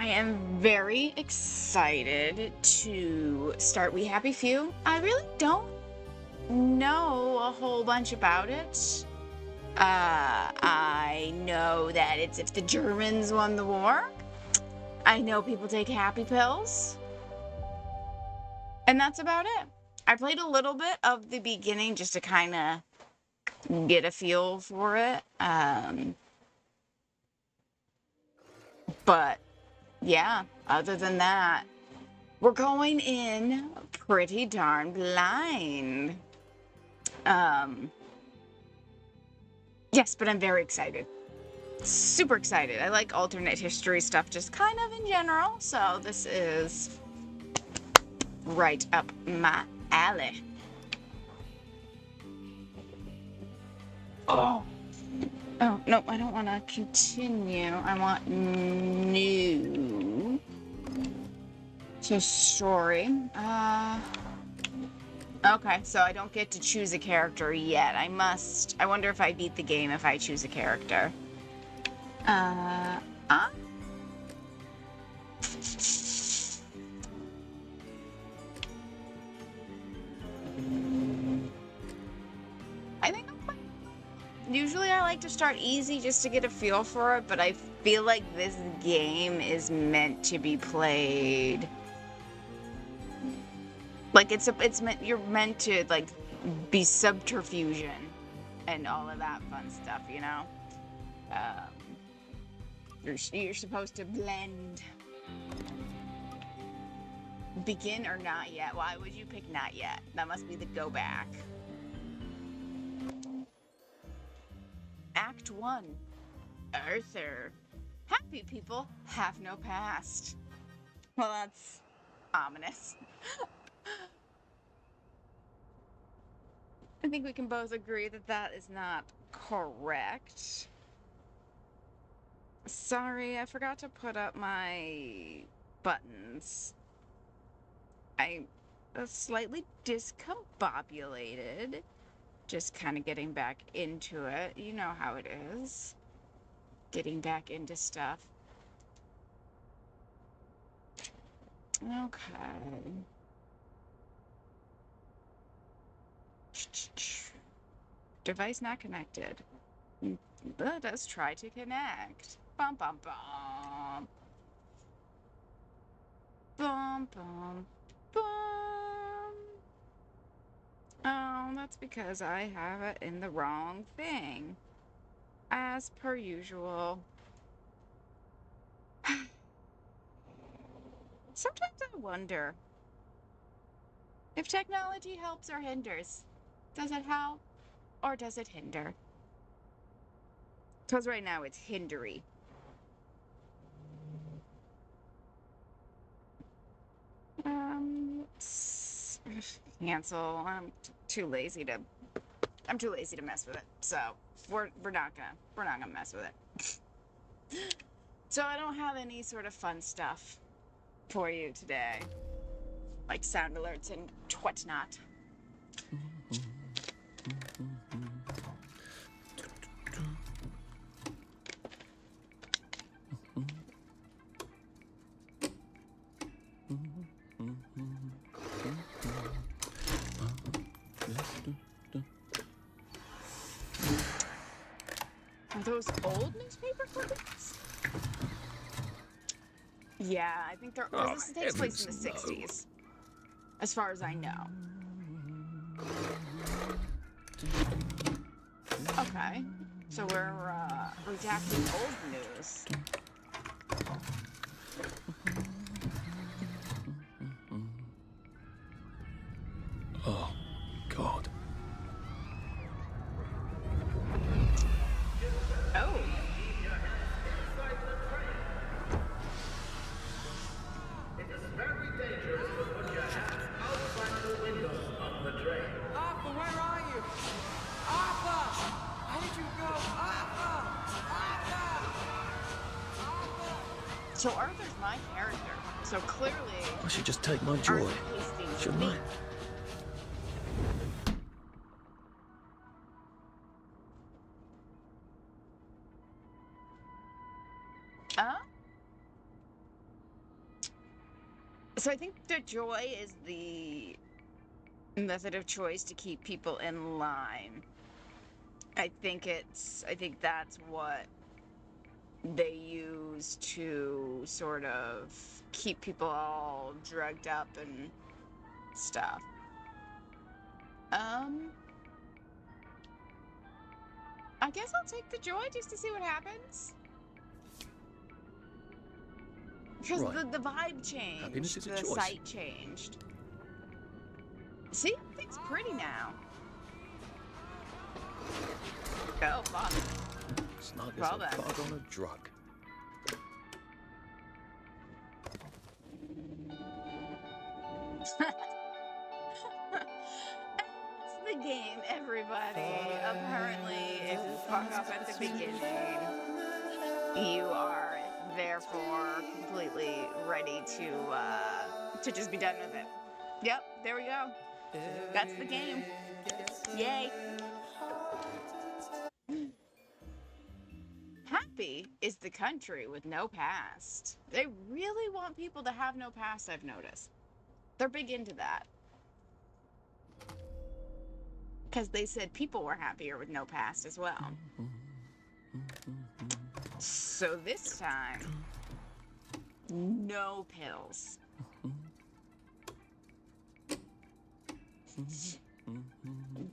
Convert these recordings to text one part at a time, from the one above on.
am very excited to start We Happy Few. I really don't know a whole bunch about it. I know that it's if the Germans won the war. I know people take happy pills. And that's about it. I played a little bit of the beginning just to kind of get a feel for it. But yeah, other than that, we're going in pretty darn blind. Yes, but I'm very excited. Super excited. I like alternate history stuff just kind of in general, so this is right up my alley. Oh. Oh, no, I don't want to continue. I want new. So, story. Okay, so I don't get to choose a character yet. I wonder if I beat the game if I choose a character. Uh, uh? I think usually I like to start easy just to get a feel for it, but I feel like this game is meant to be played. Like you're meant to like be subterfusion and all of that fun stuff, you know? You're supposed to blend. Begin or not yet? Why would you pick not yet? That must be the go back. Act 1. Arthur. Happy people have no past. Well, that's ominous. I think we can both agree that that is not correct. Sorry, I forgot to put up my buttons. I'm slightly discombobulated. Just kind of getting back into it. You know how it is. Getting back into stuff. Okay. Device not connected. Let us try to connect. Bum bum bum. Bum bum bum. Oh, that's because I have it in the wrong thing. As per usual. Sometimes I wonder if technology helps or hinders. Does it help or does it hinder? Because right now it's hindery. Cancel. Too lazy to. I'm too lazy to mess with it. So we're not gonna mess with it. So I don't have any sort of fun stuff for you today, like sound alerts and whatnot. Are those old newspaper clippings? Yeah, I think they're. Oh, This takes place in the heavens no. 60s, as far as I know. Okay, so we're redacting old news. Oh, God. Oh. It is very dangerous to put your hands outside the windows of the train. Arthur, where are you? Arthur! Where did you go? Arthur! Arthur! So Arthur's my character. So clearly, I should just take my joy, Arthur Hastings shouldn't me. I? Huh? So I think the joy is the method of choice to keep people in line. I think that's what they use to sort of keep people all drugged up and stuff. I guess I'll take the joy just to see what happens. Because Right. the vibe changed. Happiness is a The choice. sight changed. See? Everything's pretty now. Oh, fuck. Snug as Well a then. bug on a drug. That's the game, everybody. Apparently, if you fuck up at the beginning, you are therefore completely ready to just be done with it. Yep, there we go. That's the game. Yay. Happy is the country with no past. They really want people to have no past, I've noticed. They're big into that. Because they said people were happier with no past as well. So this time, no pills.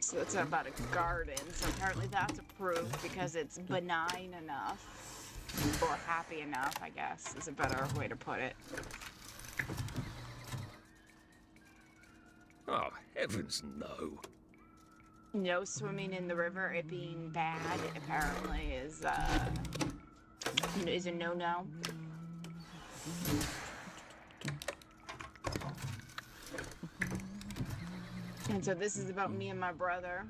So it's about a garden. So apparently that's approved because it's benign enough. Or happy enough, I guess, is a better way to put it. Oh, heavens no. No swimming in the river, it being bad, apparently is a no-no. And so this is about me and my brother.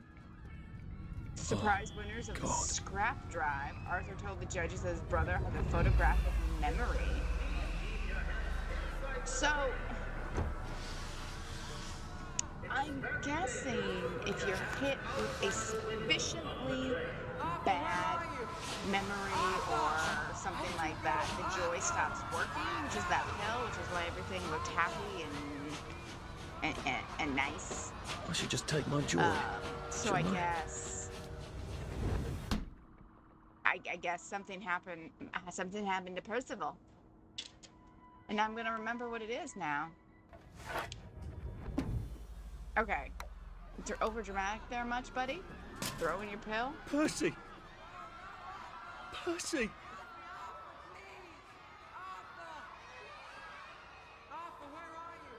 Surprise winners of the God. scrap drive. Arthur told the judges that his brother had a photographic memory. So, I'm guessing if you're hit with a sufficiently bad memory or something like that, the joy stops working, which is that pill, which is why everything looked happy and nice. I should just take my joy. So I shouldn't I? guess something happened to Percival. And I'm gonna remember what it is now. Okay. You're over dramatic there much, buddy? Throwing your pill? Percy! Percy! Arthur, where are you?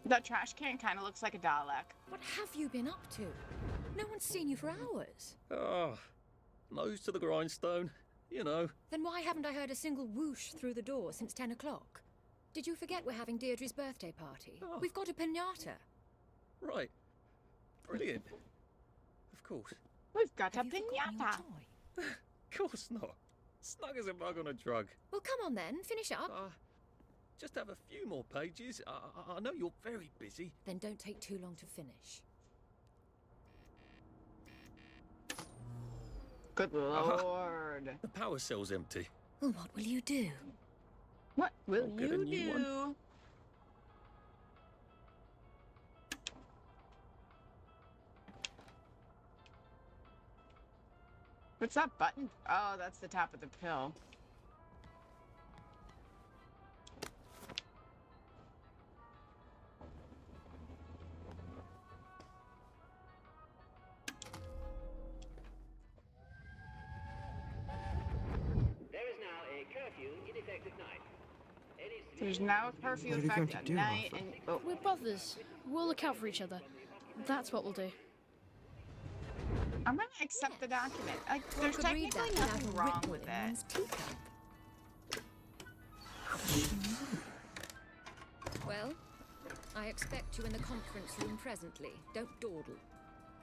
That trash can kind of looks like a Dalek. What have you been up to? No one's seen you for hours. Ah, nose to the grindstone, you know. Then why haven't I heard a single whoosh through the door since 10 o'clock? Did you forget we're having Deirdre's birthday party? Oh. We've got a piñata. Right. Brilliant. Of course. We've got Have a you forgotten your piñata. toy? Of course not. Snug as a bug on a drug. Well, come on then, finish up. Just have a few more pages. I know you're very busy. Then don't take too long to finish. Good lord. The power cell's empty. Well, what will you do? What will I'll get a you new one. do? What's that button? Oh, that's the top of the pill. There is now a curfew in effect at night. There's now a curfew What are you effect going to at do, night, Arthur? and oh, We're brothers. We'll look out for each other. That's what we'll do. I'm gonna accept the document. Like, One there's could read technically that without nothing a wrong ripple with in it. one's teacup. Well, I expect you in the conference room presently. Don't dawdle.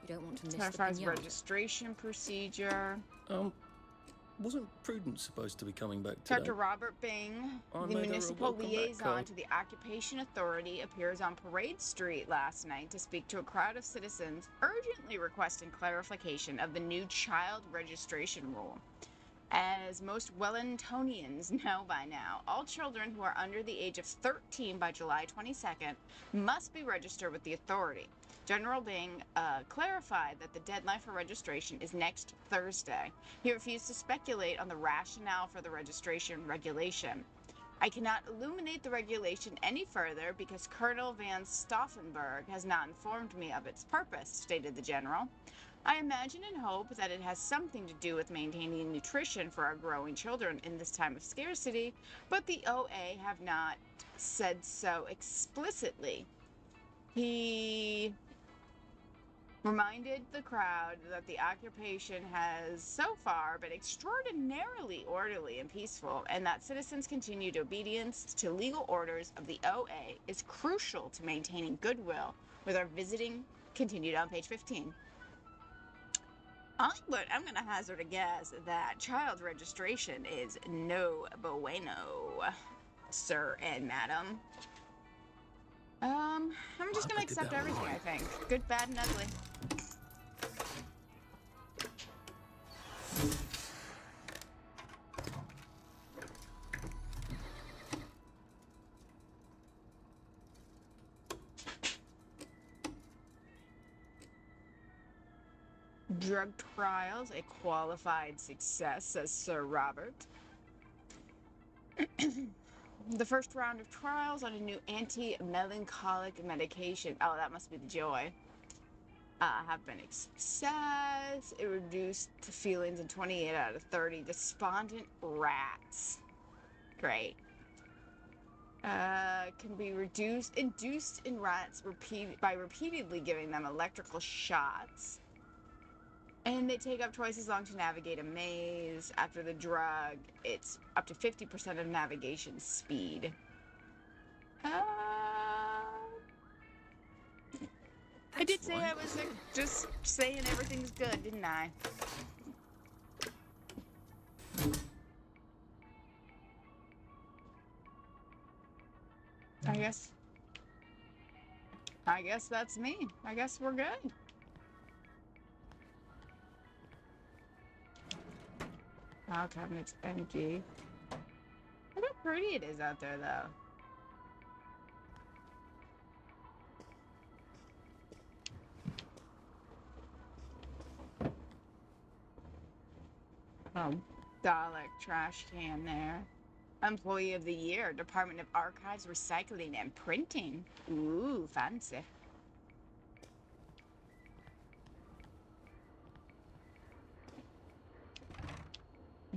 You don't want to miss the Clarifies piñata. registration procedure. Wasn't Prudence supposed to be coming back today? Dr. Robert Bing, I the made her a municipal welcome back liaison card. to the Occupation Authority, appears on Parade Street last night to speak to a crowd of citizens urgently requesting clarification of the new child registration rule. As most Wellingtonians know by now, all children who are under the age of 13 by July 22nd must be registered with the authority. General Bing clarified that the deadline for registration is next Thursday. He refused to speculate on the rationale for the registration regulation. I cannot illuminate the regulation any further because Colonel Van Stauffenberg has not informed me of its purpose, stated the general. I imagine and hope that it has something to do with maintaining nutrition for our growing children in this time of scarcity, but the OA have not said so explicitly. He reminded the crowd that the occupation has so far been extraordinarily orderly and peaceful, and that citizens' continued obedience to legal orders of the OA is crucial to maintaining goodwill with our visiting, continued on page 15. I'm going to hazard a guess that child registration is no bueno, sir and madam. I'm just going to accept everything, I think. Good, bad, and ugly. Drug trials, a qualified success, says Sir Robert. The first round of trials on a new anti-melancholic medication, oh, that must be the joy, have been a success. It reduced feelings in 28 out of 30 despondent rats. Great. Can be induced in rats by repeatedly giving them electrical shots. And they take up twice as long to navigate a maze. After the drug, it's up to 50% of navigation speed. I did say I was just saying everything's good, didn't I? I guess that's me. I guess we're good. File cabinets empty. Look how pretty it is out there, though. Oh, Dalek trash can there. Employee of the Year, Department of Archives, Recycling, and Printing. Ooh, fancy.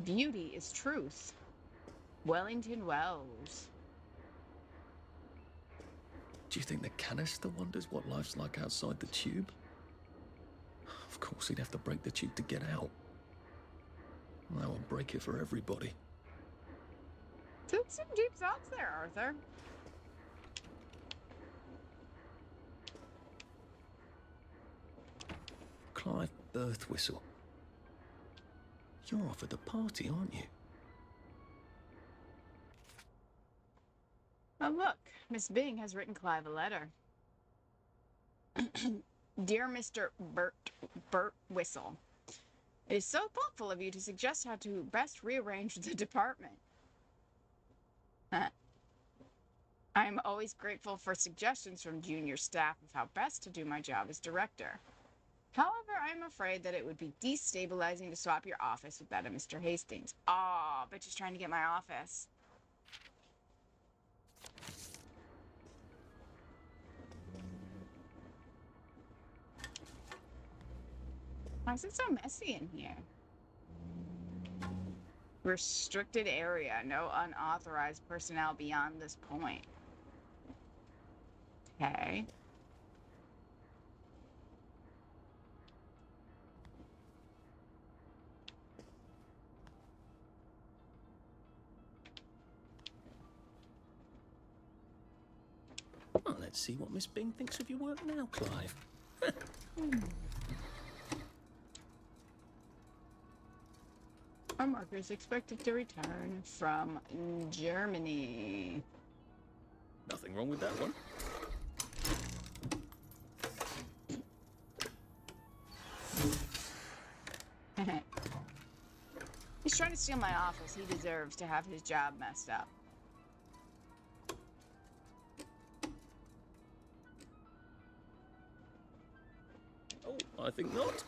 Beauty is truth. Wellington Wells. Do you think the canister wonders what life's like outside the tube? Of course, he'd have to break the tube to get out. That would break it for everybody. Took some deep thoughts there, Arthur. Clive birth whistle. You're off at the party, aren't you? Oh, look. Miss Bing has written Clive a letter. Dear Mr. Burt Whistle, it is so thoughtful of you to suggest how to best rearrange the department. I am always grateful for suggestions from junior staff of how best to do my job as director. However, I am afraid that it would be destabilizing to swap your office with that of Mr. Hastings. Aw, bitch is trying to get my office. Why is it so messy in here? Restricted area. No unauthorized personnel beyond this point. Okay. Well, let's see what Miss Bing thinks of your work now, Clive. Farm workers expected to return from Germany. Nothing wrong with that one. He's trying to steal my office. He deserves to have his job messed up. Oh, I think not.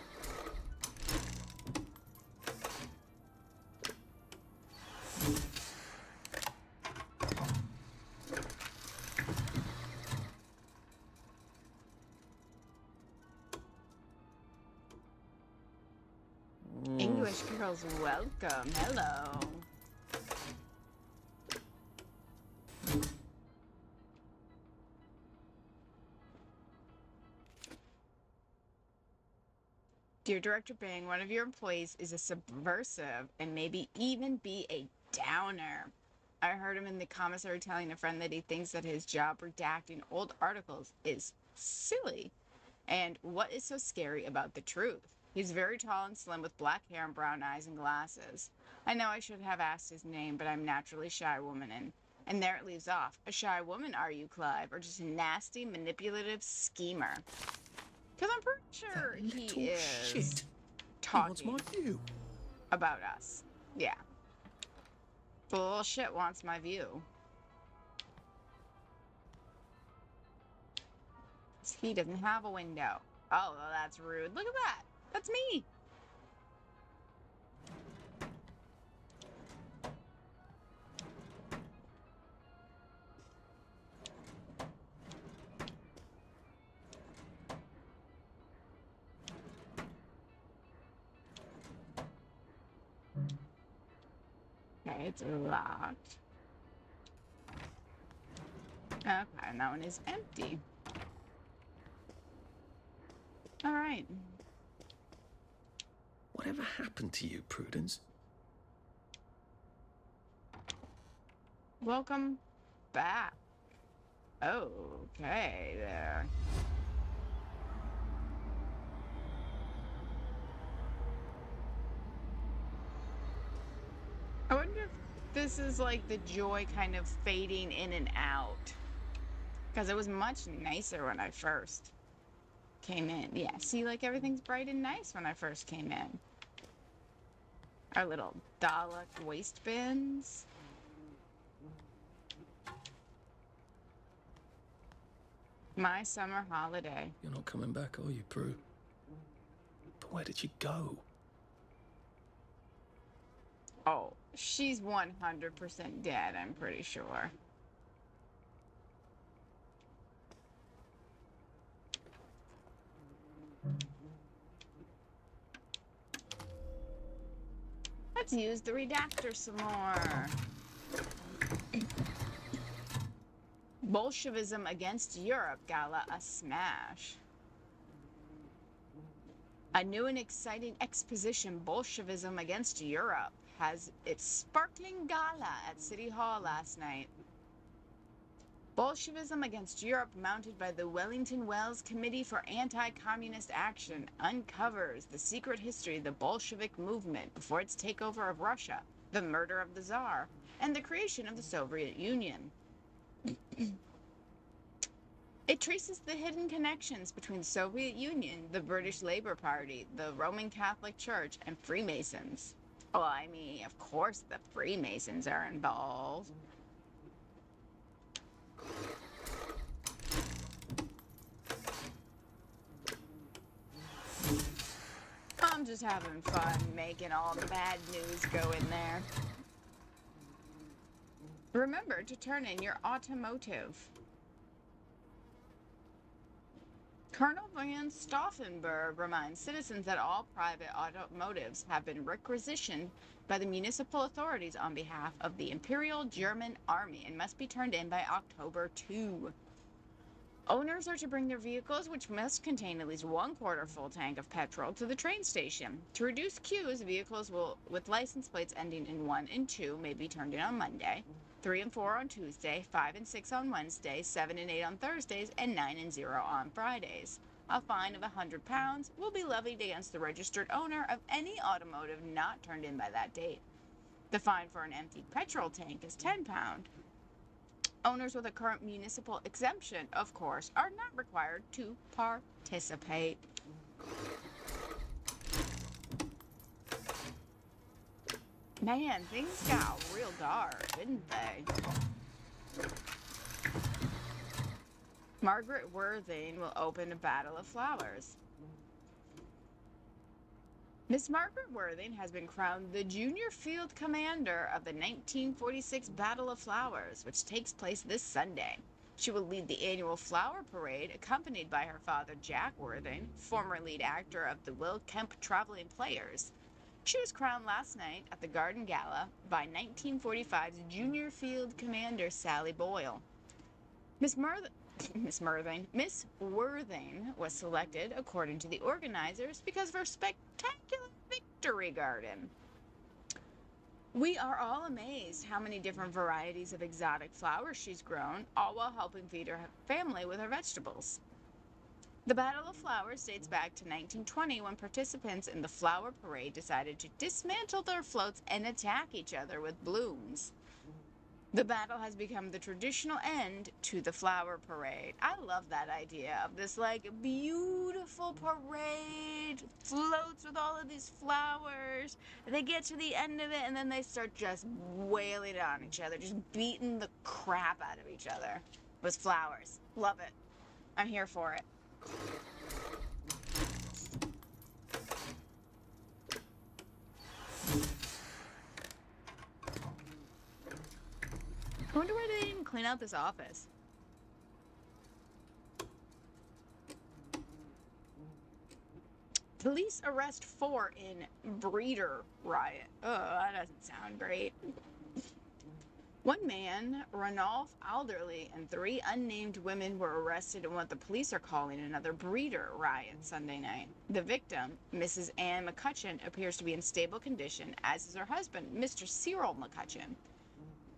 English girls, welcome. Hello. Dear Director Bing, one of your employees is a subversive and maybe even be a downer. I heard him in the commissary telling a friend that he thinks that his job redacting old articles is silly. And what is so scary about the truth? He's very tall and slim with black hair and brown eyes and glasses. I know I should have asked his name, but I'm naturally a shy woman, and there it leaves off. A shy woman, are you, Clive? Or just a nasty, manipulative schemer? Because I'm pretty sure he is shit. talking He wants my view. about us. Yeah. The little shit wants my view. He doesn't have a window. Oh, well, that's rude. Look at that. That's me. Okay, it's locked. Okay, and that one is empty. All right. Whatever happened to you, Prudence? Welcome back. Okay, there. I wonder if this is like the joy kind of fading in and out. Because it was much nicer when I first came in. Yeah, see, like everything's bright and nice when I first came in. Our little Dalek waste bins. My summer holiday. You're not coming back, are you, Prue? But where did you go? Oh, she's 100% dead, I'm pretty sure. Let's use the redactor some more. Bolshevism against Europe Gala a smash. A new and exciting exposition, Bolshevism against Europe, has its sparkling gala at City Hall last night. Bolshevism against Europe, mounted by the Wellington Wells Committee for Anti-Communist Action, uncovers the secret history of the Bolshevik movement before its takeover of Russia, the murder of the Tsar, and the creation of the Soviet Union. It traces the hidden connections between the Soviet Union, the British Labour Party, the Roman Catholic Church, and Freemasons. Well, I mean, of course the Freemasons are involved. I'm just having fun making all the bad news go in there. Remember to turn in your automotive. Colonel Van Stauffenberg reminds citizens that all private automotives have been requisitioned by the municipal authorities on behalf of the Imperial German Army and must be turned in by October 2. Owners are to bring their vehicles, which must contain at least 1/4 full tank of petrol, to the train station. To reduce queues, vehicles with license plates ending in 1 and 2 may be turned in on Monday, 3 and 4 on Tuesday, 5 and 6 on Wednesday, 7 and 8 on Thursdays, and 9 and 0 on Fridays. A fine of £100 will be levied against the registered owner of any automotive not turned in by that date. The fine for an emptied petrol tank is £10. Owners with a current municipal exemption, of course, are not required to participate. Man, things got real dark, didn't they? Margaret Worthing will open a Battle of Flowers. Miss Margaret Worthing has been crowned the junior field commander of the 1946 Battle of Flowers, which takes place this Sunday. She will lead the annual flower parade, accompanied by her father, Jack Worthing, former lead actor of the Will Kemp Traveling Players. She was crowned last night at the Garden Gala by 1945's junior field commander, Sally Boyle. Miss Worthing was selected, according to the organizers, because of her spectacular victory garden. We are all amazed how many different varieties of exotic flowers she's grown, all while helping feed her family with her vegetables. The Battle of Flowers dates back to 1920, when participants in the flower parade decided to dismantle their floats and attack each other with blooms. The battle has become the traditional end to the flower parade. I love that idea of this, like, beautiful parade, floats with all of these flowers. They get to the end of it, and then they start just wailing on each other, just beating the crap out of each other with flowers. Love it. I'm here for it. I wonder why they didn't clean out this office. Police arrest 4 in breeder riot. Oh, that doesn't sound great. One man, Ranulph Alderley, and 3 unnamed women were arrested in what the police are calling another breeder riot Sunday night. The victim, Mrs. Ann McCutcheon, appears to be in stable condition, as is her husband, Mr. Cyril McCutcheon.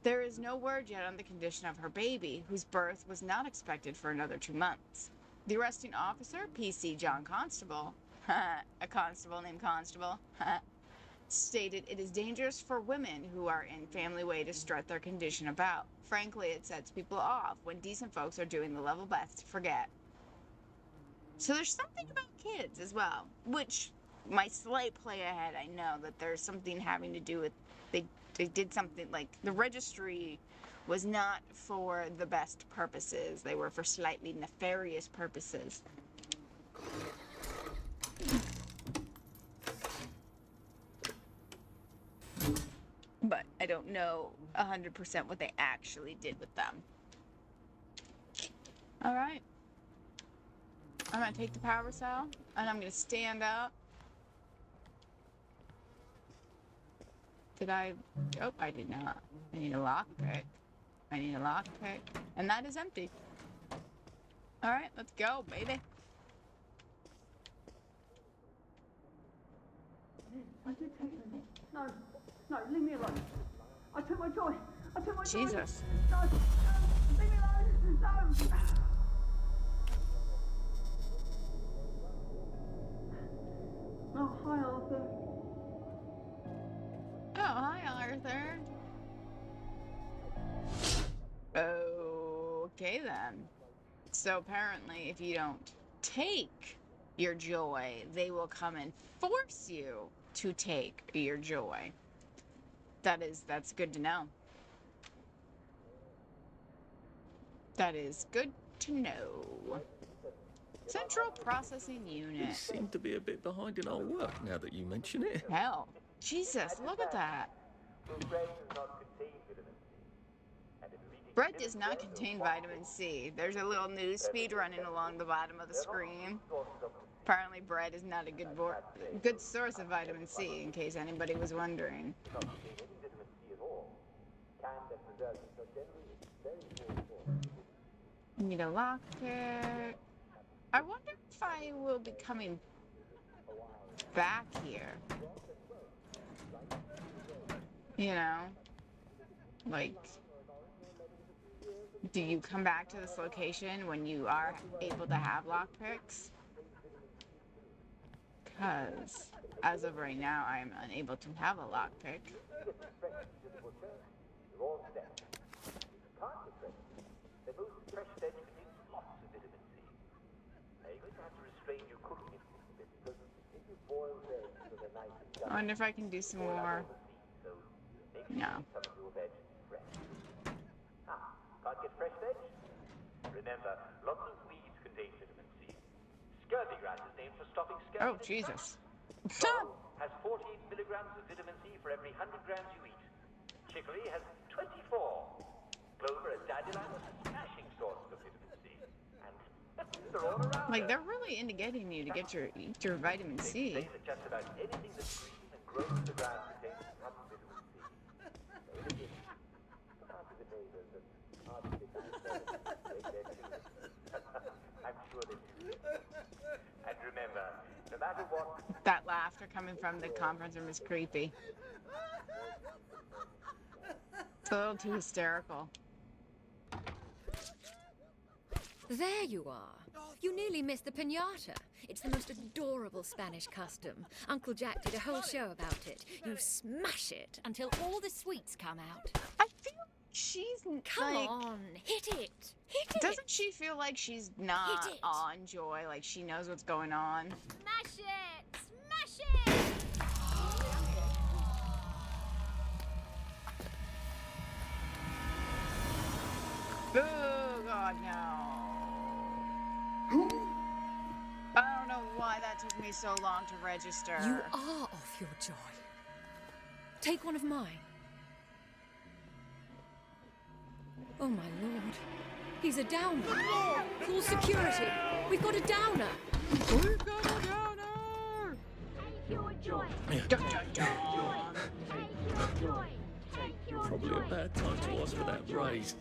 There is no word yet on the condition of her baby, whose birth was not expected for another 2 months. The arresting officer, PC John Constable, a constable named Constable, stated it is dangerous for women who are in family way to strut their condition about. Frankly, it sets people off when decent folks are doing the level best to forget. So there's something about kids as well, which my slight play ahead, I know that there's something having to do with they did something like the registry was not for the best purposes. They were for slightly nefarious purposes. But I don't know 100% what they actually did with them. All right. I'm going to take the power cell and I'm going to stand up. Did I? Oh, I did not. I need a lockpick. And that is empty. All right, let's go, baby. I did take them. No, leave me alone. I took my joy. Jesus. No, leave me alone. No. Oh, hi, Arthur. Oh, hi, Arthur. Okay, then. So apparently, if you don't take your joy, they will come and force you to take your joy. That's good to know. That is good to know. Central Processing We Unit. seem to be a bit behind in our work now that you mention it. Hell. Jesus, look at that. Bread does not contain vitamin C. There's a little news feed running along the bottom of the screen. Apparently bread is not a good source of vitamin C, in case anybody was wondering. Need a lockpick. I wonder if I will be coming back here. You know? Like, do you come back to this location when you are able to have lockpicks? because as of right now, I am unable to have a lockpick. You're all set. If you can't get ready, then most fresh veg contains lots of vitamin C. Now you're going to have to restrain your cooking a little bit because if you boil veg so they're nice and I done, wonder if I can do some more. so make sure No. some of your veg fresh. Can't get fresh veg? Remember, lots of weeds contain vitamin C. Scurvy grass is named for stopping scurvy. Oh, Jesus. Barrow has 14 milligrams of vitamin C for every 100 grams you eat. Chicory has 24. Clover and dandelion are smashing sources of vitamin C. And they're all around. Like, they're really into getting you to eat your vitamin They C. say that just about anything that's green and grows in the ground contains some vitamin C. So it is. Come out to the neighbors and ask if I take their children. I'm sure they do. And remember, no matter what, That laughter coming from the conference room is creepy. It's a little too hysterical. There you are. You nearly missed the piñata. It's the most adorable Spanish custom. Uncle Jack did a whole show about it. You smash it until all the sweets come out. I feel like she's Come like, on, hit it. Hit it. doesn't she feel like she's not Hit it. on Joy? Like she knows what's going on? Smash it! Smash it! Oh God, no! I don't know why that took me so long to register. You are off your joy. Take one of mine. Oh my lord. He's a downer. Call security. We've got a downer. We've got a downer! Take your joy. Dun, dun, dun. Take your joy. Take your Probably joy. a bad time to ask for that raise.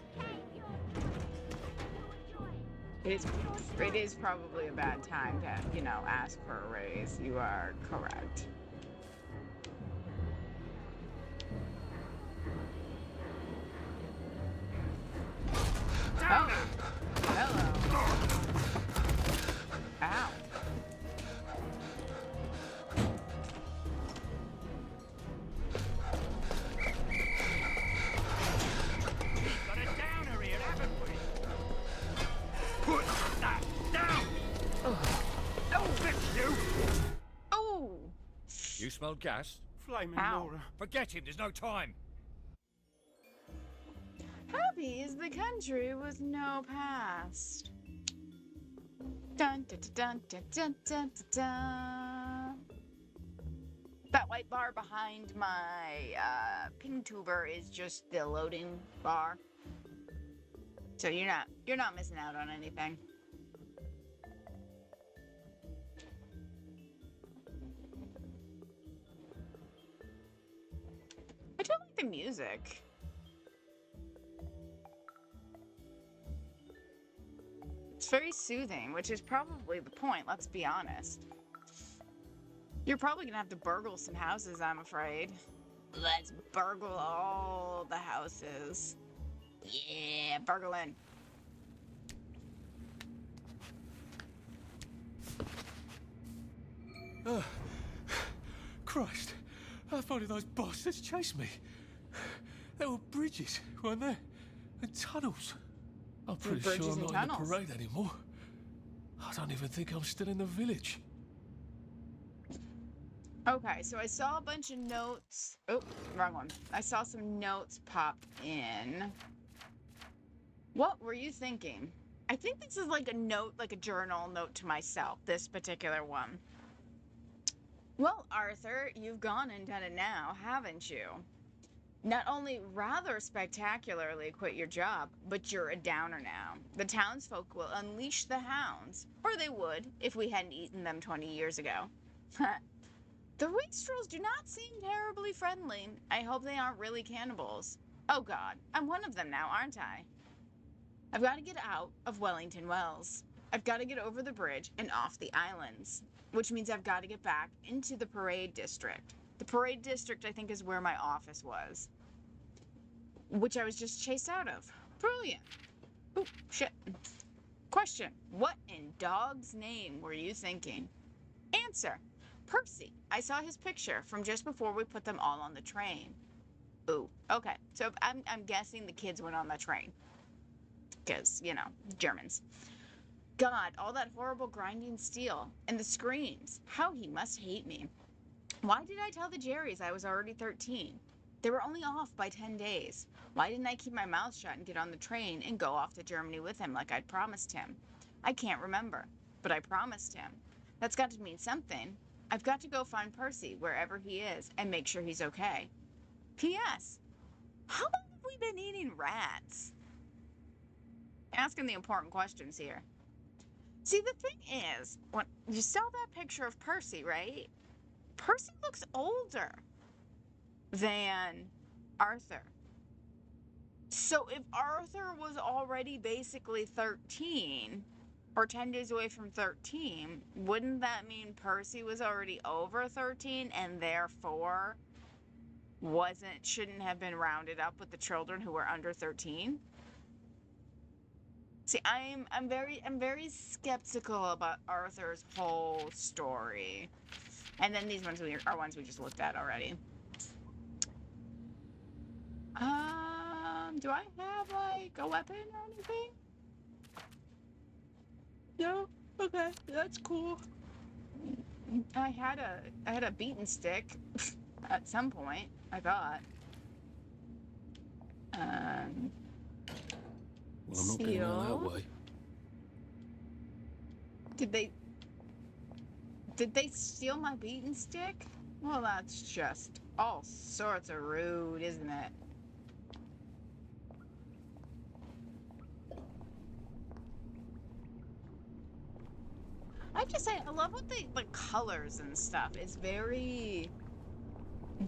It is probably a bad time to, ask for a raise. You are correct. Oh, hello. Ow. Got a downer here, haven't we? Put that down! Oh, fix you! Oh! You smelled gas? Flaming Ow. Laura. Forget him, there's no time. Happy is the country with no past. Dun dun dun dun dun dun dun dun. That white bar behind my pin tuber is just the loading bar. So you're not missing out on anything. I don't like the music. It's very soothing, which is probably the point, let's be honest. You're probably gonna have to burgle some houses, I'm afraid. Let's burgle all the houses. Yeah, burgle in. Christ, how far did those bastards chase me? There were bridges, weren't there? And tunnels. I'm pretty sure bridges I'm and not in the tunnels. parade anymore. I don't even think I'm still in the village. Okay, so I saw a bunch of notes. Oh, wrong one. I saw some notes pop in. What were you thinking? I think this is like a note, like a journal note to myself, this particular one. Well, Arthur, you've gone and done it now, haven't you? Not only rather spectacularly quit your job, but you're a downer now. The townsfolk will unleash the hounds, or they would if we hadn't eaten them 20 years ago. The wastrels do not seem terribly friendly. I hope they aren't really cannibals. Oh God, I'm one of them now, aren't I? I've got to get out of Wellington Wells. I've got to get over the bridge and off the islands, which means I've got to get back into the parade district. The parade district, I think, is where my office was, which I was just chased out of. Brilliant. Oh, shit. Question. What in dog's name were you thinking? Answer. Percy. I saw his picture from just before we put them all on the train. Ooh, okay. So I'm guessing the kids went on the train. Because, you know, Germans. God, all that horrible grinding steel. And the screams. How he must hate me. Why did I tell the Jerrys I was already 13? They were only off by 10 days. Why didn't I keep my mouth shut and get on the train and go off to Germany with him like I'd promised him? I can't remember, but I promised him. That's got to mean something. I've got to go find Percy wherever he is and make sure he's okay. P.S. How long have we been eating rats? Asking the important questions here. See, the thing is, when you saw that picture of Percy, right? Percy looks older than Arthur. So if Arthur was already basically 13, or 10 days away from 13, wouldn't that mean Percy was already over 13 and therefore shouldn't have been rounded up with the children who were under 13? See, I'm very skeptical about Arthur's whole story. And then these ones are ones we just looked at already. Do I have like a weapon or anything? No? Okay, that's cool. I had a beaten stick at some point, I thought. Well, I'm not getting out that way. Did they steal my beaten stick? Well, that's just all sorts of rude, isn't it? I have to say, I love what the colors and stuff. It's very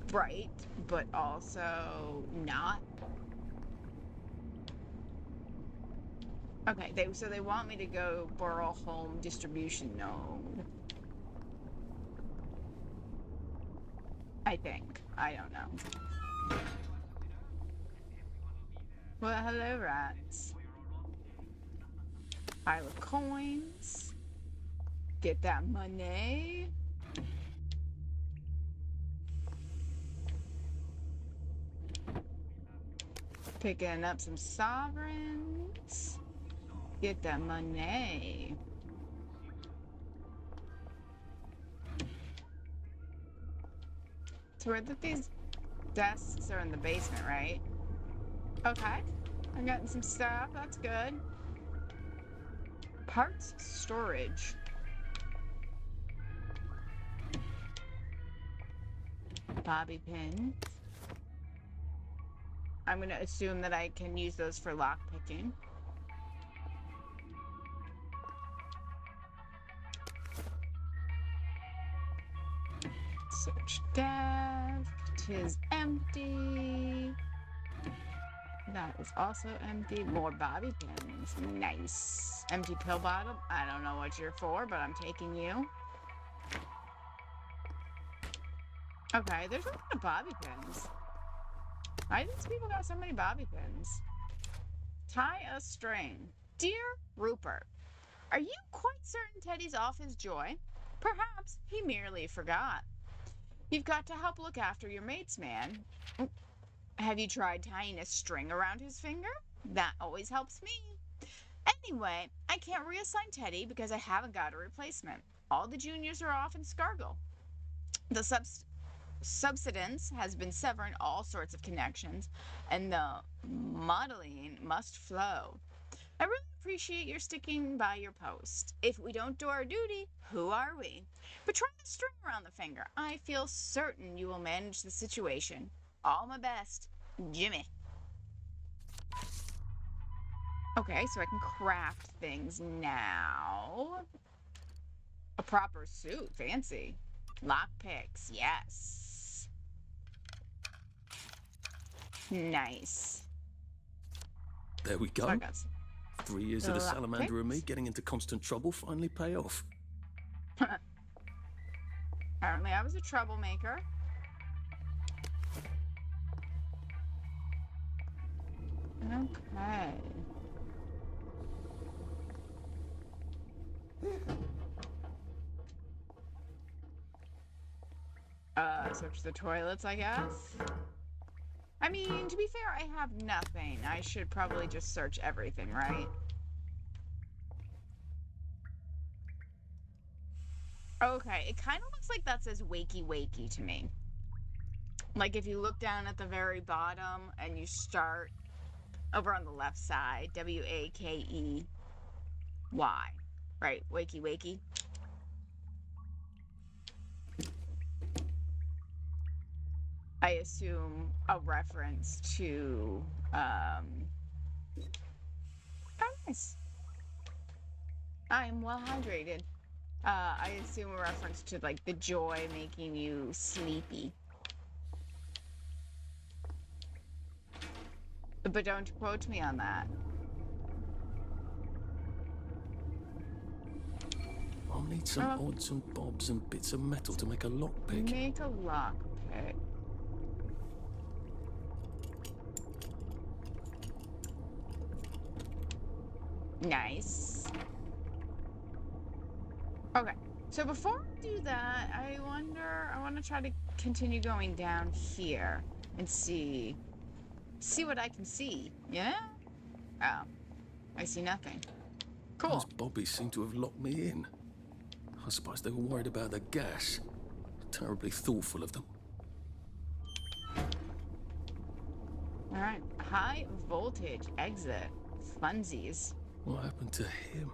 bright, but also not. Okay, so they want me to go Barrow Holm distribution node. I think. I don't know. Well, hello, rats. Pile of coins. Get that money. Picking up some sovereigns. Get that money. So where that these desks are in the basement, right? Okay. I'm getting some stuff. That's good. Parts storage. Bobby pins. I'm going to assume that I can use those for lock picking. Search desk. Tis empty. That is also empty. More bobby pins. Nice. Empty pill bottle. I don't know what you're for, but I'm taking you. Okay, there's a lot of bobby pins. Why do these people got so many bobby pins? Tie a string. Dear Rupert, are you quite certain Teddy's off his joy? Perhaps he merely forgot. You've got to help look after your mates, man. Have you tried tying a string around his finger? That always helps me. Anyway, I can't reassign Teddy because I haven't got a replacement. All the juniors are off in Scargill. The subsidence has been severing all sorts of connections, and the modeling must flow. I really appreciate your sticking by your post. If we don't do our duty, who are we? But try the string around the finger. I feel certain you will manage the situation. All my best, Jimmy. Okay, so I can craft things now. A proper suit, fancy. Lockpicks, yes. Nice. There we go. So I got 3 years of the salamander and me getting into constant trouble finally pay off. Apparently I was a troublemaker. Okay. Search the toilets, I guess. I mean, to be fair, I have nothing. I should probably just search everything, right? Okay, it kind of looks like that says wakey wakey to me. Like if you look down at the very bottom and you start over on the left side, Wakey. Right, wakey wakey. I assume a reference to, oh, nice. I am well hydrated. I assume a reference to, like, the joy making you sleepy. But don't quote me on that. I'll need some odds and bobs and bits of metal to make a lockpick. Make a lockpick. Nice. Okay, so before I do that, I want to try to continue going down here and see what I can see. Yeah? Oh, I see nothing. Cool. Those bobbies seem to have locked me in. I suppose they were worried about the gas. Terribly thoughtful of them. All right, high voltage exit. Funsies. What happened to him?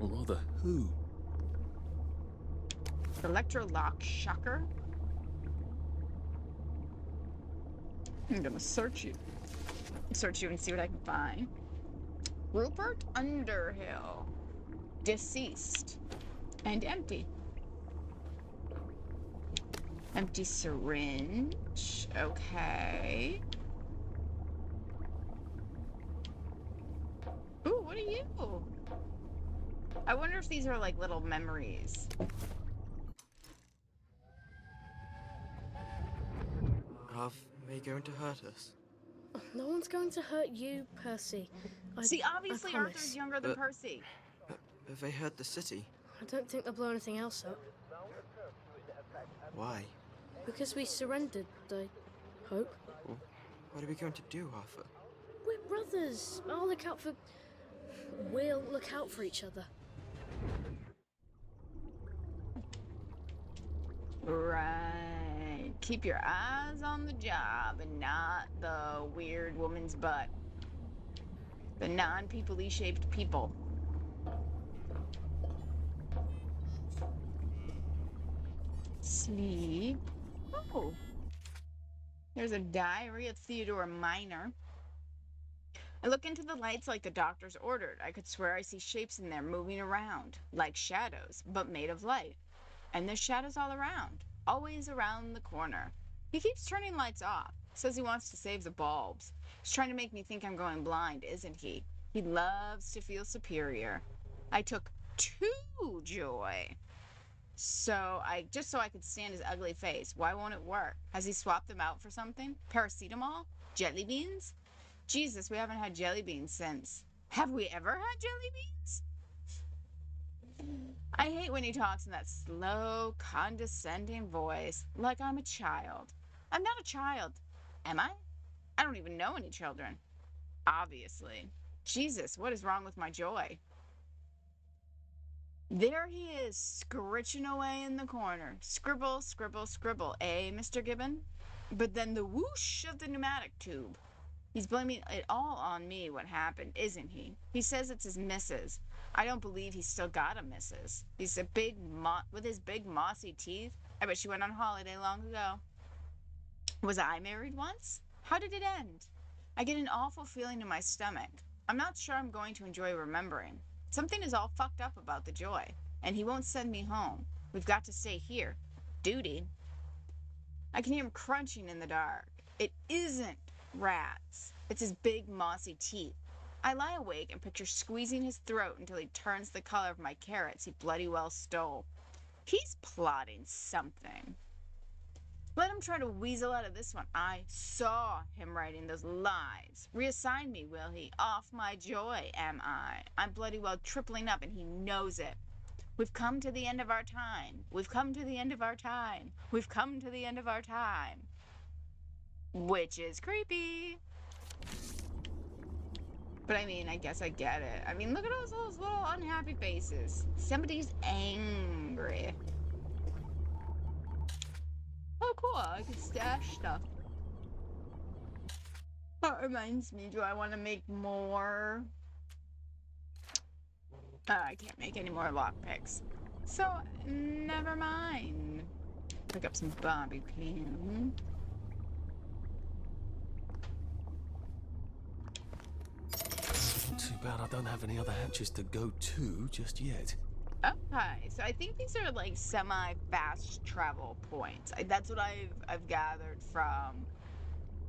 Or rather, who? Electrolock shocker. I'm gonna search you. Search you and see what I can find. Rupert Underhill. Deceased. And empty. Empty syringe. Okay. Ooh, what are you? I wonder if these are like little memories. Are they going to hurt us? No one's going to hurt you, Percy. See, obviously Arthur's younger than Percy. Have they hurt the city? I don't think they'll blow anything else up. Why? Because we surrendered, I hope. Well, what are we going to do, Arthur? We're brothers. We'll look out for each other. Right. Keep your eyes on the job and not the weird woman's butt. The non-people-y shaped people. Sleep. Oh. There's a diary of Theodore Minor. I look into the lights like the doctors ordered. I could swear I see shapes in there moving around, like shadows, but made of light. And there's shadows all around, always around the corner. He keeps turning lights off, says he wants to save the bulbs. He's trying to make me think I'm going blind, isn't he? He loves to feel superior. I took 2 joy. So I could stand his ugly face. Why won't it work? Has he swapped them out for something? Paracetamol? Jelly beans? Jesus, we haven't had jelly beans since. Have we ever had jelly beans? I hate when he talks in that slow, condescending voice, like I'm a child. I'm not a child, am I? I don't even know any children. Obviously. Jesus, what is wrong with my joy? There he is, scritching away in the corner. Scribble, scribble, scribble, eh, Mr. Gibbon? But then the whoosh of the pneumatic tube. He's blaming it all on me, what happened, isn't he? He says it's his missus. I don't believe he's still got a missus. He's a with his big mossy teeth. I bet she went on holiday long ago. Was I married once? How did it end? I get an awful feeling in my stomach. I'm not sure I'm going to enjoy remembering. Something is all fucked up about the joy, and he won't send me home. We've got to stay here. Duty. I can hear him crunching in the dark. It isn't rats. It's his big mossy teeth. I lie awake and picture squeezing his throat until he turns the color of my carrots he bloody well stole. He's plotting something. Let him try to weasel out of this one. I saw him writing those lies. Reassign me, will he? Off my joy, am I? I'm bloody well tripling up and he knows it. We've come to the end of our time. We've come to the end of our time. We've come to the end of our time. Which is creepy. But I mean, I guess I get it. I mean, look at all those little unhappy faces. Somebody's angry. Oh, cool. I can stash stuff. That reminds me, do I want to make more? I can't make any more lockpicks. So, never mind. Pick up some bobby pin. Too bad I don't have any other hatches to go to just yet. Okay, so I think these are like semi-fast travel points. That's what I've gathered from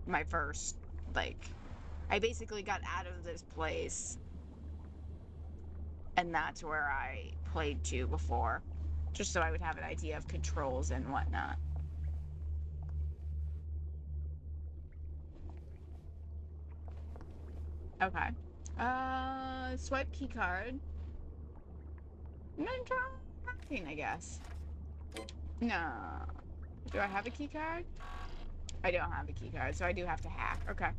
my first, like, I basically got out of this place, and that's where I played to before, just so I would have an idea of controls and whatnot. Okay. Swipe key card. I'm gonna try hacking, I guess. No. Do I have a key card? I don't have a key card, so I do have to hack. Okay.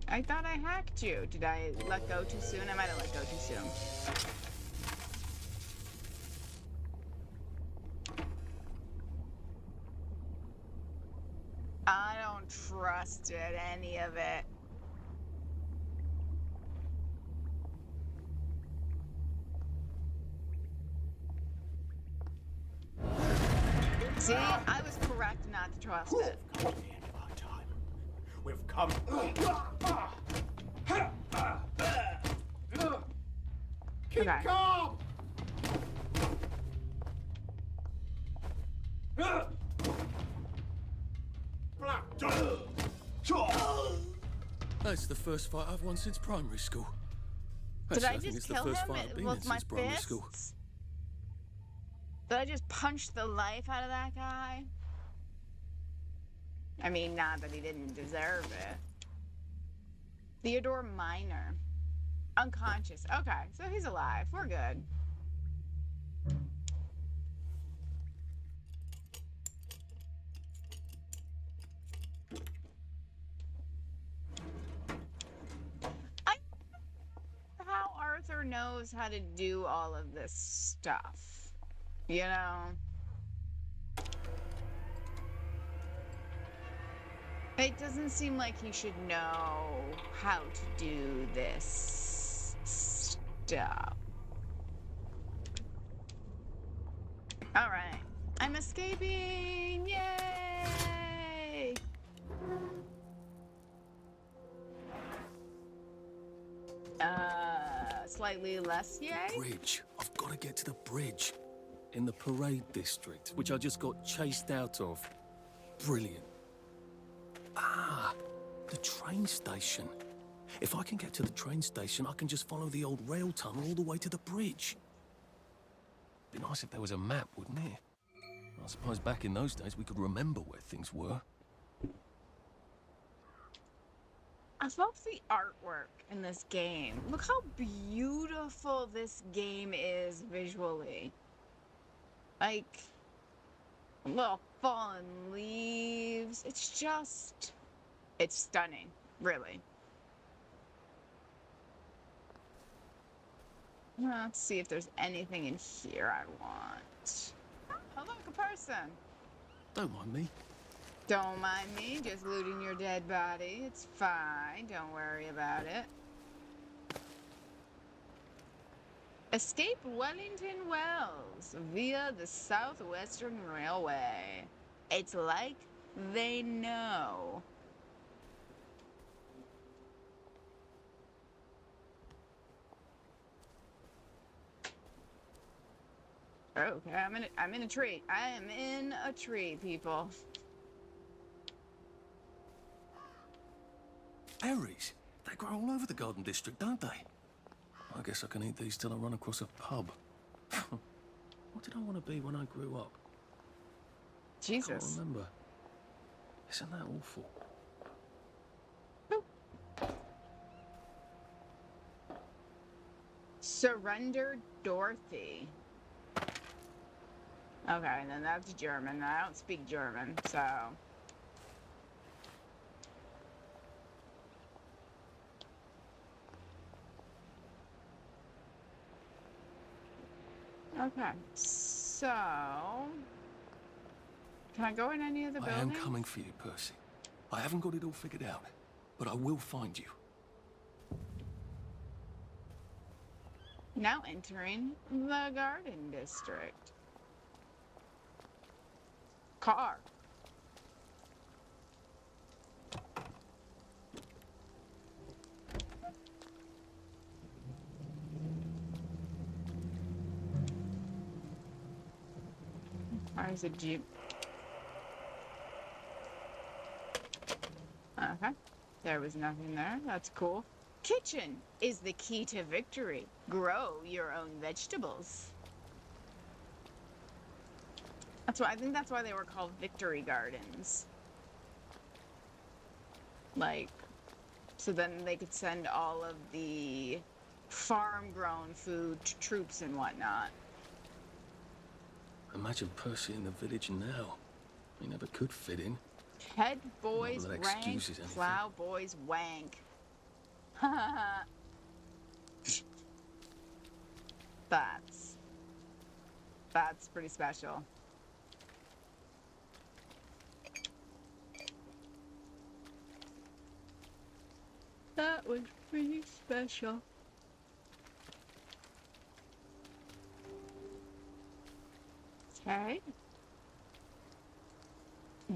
I thought I hacked you. Did I let go too soon? I might have let go too soon. I don't trust it, any of it. See, I was correct not to trust it. Come to the end of our time. We've come. Keep Okay. calm! That's the first fight I've won since primary school. Did Actually, I think just it's the kill first him fight I've been with in my since primary school. fists? Did I just punch the life out of that guy? I mean, not that he didn't deserve it. Theodore Minor. Unconscious. Okay, so he's alive. We're good. How Arthur knows how to do all of this stuff. You know? It doesn't seem like he should know how to do this stuff. Alright. I'm escaping! Yay! Slightly less yay? Bridge. I've got to get to the bridge. In the parade district, which I just got chased out of. Brilliant. Ah, the train station. If I can get to the train station, I can just follow the old rail tunnel all the way to the bridge. Be nice if there was a map, wouldn't it? I suppose back in those days we could remember where things were. I love the artwork in this game. Look how beautiful this game is visually. Like, little fallen leaves. It's just, it's stunning, really. Let's see if there's anything in here I want. Oh, look, a person. Don't mind me. Don't mind me, just looting your dead body. It's fine, don't worry about it. Escape Wellington Wells via the Southwestern Railway. It's like they know. Okay, I'm in a tree. I am in a tree, people. Berries. They grow all over the Garden District, don't they? I guess I can eat these till I run across a pub. What did I want to be when I grew up? Jesus. I can't remember. Isn't that awful? Surrender Dorothy. Okay, then that's German. I don't speak German, so. Okay, so. Can I go in any of the I buildings? am coming for you, Percy. I haven't got it all figured out, but I will find you. Now entering the Garden District. Car. There's a Jeep. Okay. There was nothing there. That's cool. Kitchen is the key to victory. Grow your own vegetables. I think that's why they were called victory gardens. Like, so then they could send all of the farm-grown food to troops and whatnot. Imagine Percy in the village now. He never could fit in. Head boys Not that rank, excuses anything. plow boys wank. That's pretty special. That was pretty special. Okay.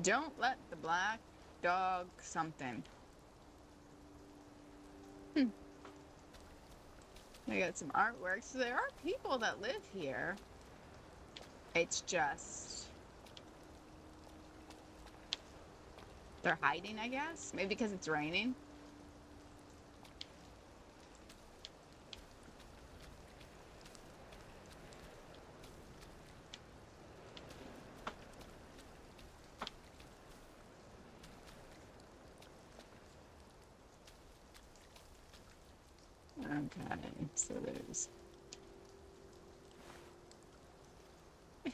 Don't let the black dog something. I got some artwork. So there are people that live here. It's just they're hiding, I guess. Maybe because it's raining. Okay, so there's.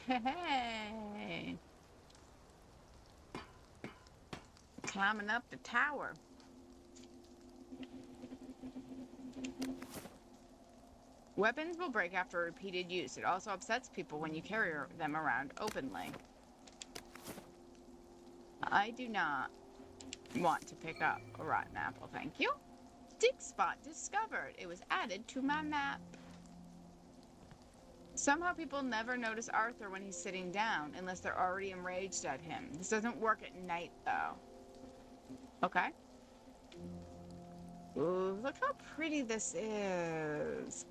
Hey! Climbing up the tower. Weapons will break after repeated use. It also upsets people when you carry them around openly. I do not want to pick up a rotten apple, thank you. Dig spot discovered. It was added to my map. Somehow people never notice Arthur when he's sitting down unless they're already enraged at him. This doesn't work at night, though. Okay. Ooh, look how pretty this is.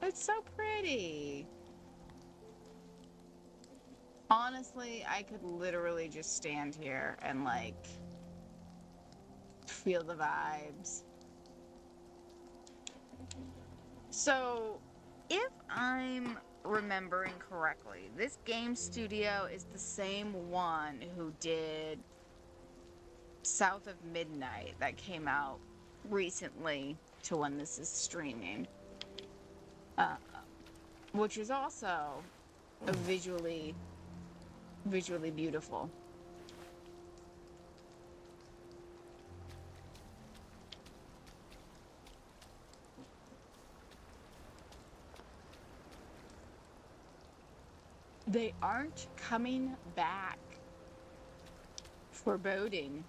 It's so pretty. Honestly, I could literally just stand here and, like, feel the vibes. So, if I'm remembering correctly, this game studio is the same one who did South of Midnight that came out recently to when this is streaming. Which is also a visually beautiful. They aren't coming back. Foreboding.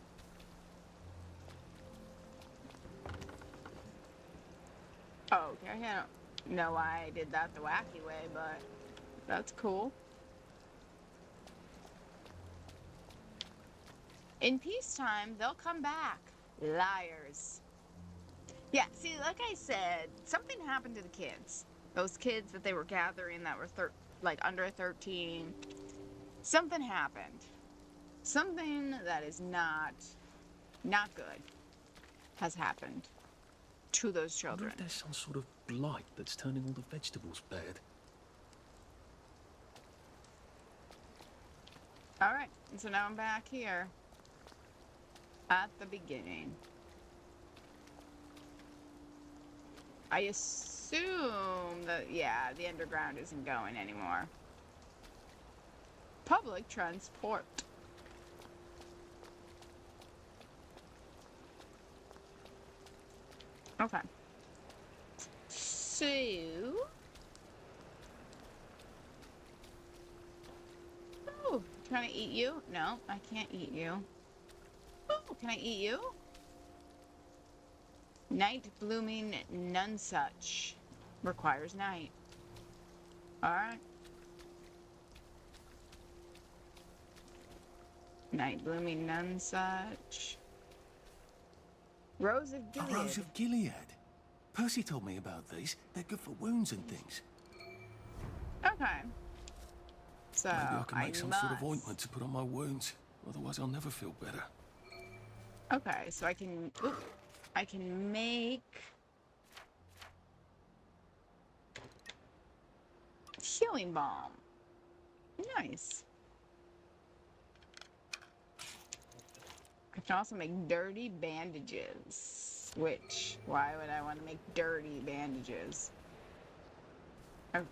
Oh, okay. I don't know why I did that the wacky way, but that's cool. In peacetime, they'll come back. Liars. Yeah, see, like I said, something happened to the kids. Those kids that they were gathering that were under 13. Something happened. Something that is not good has happened to those I wonder children. if there's some sort of blight that's turning all the vegetables bad. Alright, and so now I'm back here at the beginning. I assume assume that, yeah, the underground isn't going anymore. Public transport. Okay. So... Oh, trying to eat you? No, I can't eat you. Oh, can I eat you? Night blooming nonesuch. Requires night. Alright. Night blooming nonesuch. Rose of Gilead. A rose of Gilead. Percy told me about these. They're good for wounds and things. Okay. So, Maybe I can make some sort of must- ointment to put on my wounds. Otherwise, I'll never feel better. Okay, so I can... Oop, I can make... healing balm. Nice. I can also make dirty bandages. Which, why would I want to make dirty bandages? Okay.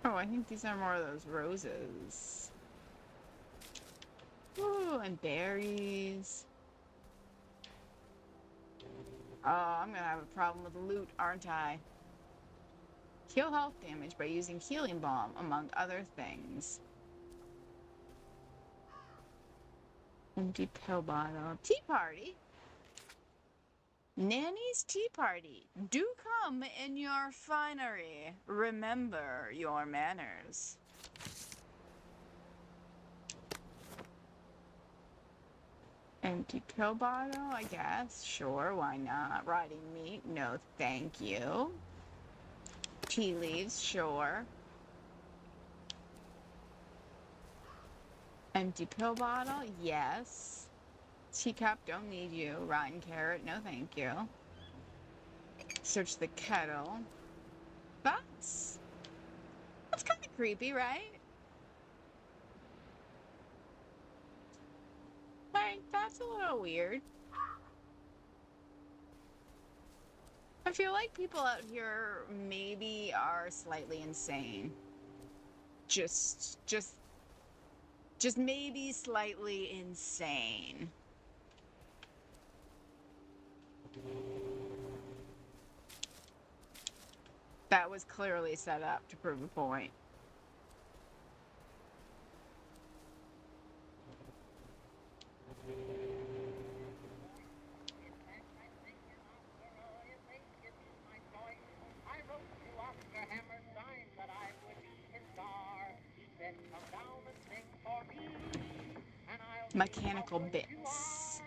Oh, I think these are more of those roses. Ooh, and berries. Oh, I'm gonna have a problem with loot, aren't I? Heal health damage by using healing balm, among other things. Empty pill bottle. Tea party? Nanny's tea party. Do come in your finery. Remember your manners. Empty pill bottle, I guess. Sure, why not? Rotting meat, no thank you. Tea leaves, sure. Empty pill bottle, yes. Teacup, don't need you. Rotten carrot, no thank you. Search the kettle. That's kind of creepy, right? Like, that's a little weird. I feel like people out here maybe are slightly insane. Just maybe slightly insane. That was clearly set up to prove a point. Mechanical bits.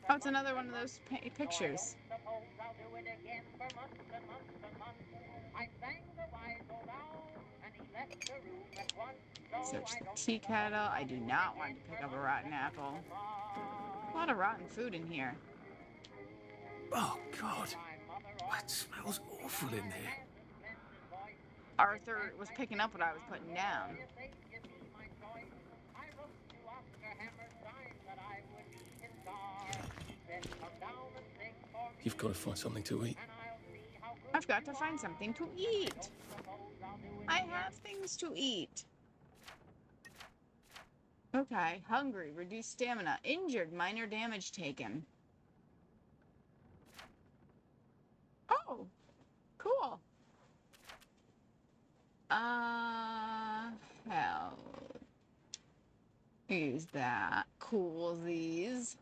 Oh, it's another one of those pictures. Search the tea kettle. I do not want to pick up a rotten apple. A lot of rotten food in here. Oh, God. That smells awful in here. Arthur was picking up what I was putting down. You've got to find something to eat. I've got to find something to eat. I have things to eat. Okay, hungry, reduced stamina, injured, minor damage taken. Oh, cool. Hell. Use that. Coolsies.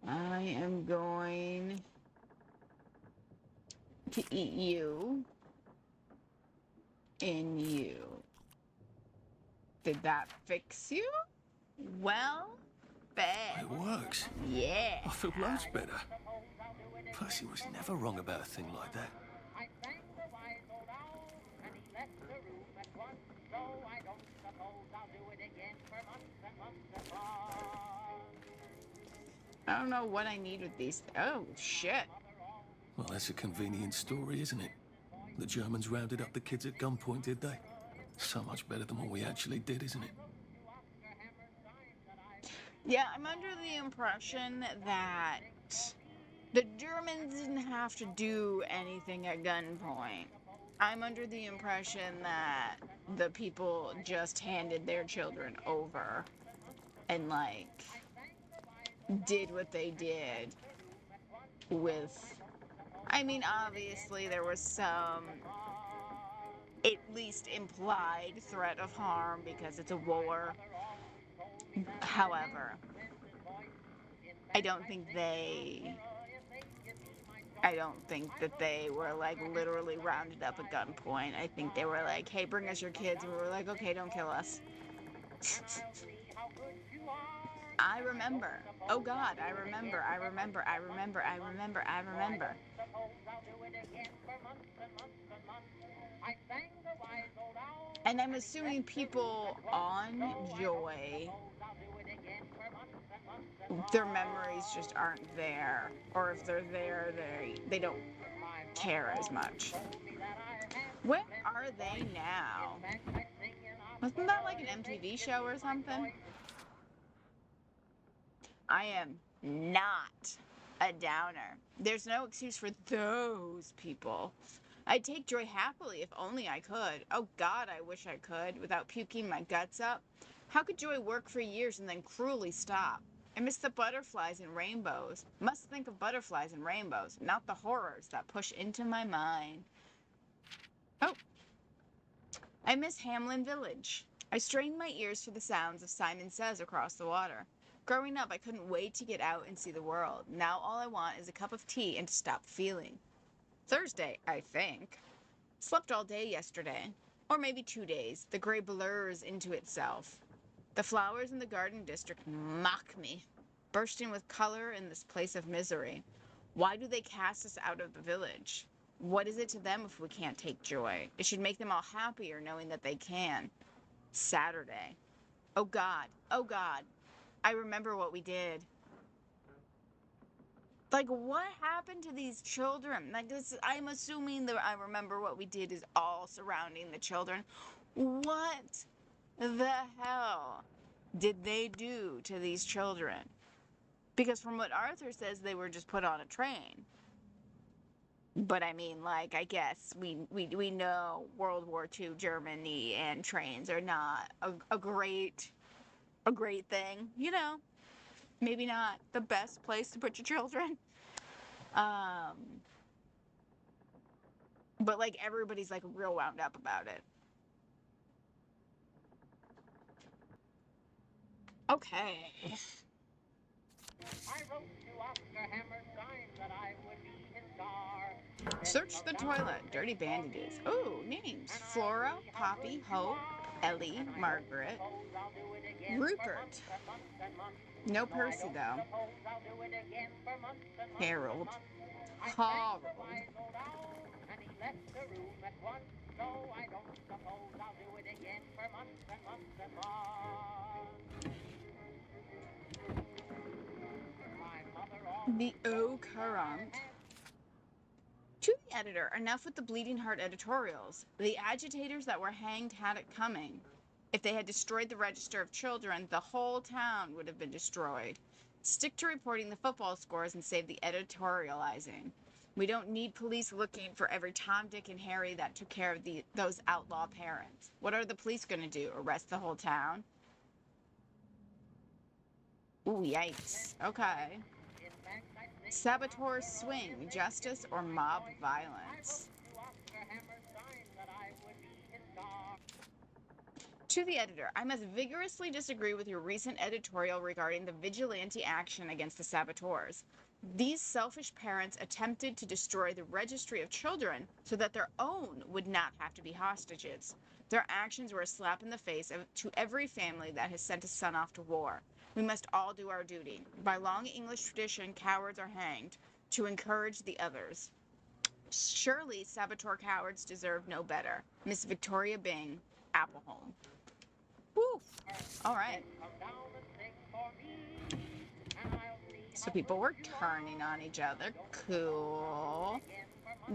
I am going to eat you and you. Did that fix you? Well, bad. It works. Yeah. I feel loads better. Percy was never wrong about a thing like that. I don't know what I need with these. Oh, shit. Well, that's a convenient story, isn't it? The Germans rounded up the kids at gunpoint, did they? So much better than what we actually did, isn't it? Yeah, I'm under the impression that the Germans didn't have to do anything at gunpoint. I'm under the impression that the people just handed their children over and, like, did what they did with. I mean, obviously, there was some, at least implied, threat of harm because it's a war. However, I don't think that they were, like, literally rounded up at gunpoint. I think they were like, hey, bring us your kids. And we were like, okay, don't kill us. I remember. Oh God, I remember. And I'm assuming people on Joy, their memories just aren't there. Or if they're there, they don't care as much. Where are they now? Wasn't that like an MTV show or something? I am not a downer. There's no excuse for those people. I'd take joy happily if only I could. Oh God, I wish I could, without puking my guts up. How could joy work for years and then cruelly stop? I miss the butterflies and rainbows. Must think of butterflies and rainbows, not the horrors that push into my mind. Oh. I miss Hamlin Village. I strained my ears for the sounds of Simon Says across the water. Growing up, I couldn't wait to get out and see the world. Now all I want is a cup of tea and to stop feeling. Thursday, I think. Slept all day yesterday. Or maybe 2 days. The gray blurs into itself. The flowers in the garden district mock me, bursting with color in this place of misery. Why do they cast us out of the village? What is it to them if we can't take joy? It should make them all happier knowing that they can. Saturday. Oh God, I remember what we did. Like, what happened to these children? Like, I'm assuming that I remember what we did is all surrounding the children. What the hell did they do to these children? Because from what Arthur says, they were just put on a train. But I mean, like, I guess we know World War II Germany and trains are not a great thing, you know. Maybe not the best place to put your children. But like everybody's like real wound up about it. Okay. Search the toilet. Dirty bandages. Oh, names. Flora, Poppy, Hope, Ellie, Margaret, Rupert. No Percy, though. Harold. Harold. The Au Courant. To the editor, enough with the bleeding heart editorials. The agitators that were hanged had it coming. If they had destroyed the register of children, the whole town would have been destroyed. Stick to reporting the football scores and save the editorializing. We don't need police looking for every Tom, Dick, and Harry that took care of those outlaw parents. What are the police going to do? Arrest the whole town? Ooh, yikes. Okay. Saboteurs swing, justice or mob violence. To the editor, I must vigorously disagree with your recent editorial regarding the vigilante action against the saboteurs. These selfish parents attempted to destroy the registry of children so that their own would not have to be hostages. Their actions were a slap in the face to every family that has sent a son off to war. We must all do our duty. By long English tradition, cowards are hanged to encourage the others. Surely saboteur cowards deserve no better. Miss Victoria Byng, Appleholm. Woo! All right. So people were turning on each other. Cool.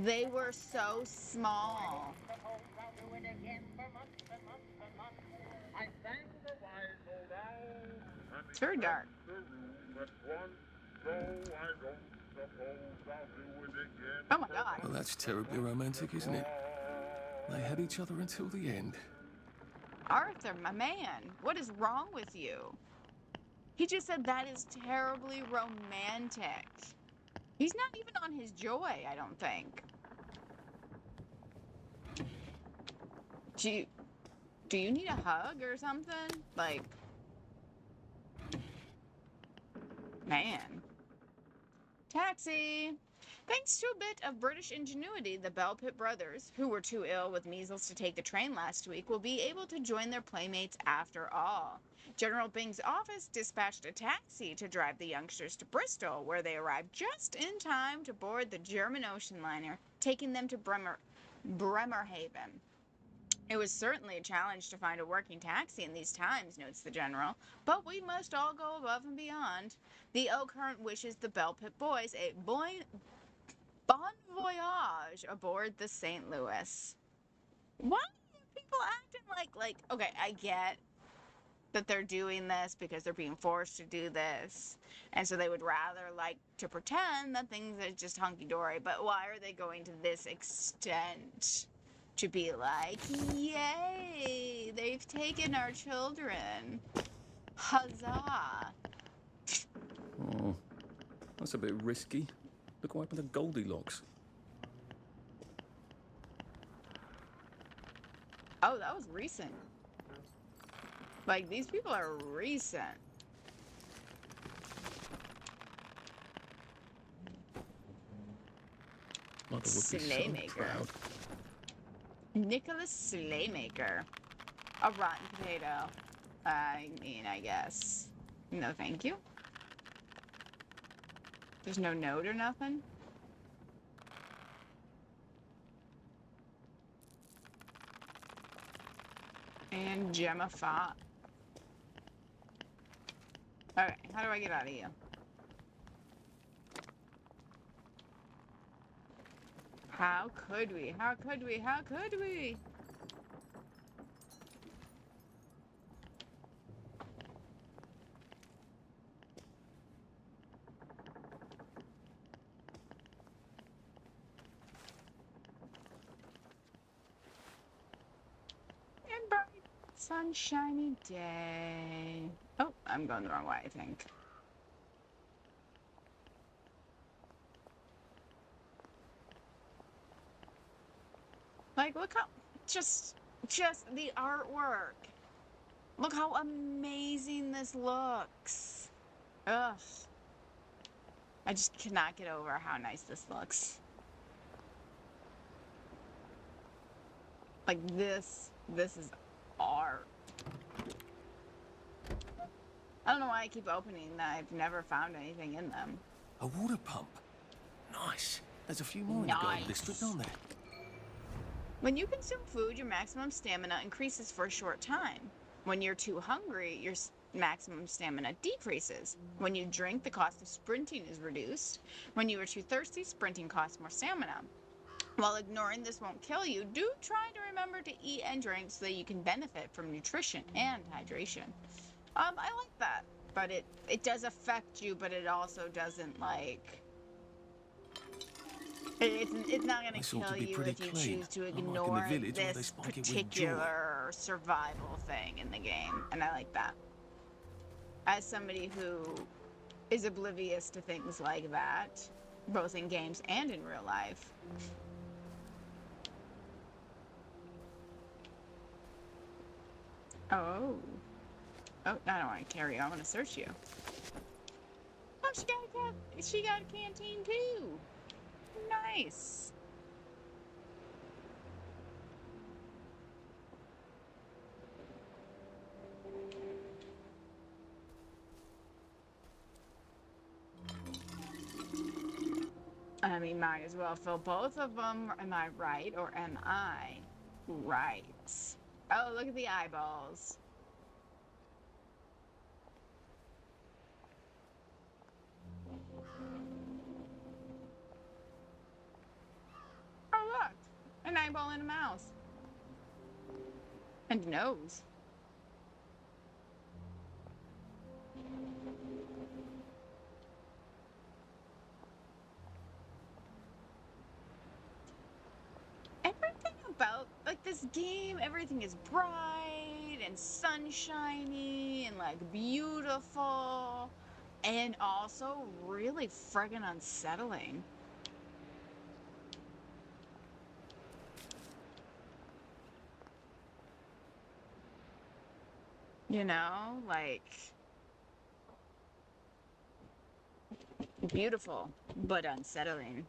They were so small. It's very dark. Oh my god. Well, that's terribly romantic, isn't it? They had each other until the end. Arthur, my man, what is wrong with you? He just said that is terribly romantic. He's not even on his joy, I don't think. Do you need a hug or something? Like, man. Taxi! Thanks to a bit of British ingenuity, the Bell Pitt brothers, who were too ill with measles to take the train last week, will be able to join their playmates after all. General Bing's office dispatched a taxi to drive the youngsters to Bristol, where they arrived just in time to board the German ocean liner, taking them to Bremerhaven. It was certainly a challenge to find a working taxi in these times, notes the general, but we must all go above and beyond. The Oakhurst wishes the Bell Pitt boys a bon voyage aboard the St. Louis. Why are people acting like, okay, I get that they're doing this because they're being forced to do this, and so they would rather like to pretend that things are just hunky-dory, but why are they going to this extent to be like, yay, they've taken our children, huzzah. Oh, that's a bit risky. Look what happened to Goldilocks. Oh, that was recent. Like, these people are recent. Mother would be so Slaymaker. proud. Nicholas Slaymaker. A rotten potato. I mean, I guess. No, thank you. There's no note or nothing? And Gemma Fott. Okay, how do I get out of you? How could we? How could we? How could we? And bright, sunshiny day. Oh, I'm going the wrong way, I think. Like, look how, just the artwork. Look how amazing this looks. Ugh. I just cannot get over how nice this looks. Like, this is art. I don't know why I keep opening that. I've never found anything in them. A water pump. Nice. There's a few more in the Gold District, aren't there? When you consume food, your maximum stamina increases for a short time. When you're too hungry, your maximum stamina decreases. When you drink, the cost of sprinting is reduced. When you are too thirsty, sprinting costs more stamina. While ignoring this won't kill you, do try to remember to eat and drink so that you can benefit from nutrition and hydration. I like that, but it does affect you, but it also doesn't, like... It's not going to kill you if you choose to ignore this particular survival thing in the game, and I like that. As somebody who is oblivious to things like that, both in games and in real life. Oh, I don't want to carry you. I want to search you. Oh, she got a canteen too. Nice. I mean, might as well fill both of them. Am I right, or am I right? Oh, look at the eyeballs. Oh, look. An eyeball and a mouse. And a nose. about like this game. Everything is bright and sunshiny and like beautiful, and also really friggin' unsettling. You know, like beautiful but unsettling.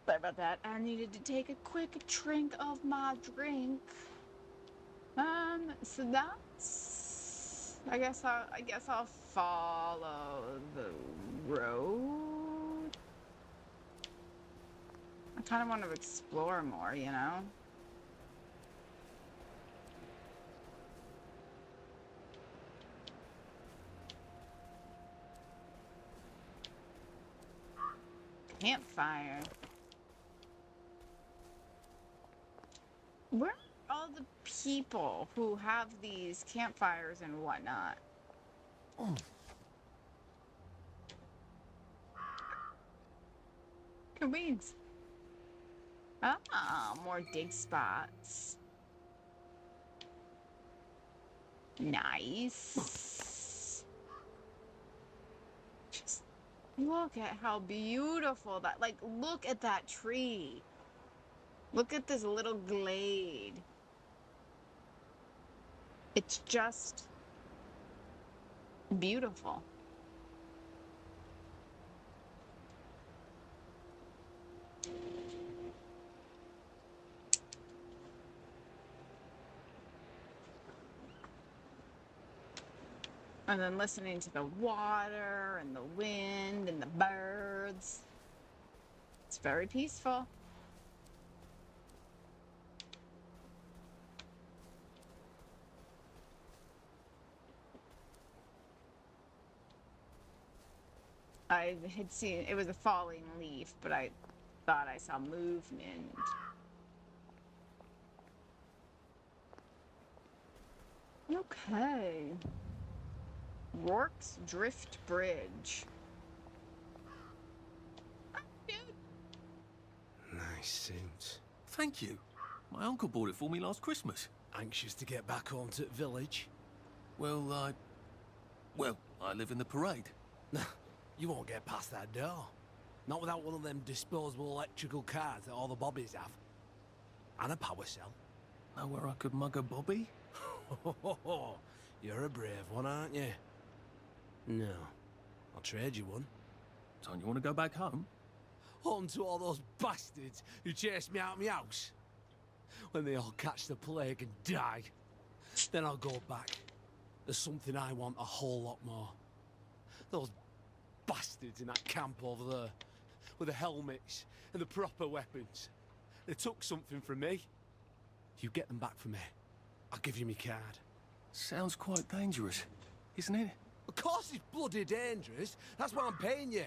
Sorry about that. I needed to take a quick drink of my drink. So that's. I guess I'll follow the road. I kind of want to explore more, you know. Campfire. Where are all the people who have these campfires and whatnot? Oh, Wings. Ah, more dig spots. Nice. Just look at how beautiful that, like, look at that tree. Look at this little glade. It's just beautiful. And then listening to the water and the wind and the birds. It's very peaceful. I had seen, it was a falling leaf, but I thought I saw movement. Okay. Rourke's Drift Bridge. Dude. Nice suit. thank you. My uncle bought it for me last Christmas. Anxious to get back home to the village? Well, I live in the parade. You won't get past that door. Not without one of them disposable electrical cars that all the bobbies have. And a power cell. Know where I could mug a bobby? You're a brave one, aren't you? No. I'll trade you one. Don't you want to go back home? Home to all those bastards who chased me out of my house. When they all catch the plague and die. Then I'll go back. There's something I want a whole lot more. Those bastards in that camp over there. With the helmets and the proper weapons. They took something from me. You get them back from me. I'll give you my card. Sounds quite dangerous, isn't it? Of course it's bloody dangerous. That's why I'm paying you.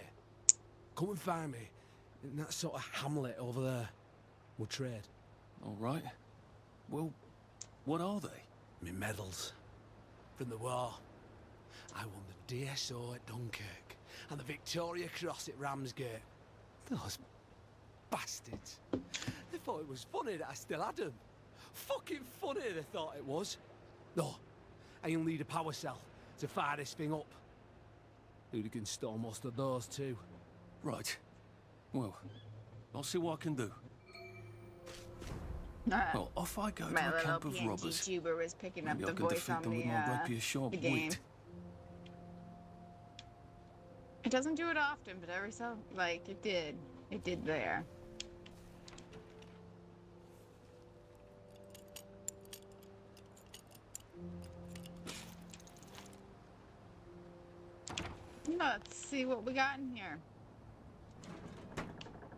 Come and find me in that sort of hamlet over there. We'll trade. All right. Well, what are they? Me medals. From the war. I won the DSO at Dunkirk and the Victoria Cross at Ramsgate. Those bastards. They thought it was funny that I still had them. Fucking funny they thought it was. No, and you'll need a power cell to fire this thing up. Hooligans stole most of those too. Right. Well, I'll see what I can do. Well, off I go to My a little camp of PNG robbers. tuber was picking Maybe up I the can voice defeat on them with my rapier sharp the game. wit. It doesn't do it often, but every so, like, it did. It did there. Let's see what we got in here.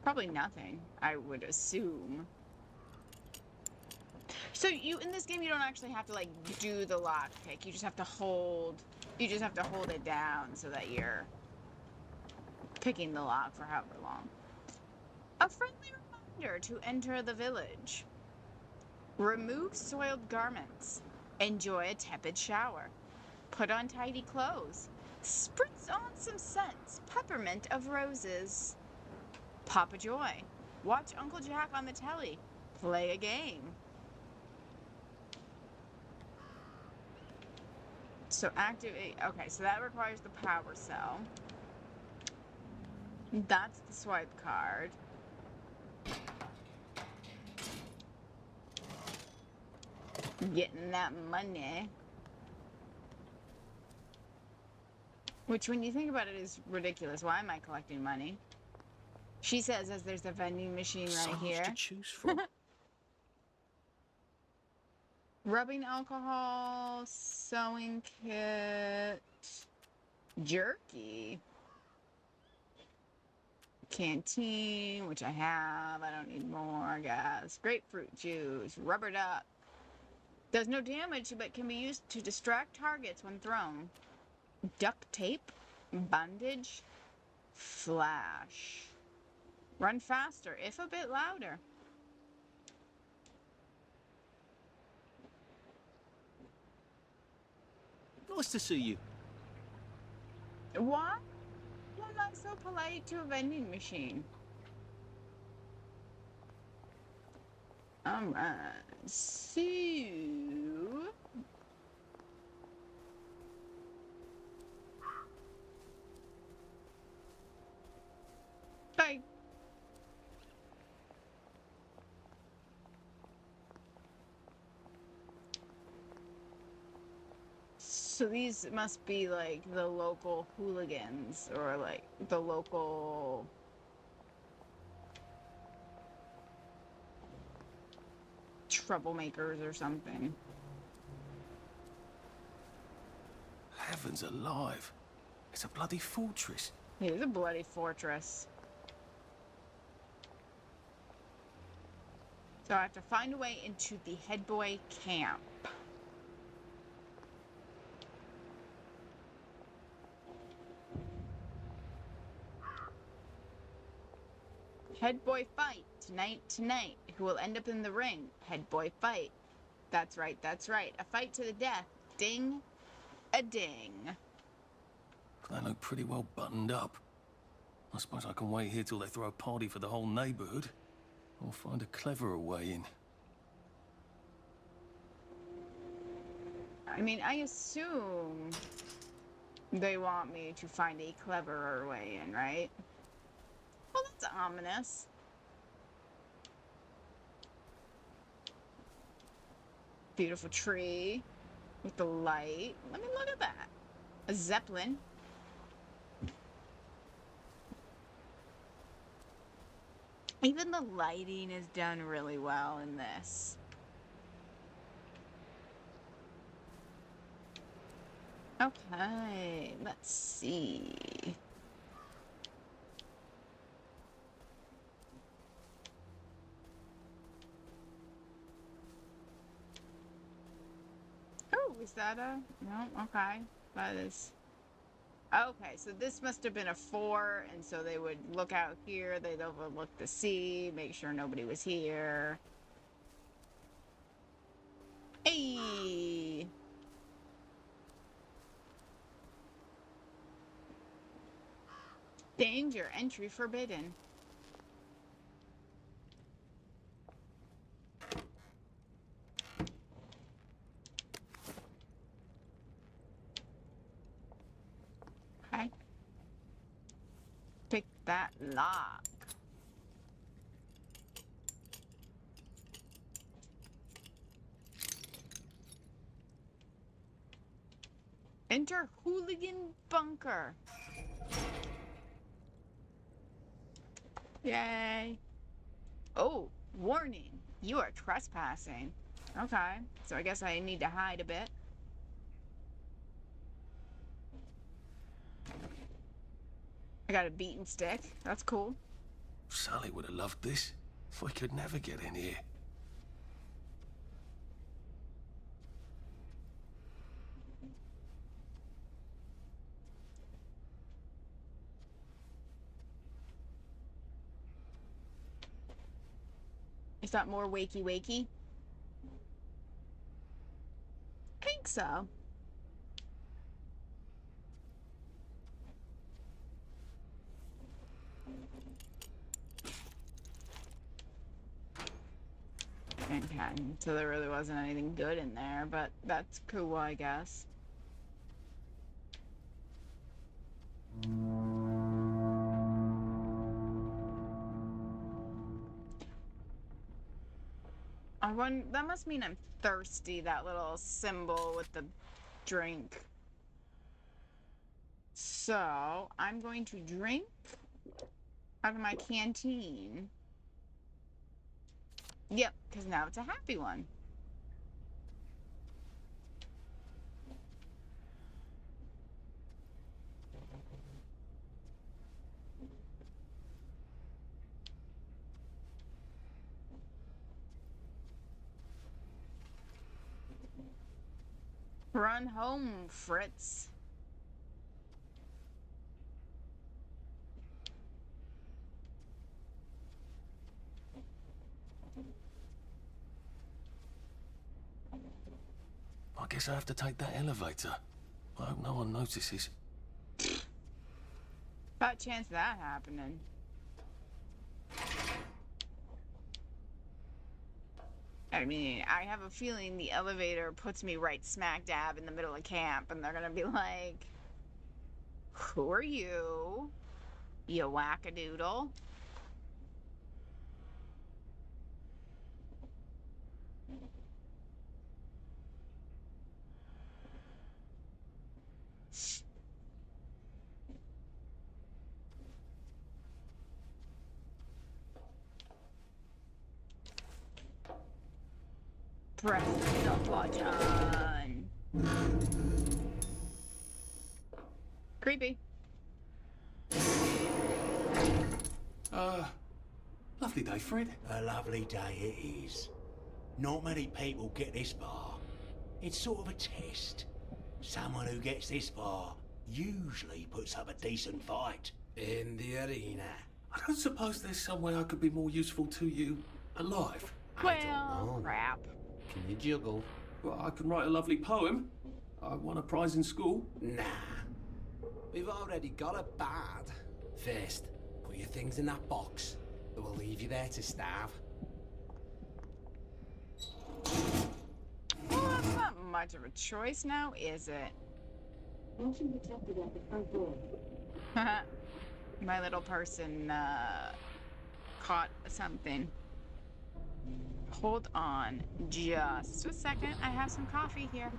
Probably nothing, I would assume. So you, in this game, you don't actually have to, like, do the lockpick. You just have to hold You just have to hold it down so that you're picking the lock for however long. A friendly reminder to enter the village. Remove soiled garments. Enjoy a tepid shower. Put on tidy clothes. Spritz on some scents. Peppermint of roses. Pop a joy. Watch Uncle Jack on the telly. Play a game. So activate. Okay, so that requires the power cell. That's the swipe card. Getting that money. Which, when you think about it, is ridiculous. Why am I collecting money? She says as there's a vending machine right here. So much to choose from. Rubbing alcohol, sewing kit, jerky, canteen, which I have. I don't need more, I guess. Grapefruit juice, rubber duck. Does no damage, but can be used to distract targets when thrown. Duct tape, bandage, flash. Run faster, if a bit louder. Nice to see you. What? Why am I so polite to a vending machine? Alright, so... Bye. So these must be like the local hooligans or like the local troublemakers or something. Heavens alive. It's a bloody fortress. It is a bloody fortress. So I have to find a way into the headboy camp. Head boy fight, tonight. Who will end up in the ring? Head boy fight. That's right. A fight to the death. Ding, a ding. They look pretty well buttoned up. I suppose I can wait here till they throw a party for the whole neighborhood. Or find a cleverer way in. I mean, I assume they want me to find a cleverer way in, right? Well, that's ominous. Beautiful tree with the light. Let me look at that. A zeppelin. Even the lighting is done really well in this. Okay, let's see. Oh, is that a... No, okay. That is... Okay, so this must have been a 4, and so they would look out here, they'd overlook the sea, make sure nobody was here. Hey! Danger, entry forbidden. Okay. Pick that lock. Enter hooligan bunker. Yay. Oh, warning. You are trespassing. Okay, so I guess I need to hide a bit. I got a beaten stick. That's cool. Sally would have loved this. We could never get in here. Is that more wakey wakey? I think so. Okay, so there really wasn't anything good in there, but that's cool, I guess. That must mean I'm thirsty, that little symbol with the drink. So, I'm going to drink out of my canteen. Yep, because now it's a happy one. Run home, Fritz. I guess I have to take that elevator. I hope no one notices. About chance of that happening. I mean, I have a feeling the elevator puts me right smack dab in the middle of camp, and they're gonna be like, "Who are you? You wackadoodle?" Press the button. Creepy. Lovely day, Fred. A lovely day it is. Not many people get this far. It's sort of a test. Someone who gets this far usually puts up a decent fight. In the arena. I don't suppose there's some way I could be more useful to you alive. Well, crap. Can you juggle? Well, I can write a lovely poem. I won a prize in school. Nah. We've already got a bad. First, put your things in that box. Or we'll leave you there to starve. Well, that's not much of a choice now, is it? Motion detected at the front door. My little person caught something. Hold on just a second. I have some coffee here.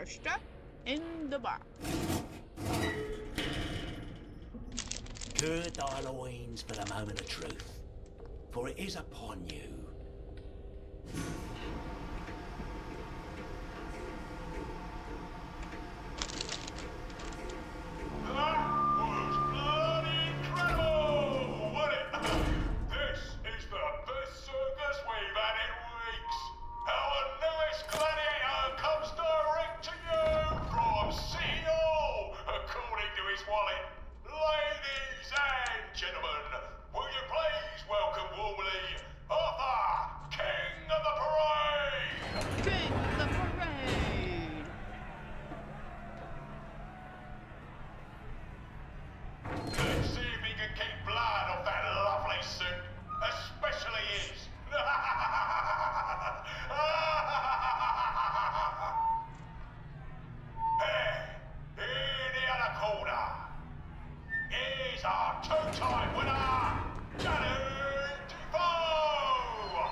pasta in the bar. Gird thy loins for the moment of truth, for it is upon you. Two-time winner, Danny Defoe!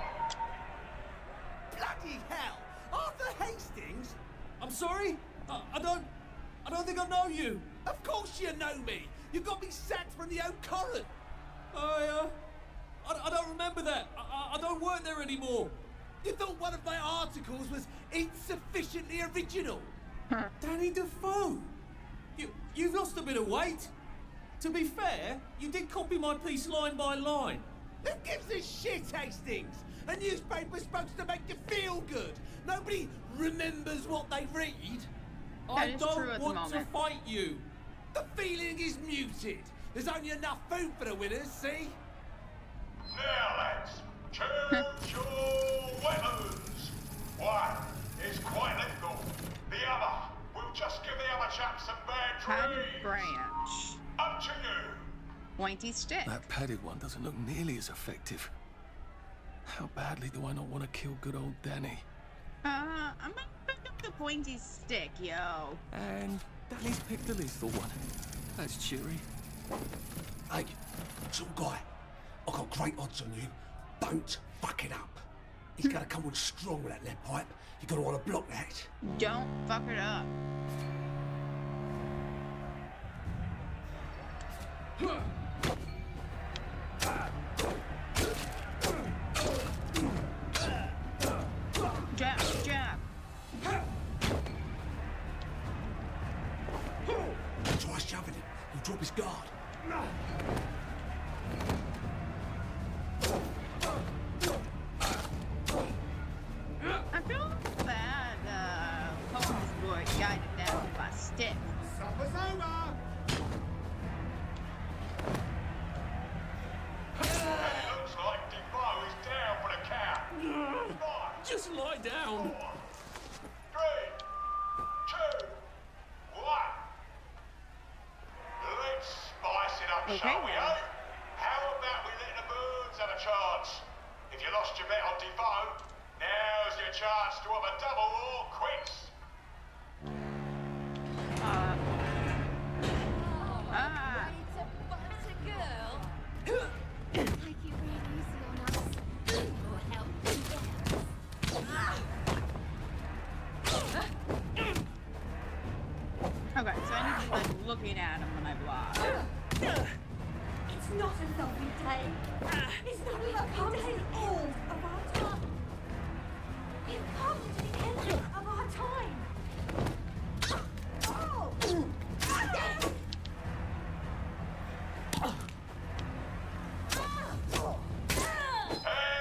Bloody hell! Arthur Hastings? I'm sorry? I don't think I know you. Of course you know me. You got me sacked from the old Current. I don't remember that. I don't work there anymore. You thought one of my articles was insufficiently original? Danny Defoe? You've lost a bit of weight. To be fair, you did copy my piece line by line. Who gives a shit, Hastings? A newspaper's supposed to make you feel good. Nobody remembers what they read. I don't want to fight you. The feeling is muted. There's only enough food for the winners, see? Now, lads, choose your weapons. One is quite lethal. The other will just give the other chap some bad Padded dreams. branch. Up to you. Pointy stick. That padded one doesn't look nearly as effective. How badly do I not want to kill good old Danny? I'm gonna pick up the pointy stick, yo. And Danny's picked the lethal one. That's cheery. Hey, some guy, I've got great odds on you. Don't fuck it up. He's gonna come on strong with that lead pipe. You're gonna want to block that. Don't fuck it up. Jab, jab. Try shoving him. He'll drop his guard. I feel bad, Holmes boy guided down with my stick. Supper's over! It looks like Defoe is down for the count. Five, Just lie down. 4, 3, 2, 1. Let's spice it up, Okay, shall we, then. eh? How about we let the birds have a chance? If you lost your bet on Defoe, now's your chance to have a double or quits. It's a butter girl. Take it real easy on us. Or help Okay, so I need to be like looking at him when I block. It's not a lovely day. It's not a lovely day. End of our time. We've come to the end of our time. Oh! Yes!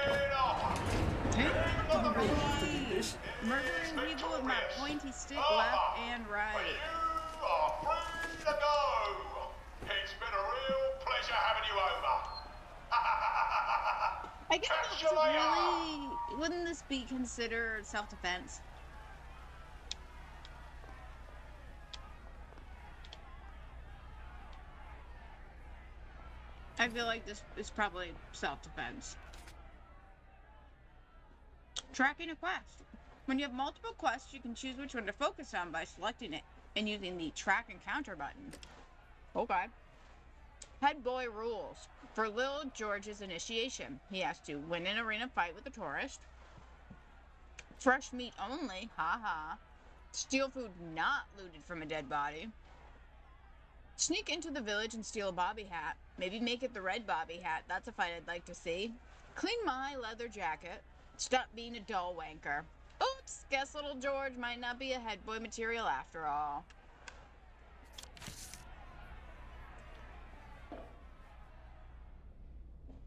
Head off! Murdering people with my pointy stick left and right. You are free to go! It's been a real pleasure having you over. I guess Catch this you is later. really, wouldn't this be considered self-defense? I feel like this is probably self-defense. Tracking a quest. When you have multiple quests, you can choose which one to focus on by selecting it and using the track and counter button. Okay. Head boy rules. For Lil George's initiation, he has to win an arena fight with a tourist. Fresh meat only, haha. Steal food not looted from a dead body. Sneak into the village and steal a bobby hat. Maybe make it the red bobby hat. That's a fight I'd like to see. Clean my leather jacket. Stop being a dull wanker. Oops, guess little George might not be a head boy material after all.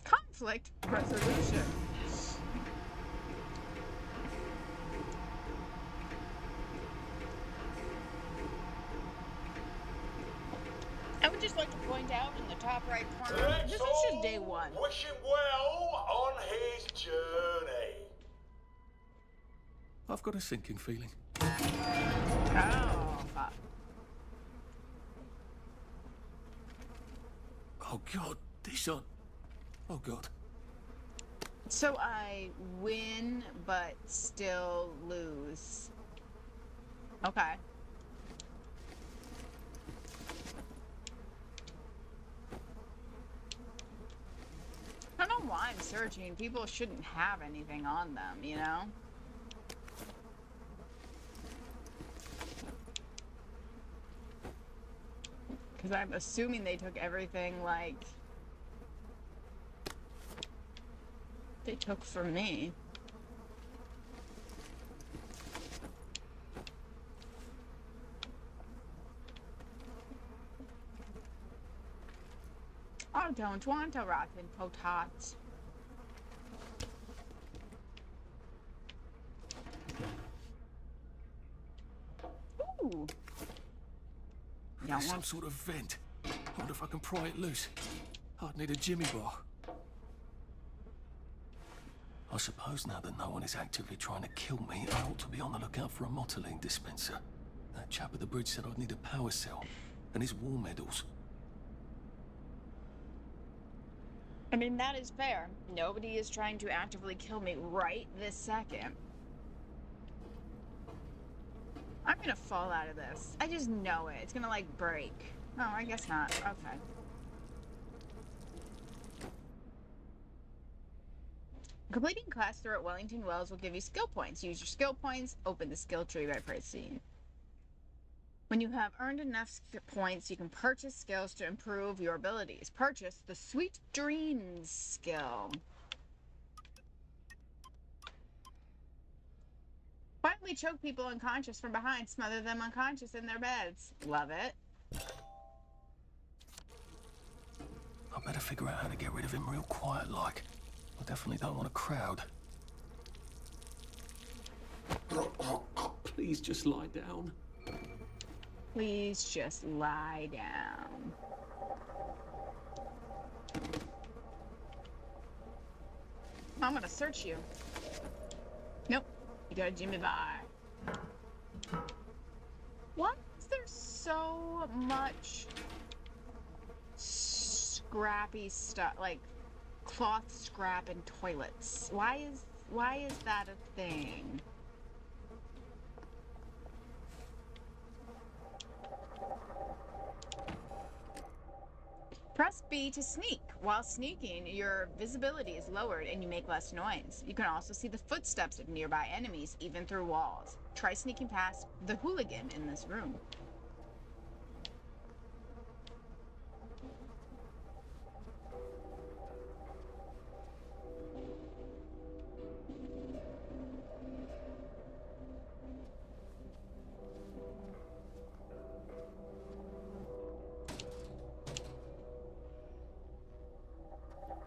Conflict resolution. I would just like to point out in the top right corner, this is just day one. Wish him well on his journey. I've got a sinking feeling. Oh, fuck. Oh God, these are... Oh God. So I win, but still lose. Okay. I don't know why I'm searching. People shouldn't have anything on them, you know? Because I'm assuming they took everything, like, they took from me. I don't want a rotten potat. Ooh. There's some sort of vent. I wonder if I can pry it loose. I'd need a jimmy bar. I suppose now that no one is actively trying to kill me, I ought to be on the lookout for a motoline dispenser. That chap at the bridge said I'd need a power cell. And his war medals. I mean, that is fair. Nobody is trying to actively kill me right this second. I'm gonna fall out of this. I just know it. It's gonna, like, break. Oh, I guess not. Okay. Completing quests through at Wellington Wells will give you skill points. Use your skill points. Open the skill tree by pressing. When you have earned enough points, you can purchase skills to improve your abilities. Purchase the Sweet Dreams skill. Finally choke people unconscious from behind. Smother them unconscious in their beds. Love it. I better figure out how to get rid of him real quiet like. I definitely don't want a crowd. Please just lie down. Please just lie down. I'm gonna search you. Nope. You got a Jimmy bar. Why is there so much scrappy stuff, like cloth scrap in toilets? Why is that a thing? Press B to sneak. While sneaking, your visibility is lowered and you make less noise. You can also see the footsteps of nearby enemies, even through walls. Try sneaking past the hooligan in this room.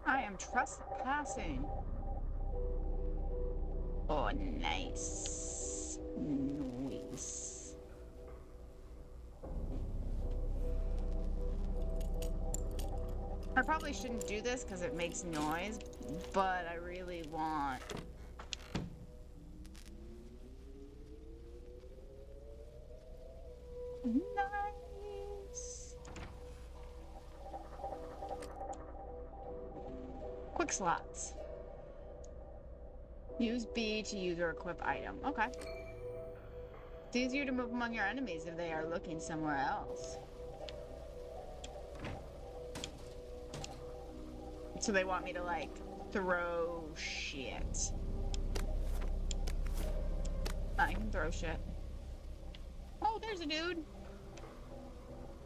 I am trespassing. Oh, nice. Nice. I probably shouldn't do this because it makes noise, but I really want... Nice. Quick slots. Use B to use or equip item. Okay. It's easier to move among your enemies if they are looking somewhere else. So they want me to, like, throw shit. I can throw shit. Oh, there's a dude.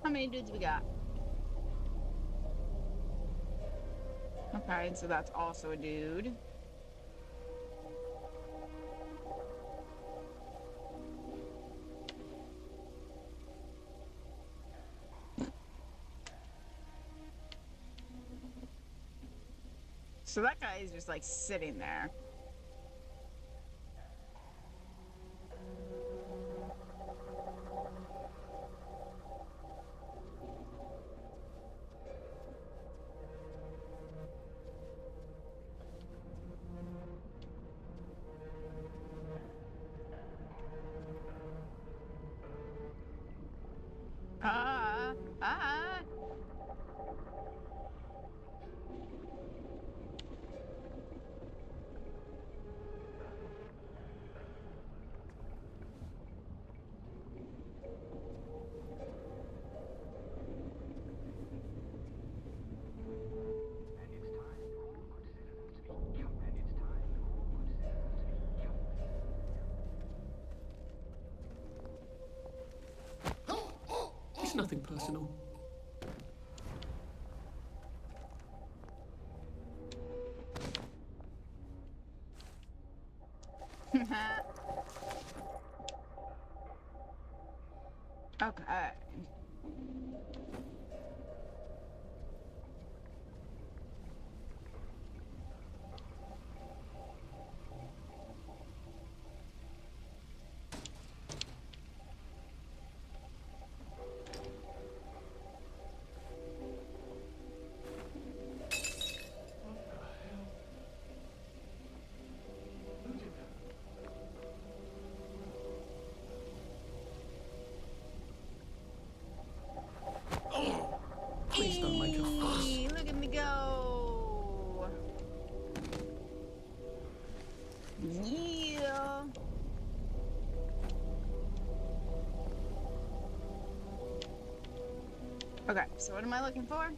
How many dudes we got? Okay, so that's also a dude. So that guy is just like sitting there. Ah, ah. It's nothing personal. Okay. Please don't make a fuss. Eee, look at me go. Yeah. Okay, so what am I looking for?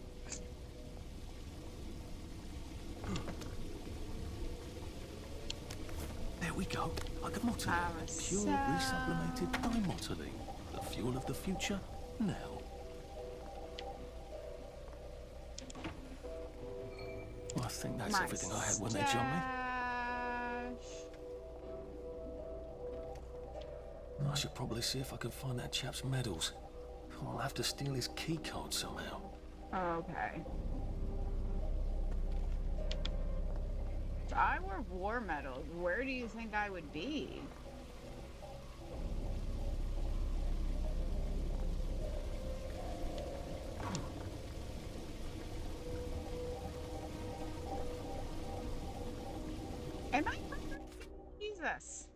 There we go. Like a mottling. Pure resublimated dimotylene. The fuel of the future, now. Well, I think that's everything I had when they jumped me. I should probably see if I can find that chap's medals. I'll have to steal his key card somehow. Okay. If I were war medals, where do you think I would be? Am I? Jesus.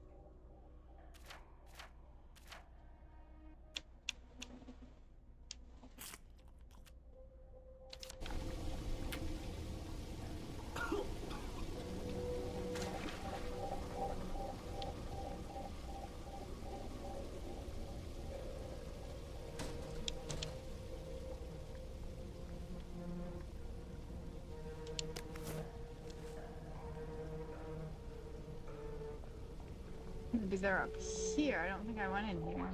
Maybe they're up here. I don't think I went in here.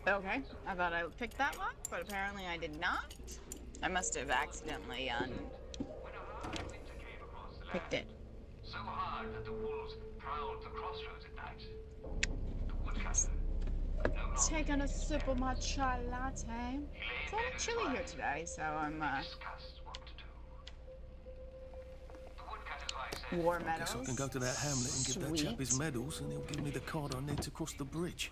Okay, I thought I picked that lock, but apparently I did not. I must have accidentally picked it. So hard that the wolves prowled the crossroads at night. The woodcutter. Taking a sip of my chai latte. It's a little chilly here today, so I'm war medals. I guess I can go to that hamlet and give that chap his medals, and he'll give me the card I need to cross the bridge.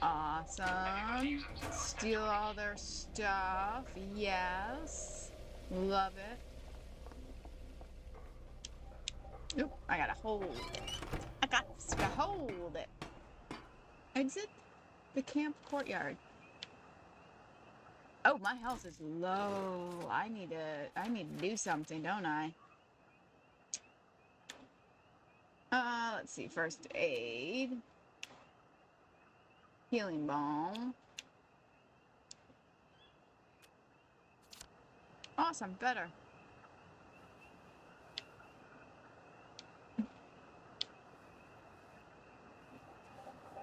Awesome. Steal all their stuff. Yes. Love it. Oop, I gotta hold. I got to hold it. Exit the camp courtyard. Oh, my health is low. I need to do something, don't I? Let's see. First aid. Healing balm. Awesome, better.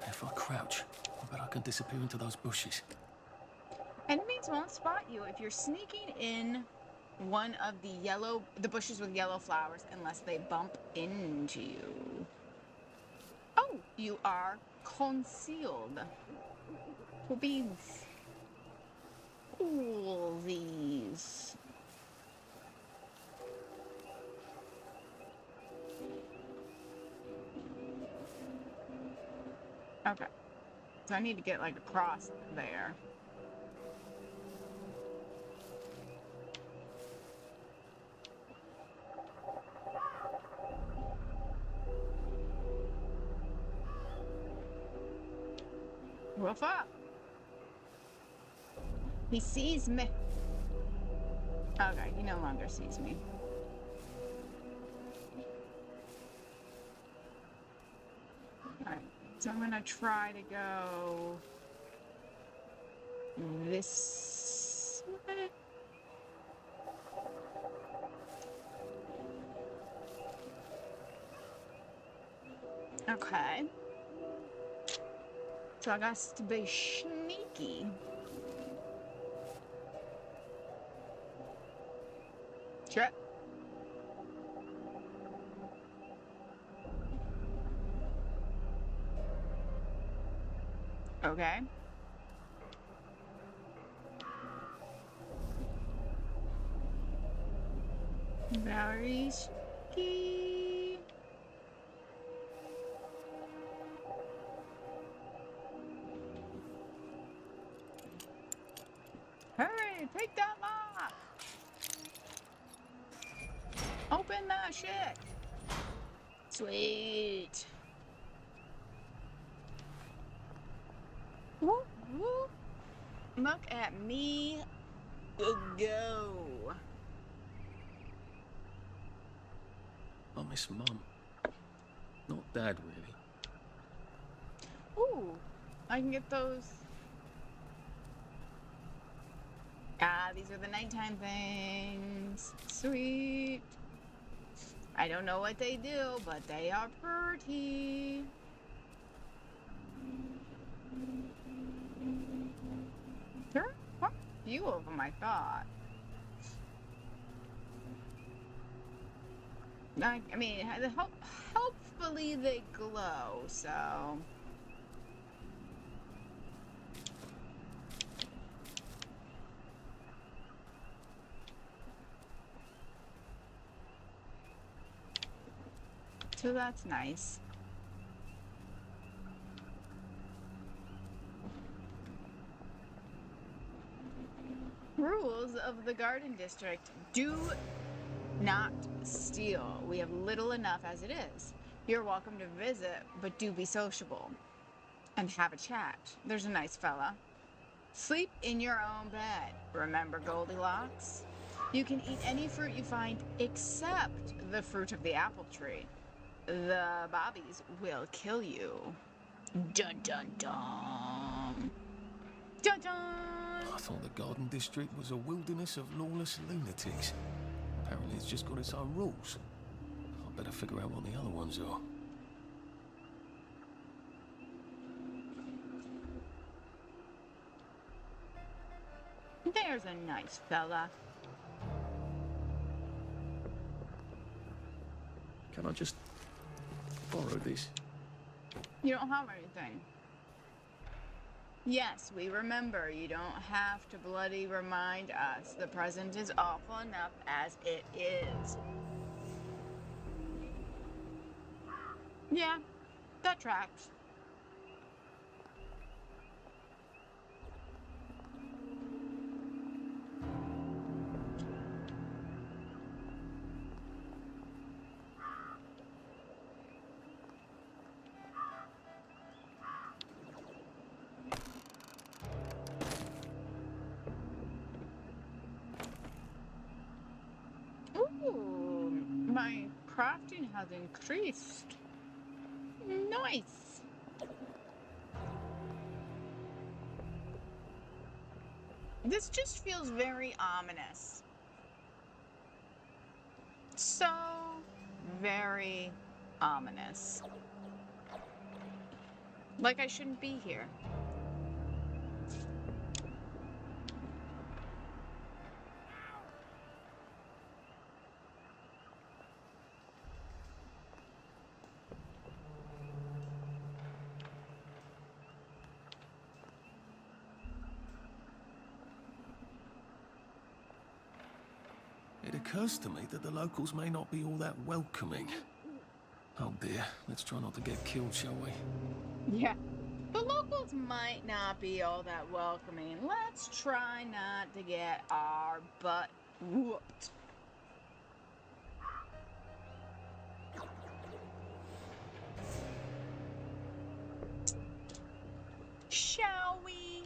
If I crouch, I bet I can disappear into those bushes. Enemies won't spot you if you're sneaking in one of the bushes with yellow flowers unless they bump into you. Oh, you are concealed. Cool beans. All these. Okay. So I need to get like across there. Woof up. He sees me. Okay, he no longer sees me. Alright, so I'm gonna try to go this way. Okay. So I got to be sneaky. Sure. Okay. Very sneaky. Hurry, take that lock. Open that shit. Sweet. Whoop, whoop. Look at me go. I miss Mum. Not Dad, really. Ooh, I can get those. Ah, these are the nighttime things. Sweet. I don't know what they do, but they are pretty. There are quite a few of them, I thought. I mean, hopefully they glow, so. So that's nice. Rules of the garden district. Do not steal. We have little enough as it is. You're welcome to visit, but do be sociable. And have a chat. There's a nice fella. Sleep in your own bed. Remember Goldilocks? You can eat any fruit you find except the fruit of the apple tree. The bobbies will kill you. Dun dun dun. Dun dun! I thought the garden district was a wilderness of lawless lunatics. Apparently it's just got its own rules. I better figure out what the other ones are. There's a nice fella. Can I just borrow this? You don't have anything. Yes, we remember. You don't have to bloody remind us. The present is awful enough as it is. Yeah, that tracks. Ooh, my crafting has increased. Nice. This just feels very ominous. So very ominous. Like I shouldn't be here. It occurs to me that the locals may not be all that welcoming. Oh dear, let's try not to get killed, shall we? Yeah. The locals might not be all that welcoming. Let's try not to get our butt whooped. Shall we?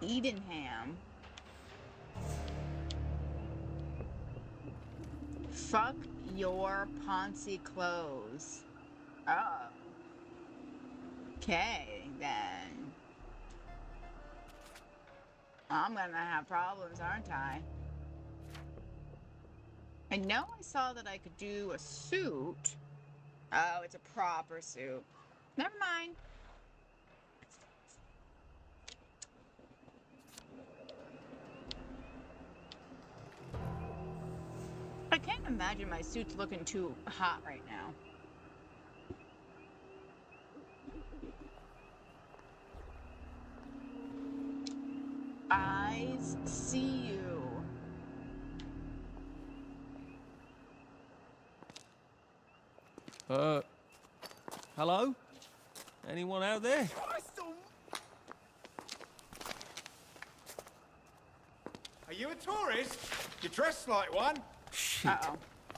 Edenham. Fuck your Ponzi clothes. Oh. Okay, then. I'm gonna have problems, aren't I? I know I saw that I could do a suit. Oh, it's a proper suit. Never mind. I can't imagine my suit's looking too hot right now. Eyes see you. Hello? Anyone out there? Are you a tourist? You dress like one. Shit. Uh-oh.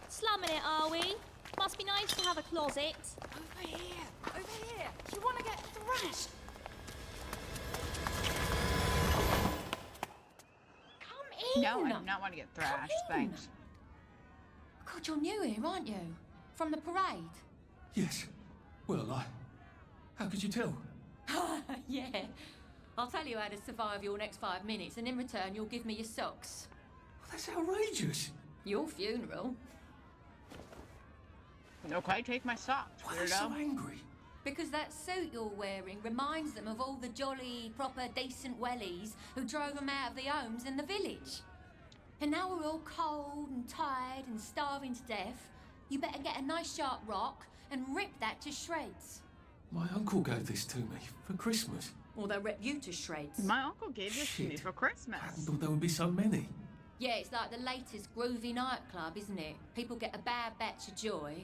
Slumming it, are we? Must be nice to have a closet. Over here! Over here! Do you want to get thrashed? Come in! No, I do not want to get thrashed. Thanks. God, you're new here, aren't you? From the parade? Yes. Well, how could you tell? Yeah. I'll tell you how to survive your next 5 minutes, and in return, you'll give me your socks. Well, that's outrageous. Your funeral. Okay, take my socks, Why are they so weirdo. angry? Because that suit you're wearing reminds them of all the jolly, proper, decent wellies who drove them out of their homes in the village. And now we're all cold and tired and starving to death. You better get a nice sharp rock and rip that to shreds. My uncle gave this to me for Christmas. Or they'll rip you to shreds. My uncle gave this to me Shit. for I Christmas. hadn't thought there would be so many. Yeah, it's like the latest groovy nightclub, isn't it? People get a bad batch of joy,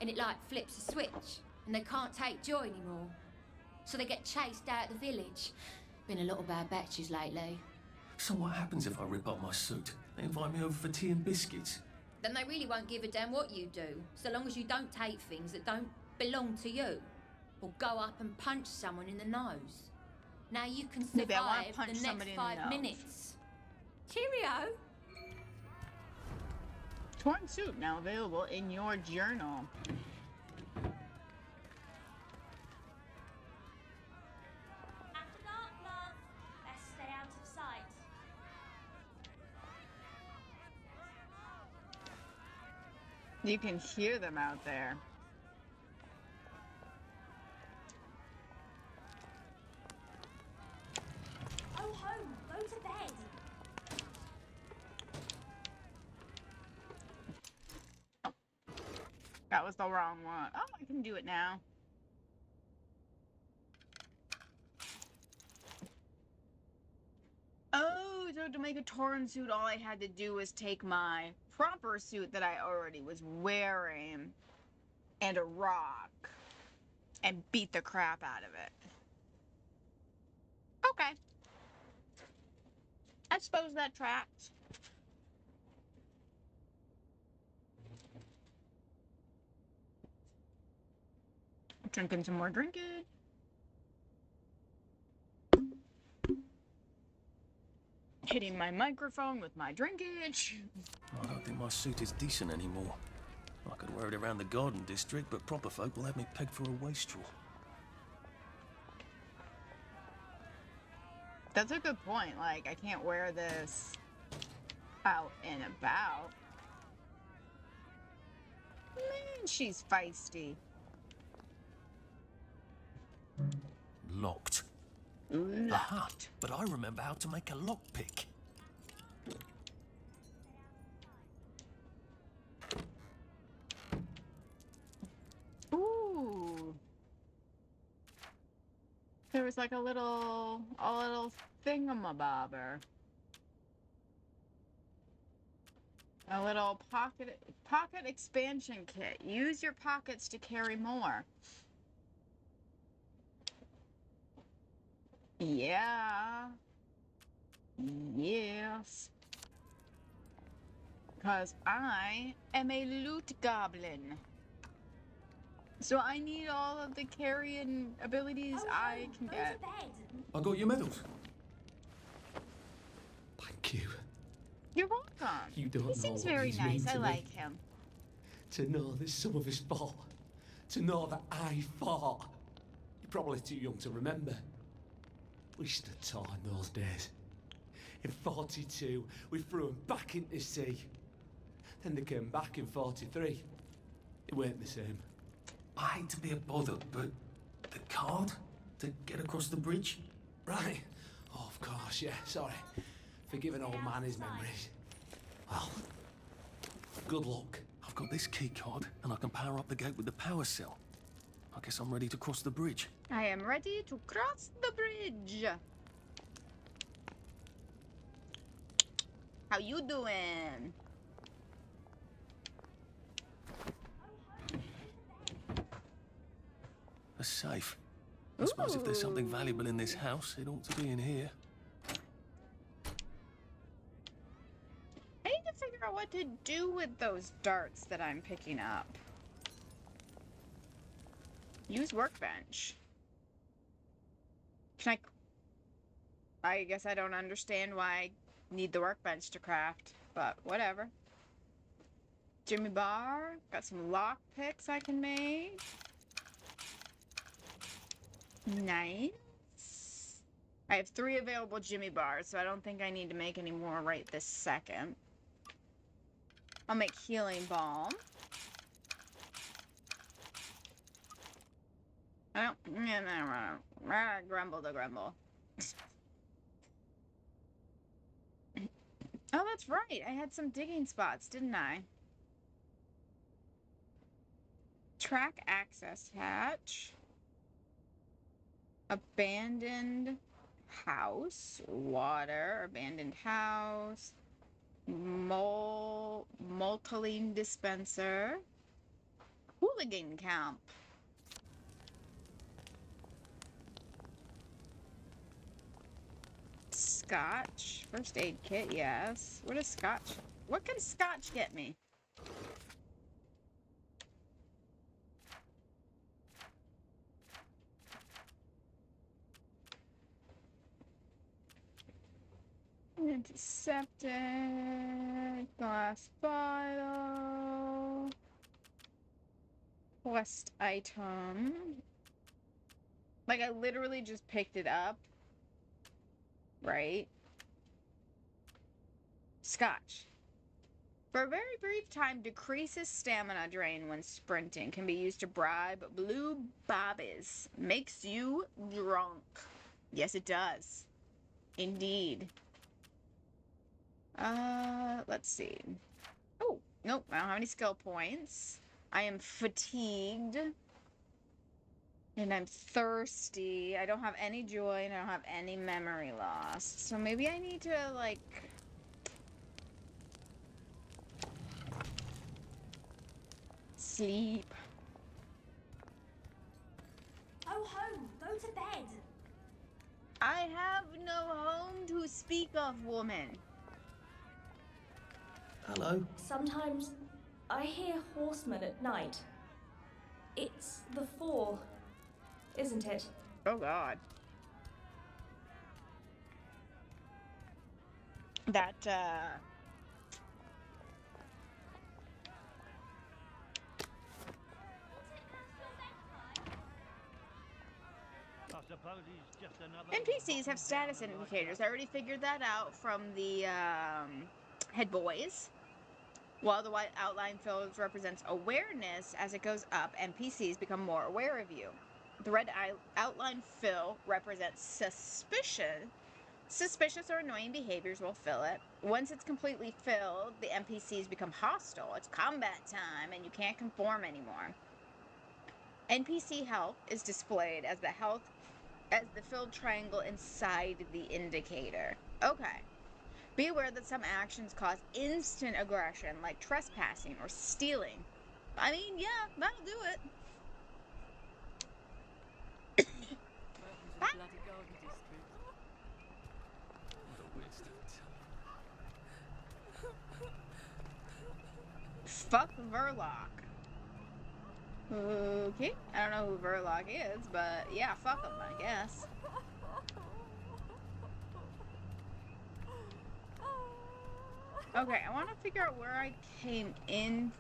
and it like flips a switch, and they can't take joy anymore. So they get chased out of the village. Been a lot of bad batches lately. So what happens if I rip up my suit? They invite me over for tea and biscuits. Then they really won't give a damn what you do, so long as you don't take things that don't belong to you. Or go up and punch someone in the nose. Now you can Maybe I wanna survive punch the next somebody in the 5 nose. minutes. Cheerio! Torn suit now available in your journal. After dark, love. Best stay out of sight. You can hear them out there. Oh, home. Go to bed. That was the wrong one. Oh, I can do it now. Oh, so to make a torn suit, all I had to do was take my proper suit that I already was wearing and a rock and beat the crap out of it. Okay. I suppose that tracks. Drinking some more drinking. Hitting my microphone with my drinkage. I don't think my suit is decent anymore. I could wear it around the garden district, but proper folk will have me pegged for a wastrel. That's a good point. Like, I can't wear this out and about. Man, she's feisty. Locked. Locked. Aha, but I remember how to make a lockpick. Ooh. There was like a little thingamabobber. A little pocket expansion kit. Use your pockets to carry more. Yeah. Yes. Because I am a loot goblin. So I need all of the carrying abilities I can get. I got your medals. Thank you. You're welcome. You don't He know seems what very these mean nice. I to me. like him. To know that some of us fought. To know that I fought. You're probably too young to remember. We stood tall in those days. In 42, we threw them back into the sea. Then they came back in 43. It weren't the same. I hate to be a bother, but the card to get across the bridge? Right. Oh, of course, yeah, sorry. Forgive an old man his memories. Well, good luck. I've got this key card, and I can power up the gate with the power cell. I guess I'm ready to cross the bridge. I am ready to cross the bridge. How you doing? A safe. I suppose if there's something valuable in this house, it ought to be in here. I need to figure out what to do with those darts that I'm picking up. Use workbench. Can I guess I don't understand why I need the workbench to craft, but whatever. Jimmy bar. Got some lock picks I can make. Nice. I have 3 available Jimmy bars, so I don't think I need to make any more right this second. I'll make healing balm. I don't. Grumble to grumble. Oh, that's right. I had some digging spots, didn't I? Track access hatch. Abandoned house. Water. Abandoned house. Multiline dispenser. Hooligan camp. Scotch. First aid kit, yes. What is scotch? What can scotch get me? Antiseptic. Glass bottle. Quest item. Like, I literally just picked it up. Right? Scotch. For a very brief time, decreases stamina drain when sprinting. Can be used to bribe blue bobbies. Makes you drunk. Yes, it does. Indeed. Let's see. Oh, nope, I don't have any skill points. I am fatigued. And I'm thirsty. I don't have any joy and I don't have any memory loss. So maybe I need to, like... sleep. Oh, home, go to bed. I have no home to speak of, woman. Hello? Sometimes I hear horsemen at night. It's the fall, isn't it? Oh, God. That, NPCs have status indicators. I already figured that out from the head boys. While the white outline fill represents awareness, as it goes up, NPCs become more aware of you. The red outline fill represents suspicion. Suspicious or annoying behaviors will fill it. Once it's completely filled, the NPCs become hostile. It's combat time, and you can't conform anymore. NPC health is displayed as the filled triangle inside the indicator. Okay. Be aware that some actions cause instant aggression, like trespassing or stealing. I mean, yeah, that'll do it. Fuck Verloc. Okay, I don't know who Verloc is, but yeah, fuck him, I guess. Okay, I want to figure out where I came in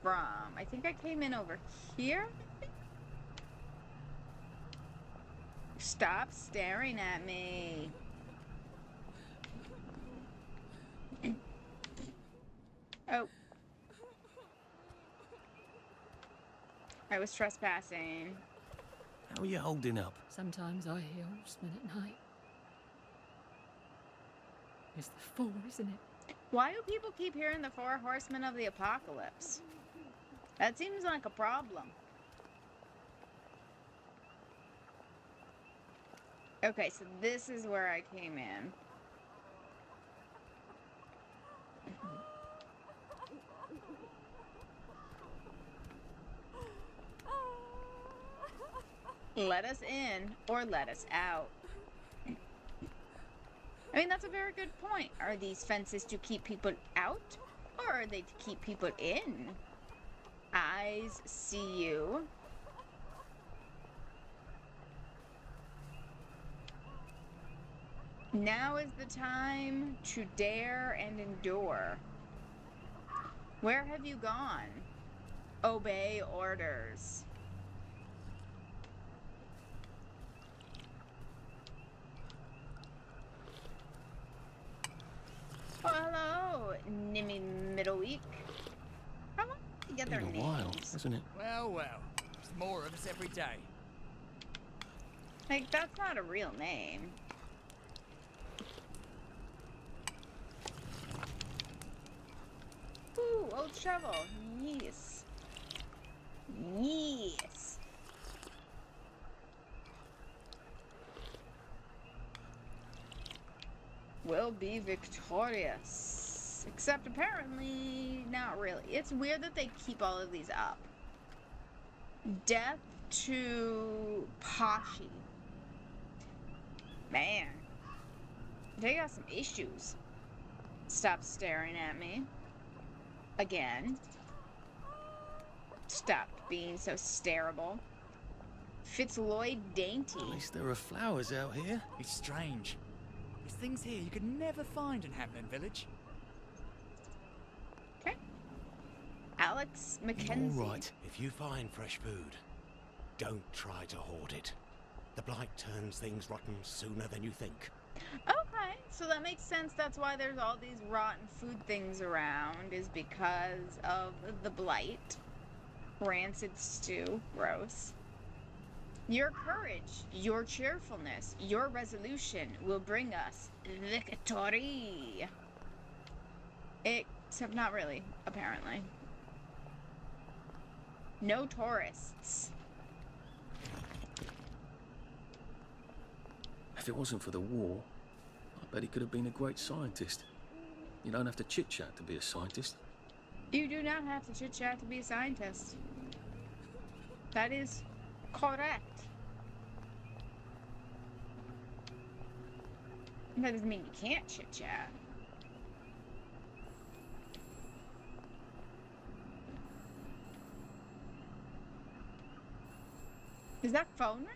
from. I think I came in over here. Stop staring at me. Oh. I was trespassing. How are you holding up? Sometimes I hear horsemen at night. It's the four, isn't it? Why do people keep hearing the four horsemen of the apocalypse? That seems like a problem. Okay, so this is where I came in. Let us in or let us out. I mean, that's a very good point. Are these fences to keep people out, or are they to keep people in? Eyes see you. Now is the time to dare and endure. Where have you gone? Obey orders. Oh, hello, Nimmy Middleweek. How long did they get their names? Been a while, hasn't it? Well, well. There's more of us every day. Like, that's not a real name. Ooh, old shovel. Yes. Yes. Will be victorious. Except apparently not really. It's weird that they keep all of these up. Death to Pashi. Man. They got some issues. Stop staring at me. Again. Stop being so stareable. Fitzloy Dainty. At least there are flowers out here. It's strange. There's things here you could never find in Hamlin Village. Okay. Alex Mackenzie. All right. If you find fresh food, don't try to hoard it. The blight turns things rotten sooner than you think. Okay, so that makes sense. That's why there's all these rotten food things around, is because of the blight. Rancid stew. Gross. Your courage, your cheerfulness, your resolution will bring us victory. Except not really, apparently. No tourists. If it wasn't for the war, I bet he could have been a great scientist. You don't have to chit-chat to be a scientist. You do not have to chit-chat to be a scientist. That is correct. That doesn't mean you can't chit-chat. Is that phone ringing?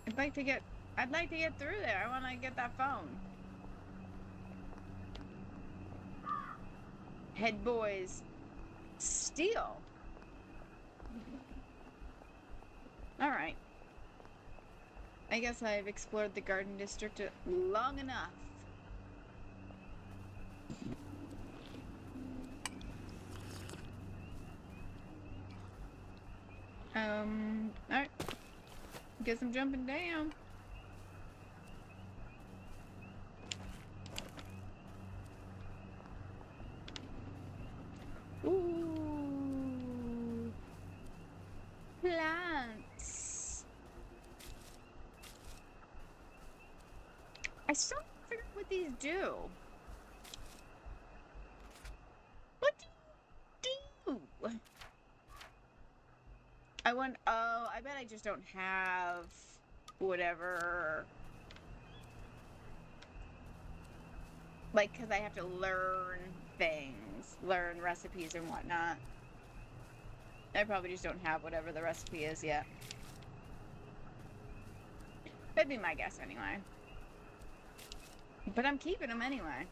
I'd like to get through there. I want to get that phone. Head boys steal. Alright. I guess I've explored the Garden District long enough. Alright. Guess I'm jumping down. Ooh. Plants. I still don't figure out what these do. What do you do? I want. Oh, I bet I just don't have whatever. Like, because I have to learn things, learn recipes and whatnot. I probably just don't have whatever the recipe is yet. That'd be my guess anyway. But I'm keeping them anyway.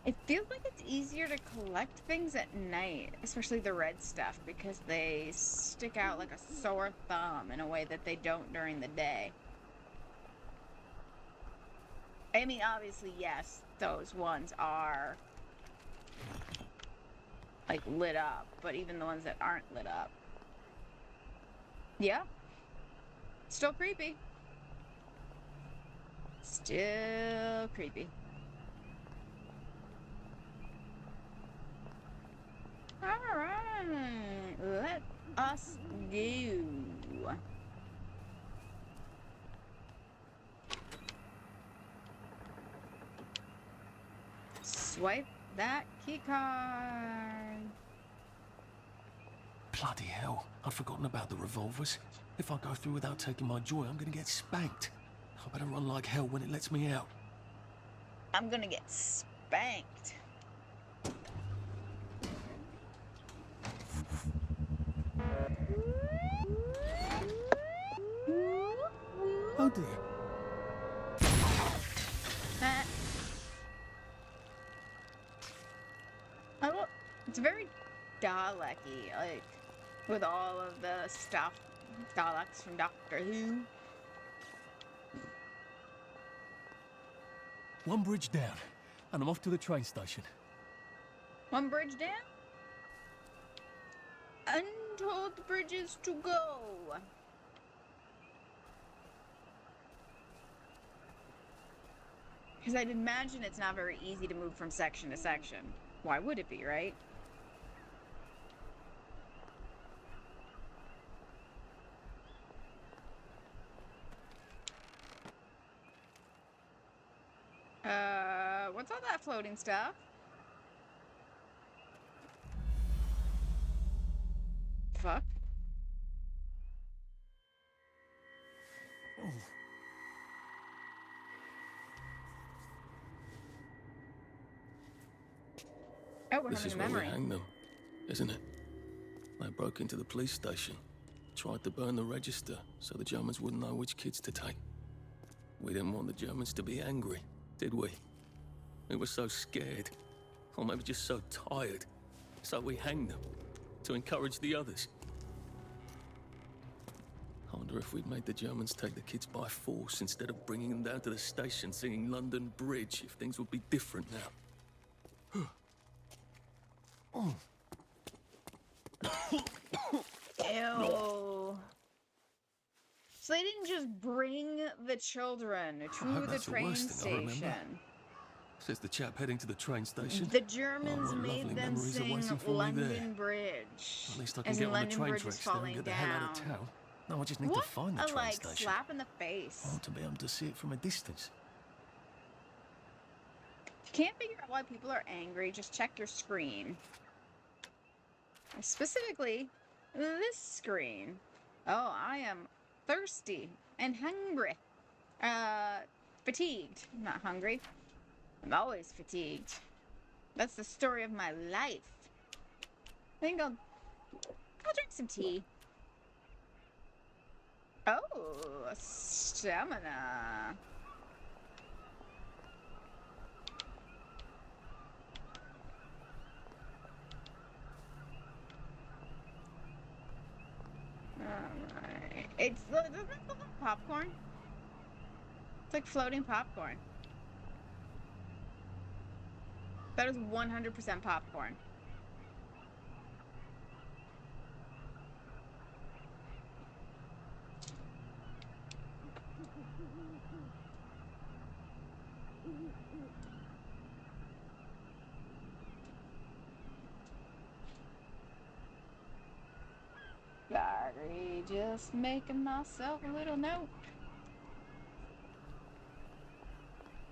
It feels like it's easier to collect things at night, especially the red stuff, because they stick out like a sore thumb in a way that they don't during the day. I mean, obviously, yes, those ones are, like, lit up, but even the ones that aren't lit up. Yeah. Still creepy. Still creepy. Alright, let us go. Swipe that keycard. Bloody hell, I'd forgotten about the revolvers. If I go through without taking my joy, I'm gonna get spanked. I better run like hell when it lets me out. I'm gonna get spanked. Oh dear. It's very Dalek-y, like, with all of the stuff, Daleks from Doctor Who. One bridge down, and I'm off to the train station. One bridge down? Untold bridges to go. Because I'd imagine it's not very easy to move from section to section. Why would it be, right? What's all that floating stuff? Fuck. Oh. Oh, we're This having is a where we memory. hang them, isn't it? They broke into the police station, tried to burn the register so the Germans wouldn't know which kids to take. We didn't want the Germans to be angry, did we? We were so scared, or maybe just so tired, so we hanged them to encourage the others. I wonder if we'd made the Germans take the kids by force instead of bringing them down to the station singing London Bridge, if things would be different now. Oh. Ew. So they didn't just bring the children to the that's the train worst thing I remember. station. Says the chap heading to the train station. The Germans what made lovely them memories are sing waiting for me London there. Bridge. At least I can As get in on the London train Bridge is tracks there and falling get the hell out of down. town. No, I just need What to find the a, train like, station. slap in the face. I want to be able to see it from a distance. If you can't figure out why people are angry, just check your screen. Specifically, this screen. Oh, I am thirsty and hungry. Fatigued. I'm not hungry. I'm always fatigued. That's the story of my life. I think I'll drink some tea. Oh, stamina. Doesn't it look like popcorn? It's like floating popcorn. That is 100% popcorn. Sorry, just making myself a little note.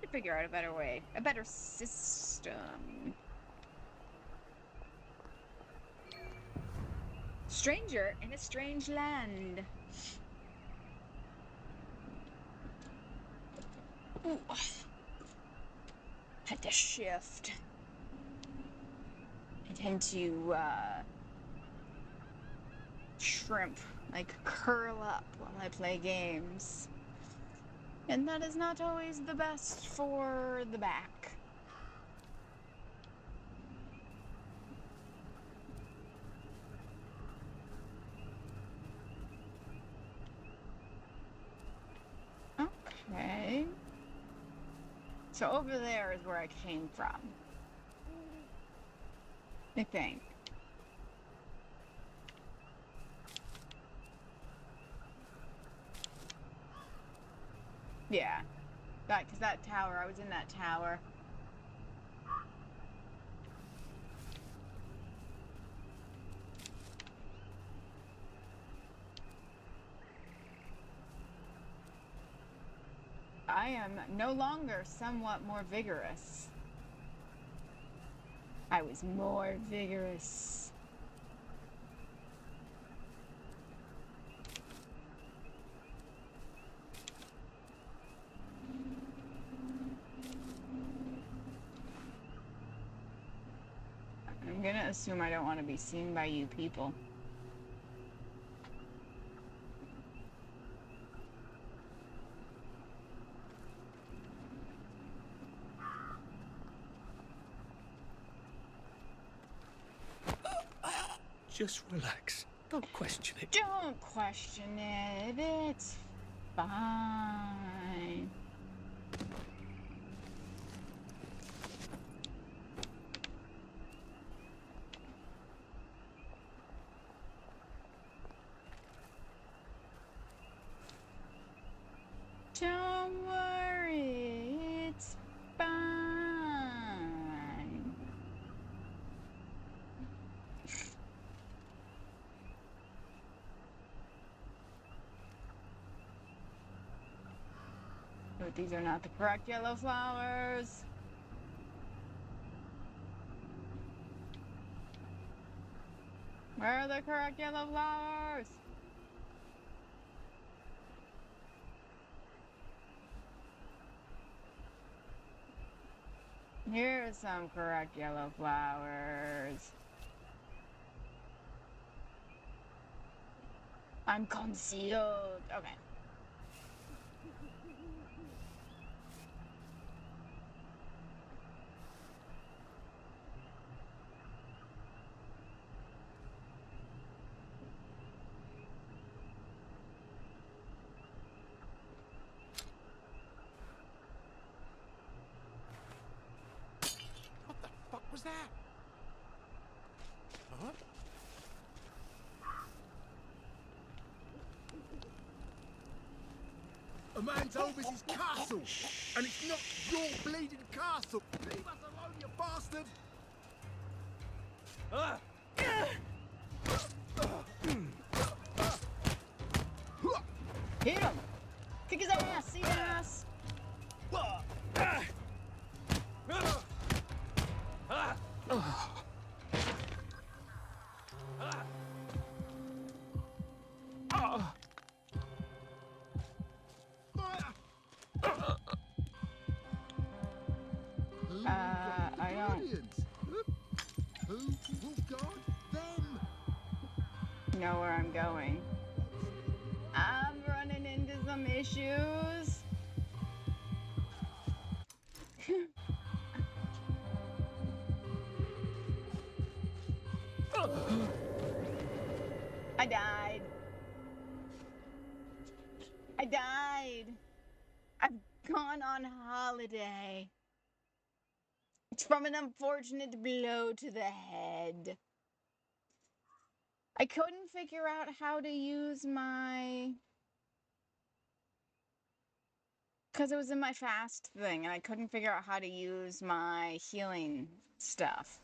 To figure out a better way, a better system. Stranger in a strange land. Ooh. Had to shift. I tend to shrimp, like curl up while I play games. And that is not always the best for the back. Okay. So over there is where I came from, I think. Yeah, because that tower, I was in that tower. I am no longer somewhat more vigorous. I was more vigorous. I'm gonna assume I don't want to be seen by you people. Just relax. Don't question it. Don't question it. It's fine. Don't worry, it's fine. But these are not the correct yellow flowers. Where are the correct yellow flowers? Here are some correct yellow flowers. I'm concealed. Okay. What was that? Huh? A man's over his castle, and it's not your bleeding castle. Leave us alone, you bastard! Hit him! Kick his ass! See his ass! I don't Who will guard them? know where I'm going. I'm running into some issues. I died. gone on holiday. It's from an unfortunate blow to the head. I couldn't figure out how to use my... Because it was in my fast thing, and I couldn't figure out how to use my healing stuff.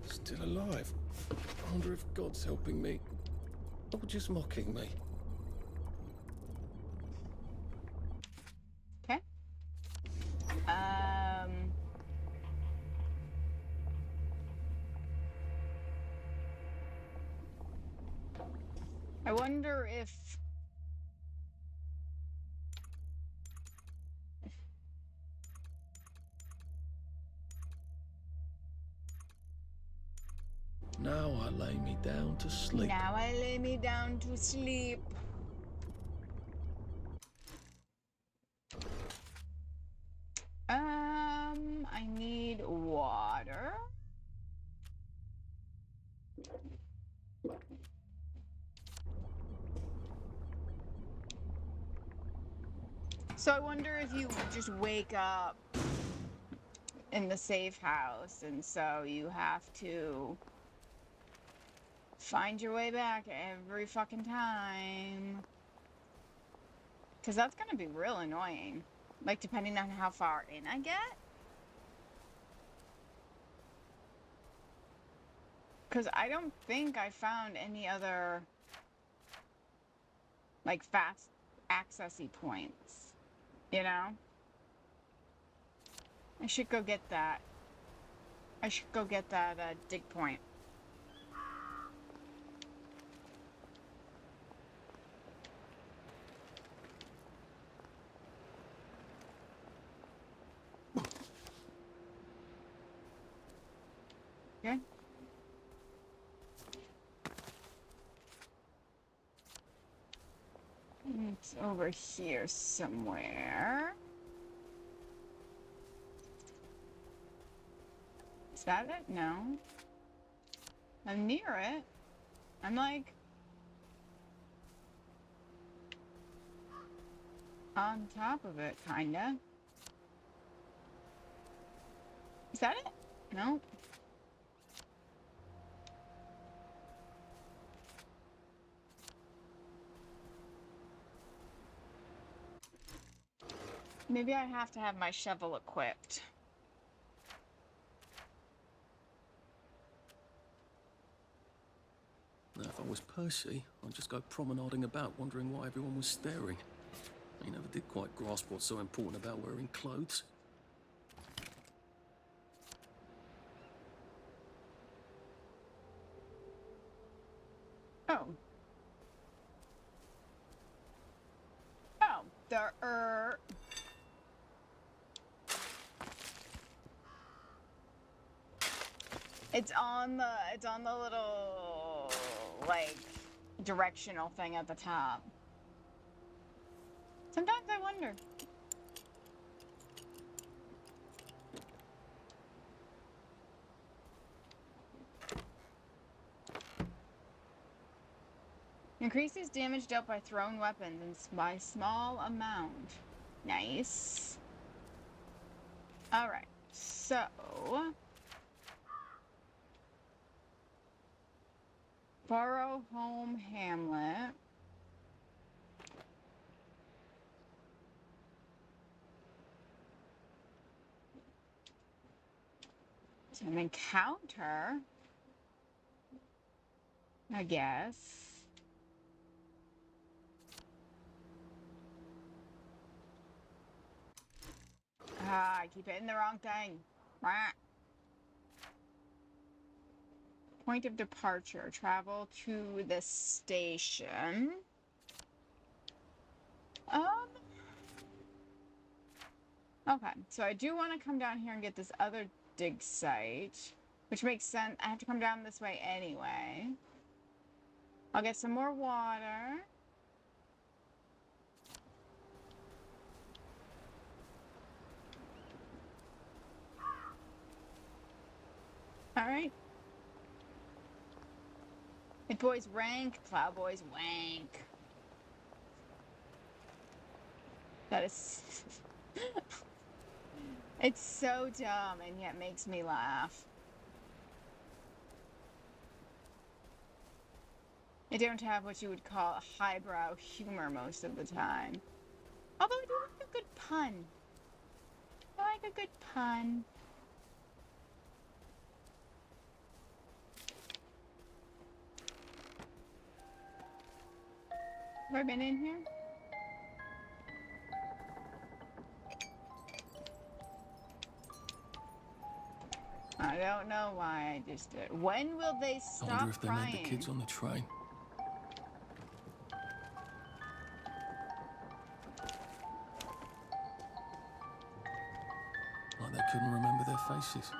Still alive. I wonder if God's helping me, or just mocking me. Okay. I wonder if... Now I lay me down to sleep. Now I lay me down to sleep. I need water. So I wonder if you just wake up in the safe house, and so you have to find your way back every fucking time. Because that's gonna be real annoying. Like, depending on how far in I get. Because I don't think I found any other, like, fast accessy points. You know? I should go get that. I should go get that dig point. Okay. It's over here somewhere. Is that it? No. I'm near it. I'm like... on top of it, kinda. Is that it? No. Maybe I have to have my shovel equipped. Now, if I was Percy, I'd just go promenading about, wondering why everyone was staring. I never did quite grasp what's so important about wearing clothes. Oh. Oh, there It's on the little, like, directional thing at the top. Sometimes I wonder. Increases damage dealt by thrown weapons and by small amount. Nice. Alright, so... Barrow, Holm, Hamlet. It's an encounter, I guess. Ah, I keep hitting the wrong thing. Rah. Point of departure. Travel to the station. Okay, so I do want to come down here and get this other dig site, which makes sense. I have to come down this way anyway. I'll get some more water. All right. It boys rank, plowboys wank. That is... It's so dumb and yet makes me laugh. I don't have what you would call highbrow humor most of the time. Although I do like a good pun. I like a good pun. Have I been in here? I don't know why I just did. When will they I stop wonder if they crying? meant the kids on the train. Like they couldn't remember their faces.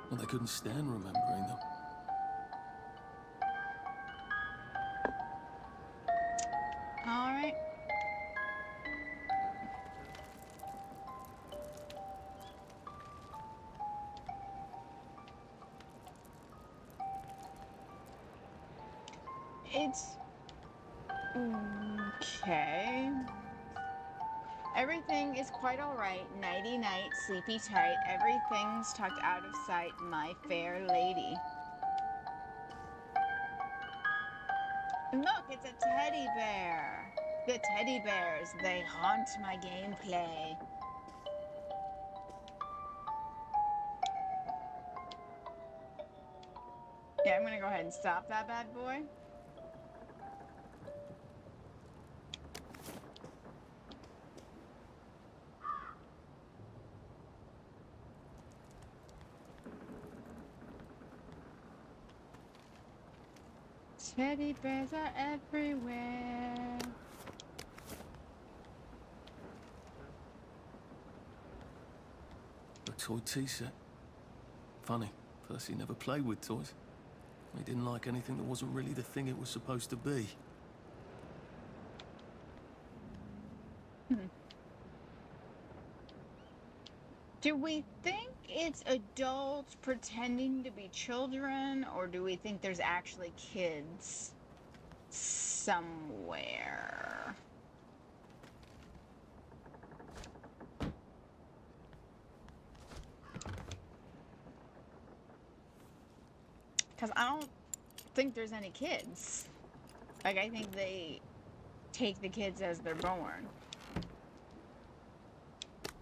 Or they couldn't stand remembering them. All right. It's okay. Everything is quite all right. Nighty night, sleepy tight. Everything's tucked out of sight, my fair lady. Look, it's a teddy bear. The teddy bears, they haunt my gameplay. Yeah, I'm gonna go ahead and stop that bad boy. Teddy bears are everywhere. A toy tea set. Funny, Percy never played with toys. He didn't like anything that wasn't really the thing it was supposed to be. Do we think it's adults pretending to be children, or do we think there's actually kids somewhere? Because I don't think there's any kids. Like, I think they take the kids as they're born.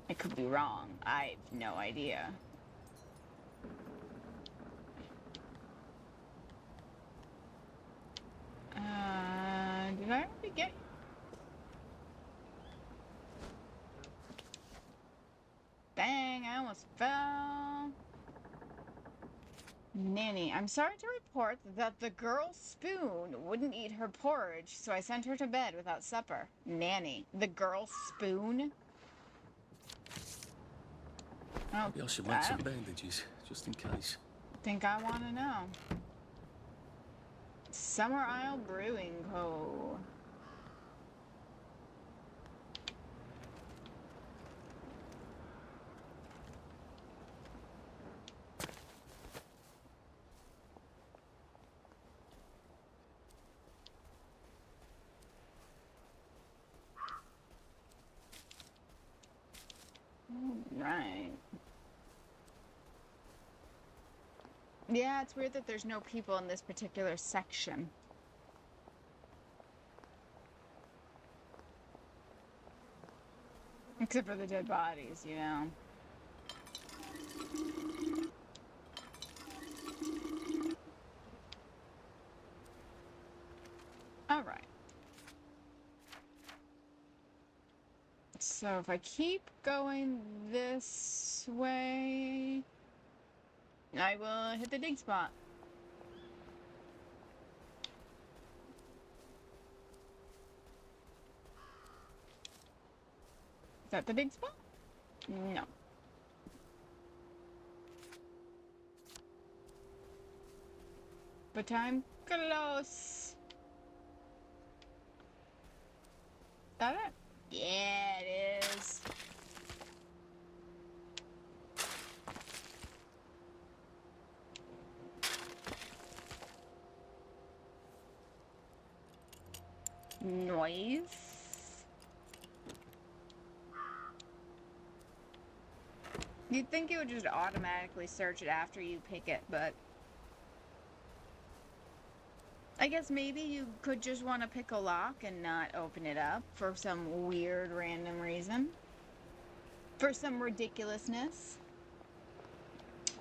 I could be wrong. I have no idea. Did I already get... Dang, I almost fell. Nanny, I'm sorry to report that the girl Spoon wouldn't eat her porridge, so I sent her to bed without supper. Nanny, the girl Spoon? Oh, Maybe I should make some bandages, just in case. Think I want to know. Summer Isle Brewing Co. Right. Yeah, it's weird that there's no people in this particular section. Except for the dead bodies, you know. Alright. So if I keep going this way, I will hit the dig spot. Is that the dig spot? No. But I'm close. That it? Yeah, it is. noise. You'd think it would just automatically search it after you pick it, but I guess maybe you could just want to pick a lock and not open it up for some weird random reason. For some ridiculousness.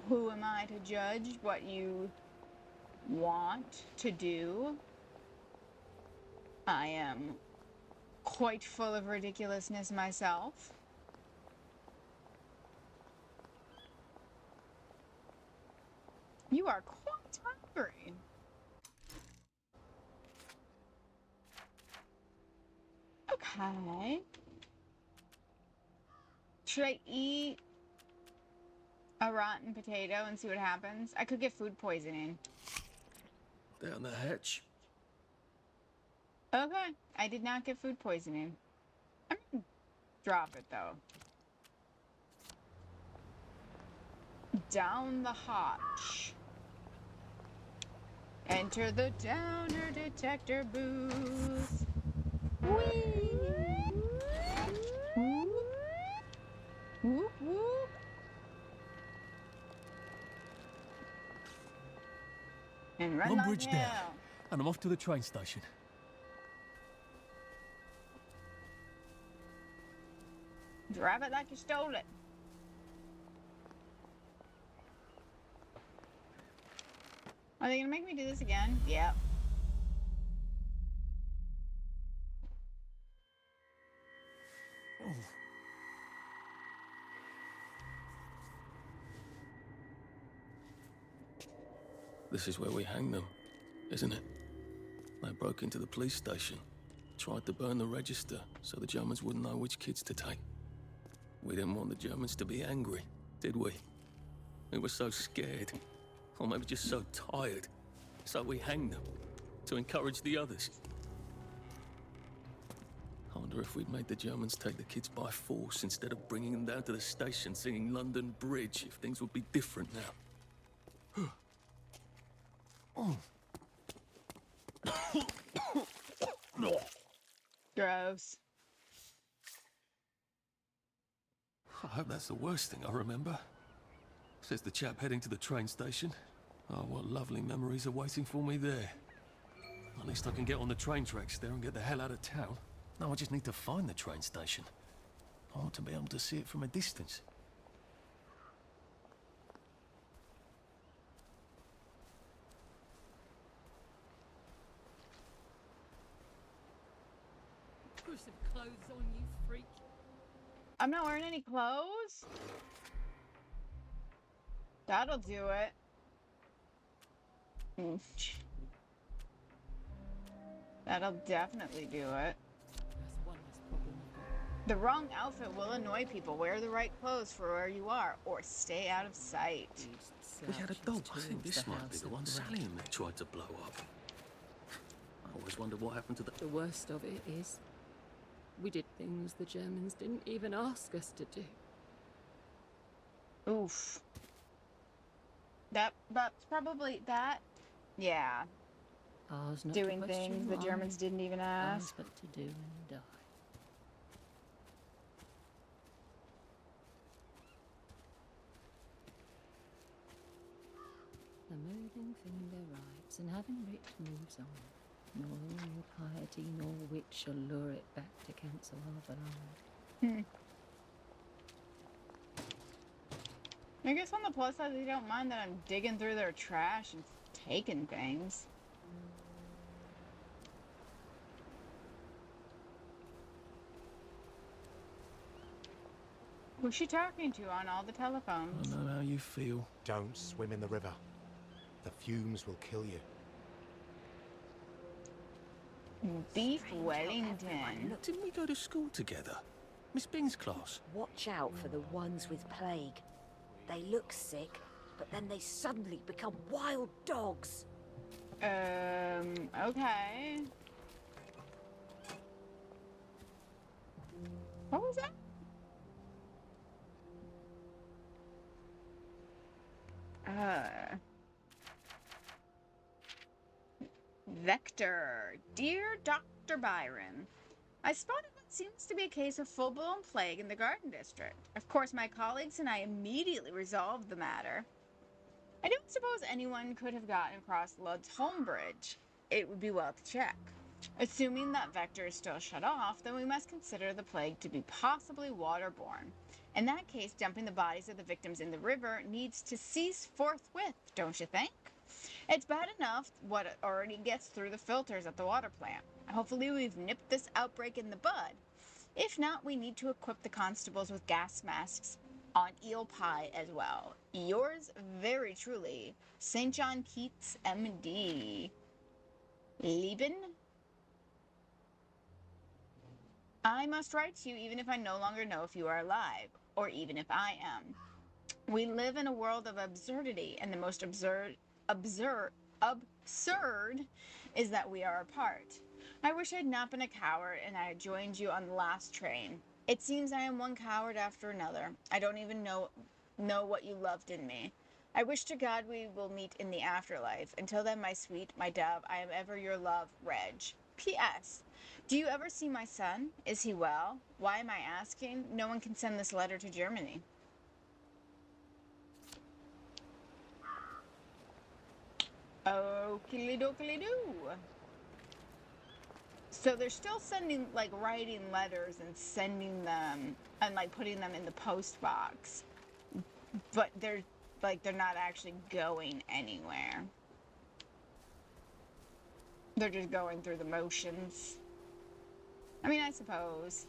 Who am I to judge what you want to do? I am quite full of ridiculousness myself. You are quite hungry. Okay. Should I eat a rotten potato and see what happens? I could get food poisoning. Down the hatch. Okay, I did not get food poisoning. I'm gonna drop it though. Down the hatch. Enter the downer detector booth. Whee! Whoop, whoop, whoop. And run One like bridge down, hell. and I'm off to the train station. Drive it like you stole it. Are they gonna make me do this again? Yep. Oh. This is where we hang them, isn't it? They broke into the police station, tried to burn the register so the Germans wouldn't know which kids to take. We didn't want the Germans to be angry, did we? We were so scared, or maybe just so tired, so we hanged them to encourage the others. I wonder if we'd made the Germans take the kids by force instead of bringing them down to the station singing London Bridge, if things would be different now. Oh. Gross. I hope that's the worst thing I remember. Says the chap heading to the train station. Oh, what lovely memories are waiting for me there. At least I can get on the train tracks there and get the hell out of town. Now I just need to find the train station. I want to be able to see it from a distance. Put some clothes on, you freak. I'm not wearing any clothes? That'll do it. That'll definitely do it. That's one less problem I've got. The wrong outfit will annoy people. Wear the right clothes for where you are, or stay out of sight. We had a dog. I think this might be the one Sally and me tried to blow up. I always wondered what happened to the... The worst of it is, we did things the Germans didn't even ask us to do. Oof. That's probably that. Yeah. Ours not Doing to question things the why, Germans didn't even ours ask. but to do and die. The moving finger writes, and having writ moves on. Nor your piety nor wit shall lure it back to cancel our blood. I guess on the plus side, they don't mind that I'm digging through their trash and taking things. Who's she talking to on all the telephones? I know how you feel. Don't swim in the river. The fumes will kill you. Beef Wellington. Didn't we go to school together? Miss Bing's class. Watch out for the ones with plague. They look sick, but then they suddenly become wild dogs. Okay. What was that? Vector. Dear Dr. Dr. Byron. I spotted what seems to be a case of full-blown plague in the Garden District. Of course, my colleagues and I immediately resolved the matter. I don't suppose anyone could have gotten across Lud's Holm Bridge. It would be well to check. Assuming that vector is still shut off, then we must consider the plague to be possibly waterborne. In that case, dumping the bodies of the victims in the river needs to cease forthwith, don't you think? It's bad enough what already gets through the filters at the water plant. Hopefully we've nipped this outbreak in the bud. If not, we need to equip the constables with gas masks on eel pie as well. Yours very truly, St. John Keats, MD. Lieben? I must write to you even if I no longer know if you are alive, or even if I am. We live in a world of absurdity, and the most absurd is that we are apart. I wish I had not been a coward and I had joined you on the last train. It seems I am one coward after another. I don't even know what you loved in me. I wish to God we will meet in the afterlife. Until then, my sweet, my dove, I am ever your love, Reg. P.S. Do you ever see my son? Is he well? Why am I asking? No one can send this letter to Germany. Okie dokie doo. So they're still sending, like, writing letters and sending them and, like, putting them in the post box. But they're not actually going anywhere. They're just going through the motions. I mean, I suppose.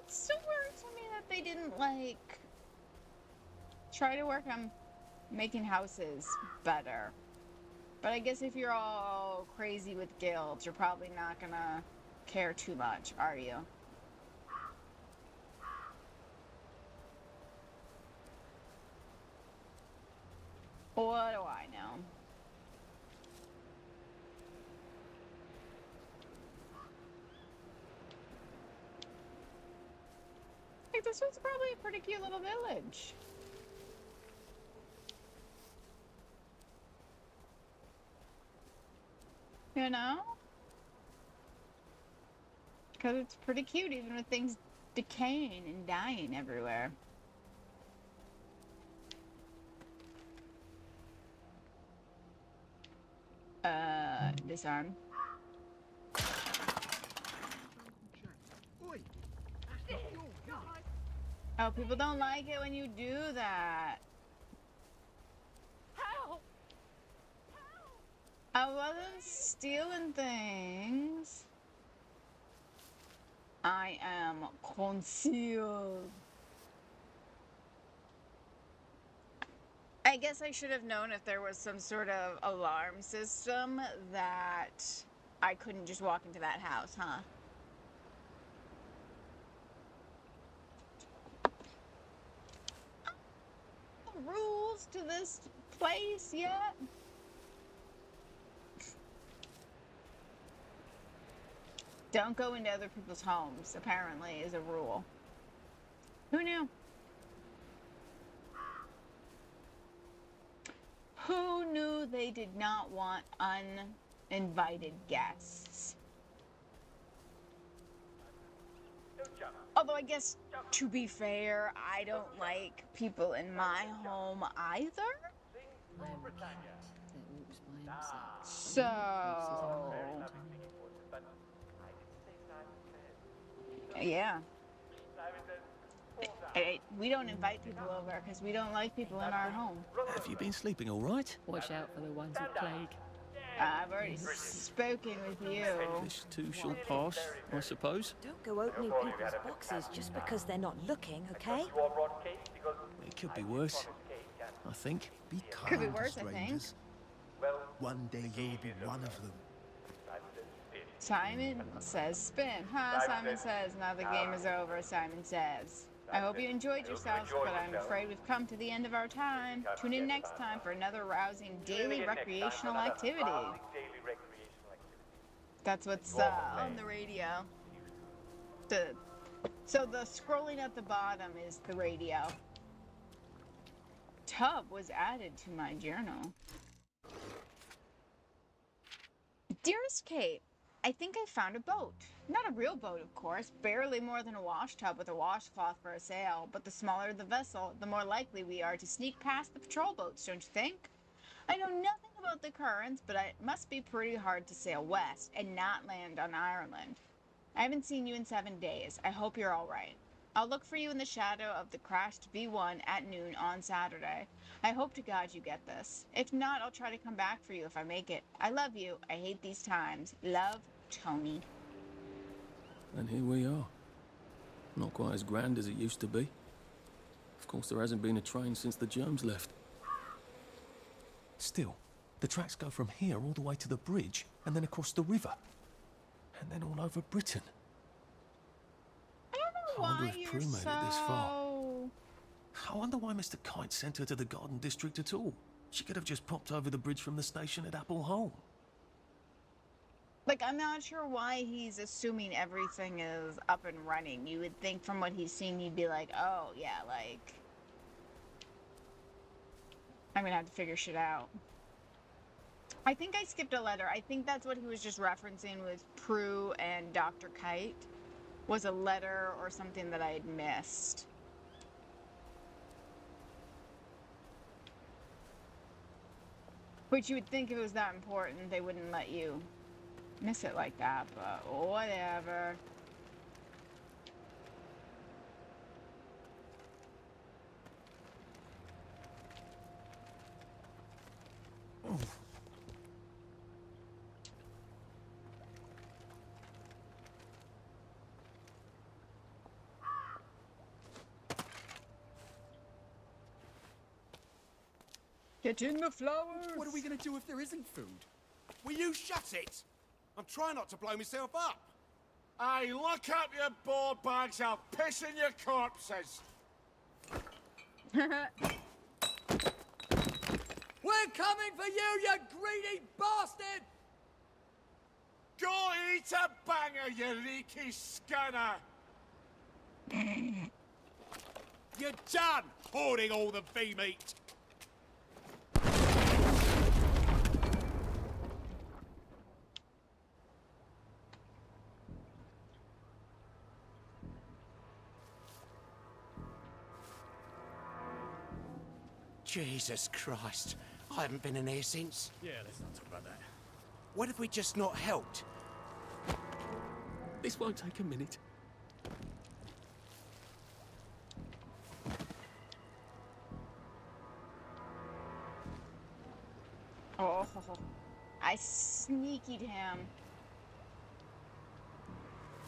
It's so weird to me that they didn't, like, try to work on making houses better. But I guess if you're all crazy with guilt, you're probably not gonna care too much, are you? What do I know? Like, this was probably a pretty cute little village. You know? Because it's pretty cute even with things decaying and dying everywhere. Disarm. Oh, people don't like it when you do that. Help! I wasn't stealing things. I am concealed. I guess I should have known if there was some sort of alarm system that I couldn't just walk into that house, huh? Rules to this place yet? Don't go into other people's homes, apparently, is a rule. Who knew? Who knew they did not want uninvited guests? Although I guess, to be fair, I don't like people in my home either. So... yeah. We don't invite people over because we don't like people in our home. Have you been sleeping all right? Watch out for the ones with plague. I've already spoken with you. This too shall pass, I suppose. Don't go opening people's boxes just because they're not looking, okay? It could be worse, I think. Be kind, Could be worse, I think. strangers. One day you'll be one of them. Simon says spin. Huh? Simon says, now the game is over, Simon says. I hope you enjoyed yourselves, but I'm afraid we've come to the end of our time. Tune in next time for another rousing daily recreational activity. That's what's on the radio. So the scrolling at the bottom is the radio. Tub was added to my journal. Dearest Kate, I think I found a boat. Not a real boat, of course, barely more than a wash tub with a washcloth for a sail, but the smaller the vessel, the more likely we are to sneak past the patrol boats, don't you think? I know nothing about the currents, but it must be pretty hard to sail west and not land on Ireland. I haven't seen you in 7 days. I hope you're all right. I'll look for you in the shadow of the crashed V1 at noon on Saturday. I hope to God you get this. If not, I'll try to come back for you if I make it. I love you. I hate these times. Love, Tony. And here we are. Not quite as grand as it used to be. Of course, there hasn't been a train since the germs left. Still, the tracks go from here all the way to the bridge, and then across the river. And then all over Britain. I don't know why you're Prue made it this far. so... I wonder why Mr. Kite sent her to the Garden District at all. She could have just popped over the bridge from the station at Holm. Like, I'm not sure why he's assuming everything is up and running. You would think from what he's seen, he'd be like, oh, yeah, like... I'm gonna have to figure shit out. I think I skipped a letter. I think that's what he was just referencing with Prue and Dr. Kite. Was a letter or something that I had missed. Which you would think if it was that important, they wouldn't let you miss it like that, but whatever. Oh. Get in the flowers! What are we going to do if there isn't food? Will you shut it? I'm trying not to blow myself up. Hey, look up your board bags, I'll piss in your corpses. We're coming for you, you greedy bastard! Go eat a banger, you leaky scunner! You're done hoarding all the V-meat. Jesus Christ. I haven't been in here since. Yeah, let's not talk about that. What if we just not helped? This won't take a minute. Oh, I sneakied him.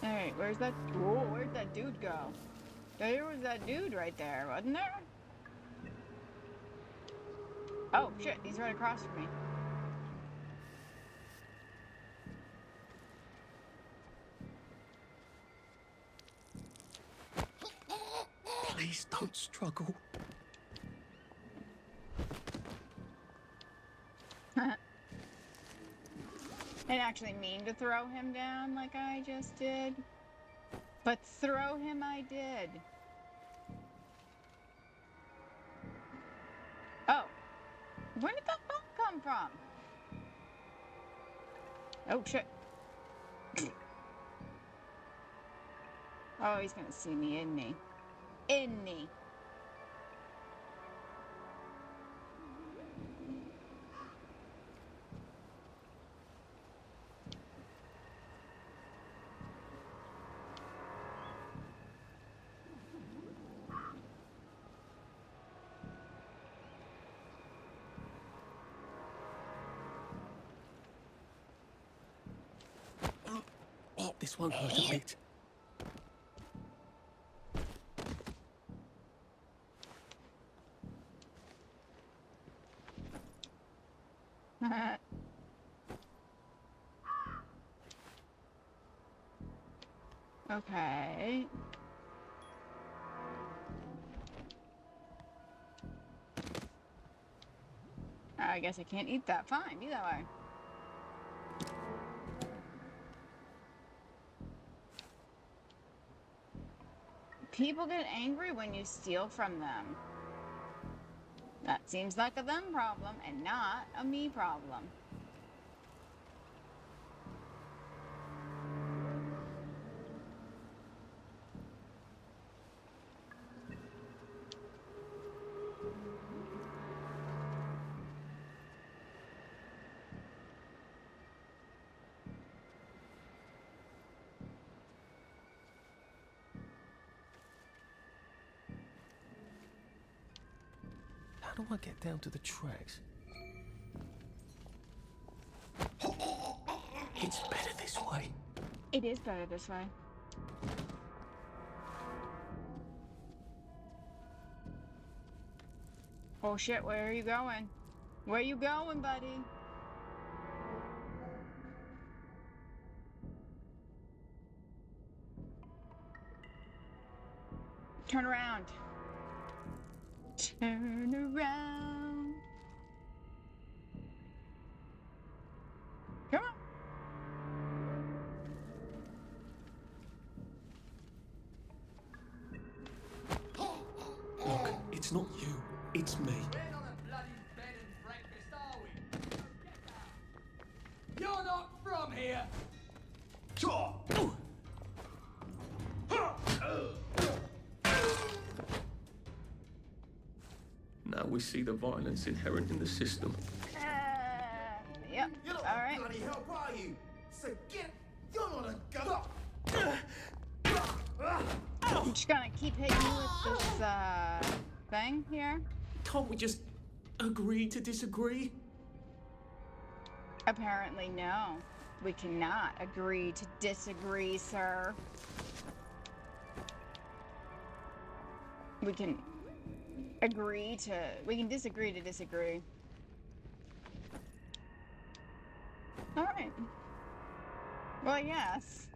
Alright, where's that? Whoa, where'd that dude go? There was that dude right there, wasn't there? Oh, shit, he's right across from me. Please don't struggle. I didn't actually mean to throw him down like I just did. But throw him I did. Oh. Where did that phone come from? Oh, shit. Oh, he's gonna see me, isn't he? Isn't he? This won't hurt a bit. Okay. I guess I can't eat that. Fine, be that way. People get angry when you steal from them. That seems like a them problem and not a me problem. How do I get down to the tracks? It's better this way. It is better this way. Oh shit, where are you going? Where you going, buddy? Turn around. Turn around. Come on. Look, it's not you, it's me. We're not a bloody bed and breakfast, are we? Get out. You're not from here. Now we see the violence inherent in the system. Yep. You're not All right. bloody help, are you? So get. You're not a go. I'm just gonna keep hitting you with this thing here. Can't we just agree to disagree? Apparently, no. We cannot agree to disagree, sir. We can disagree to disagree. Alright. Well, yes.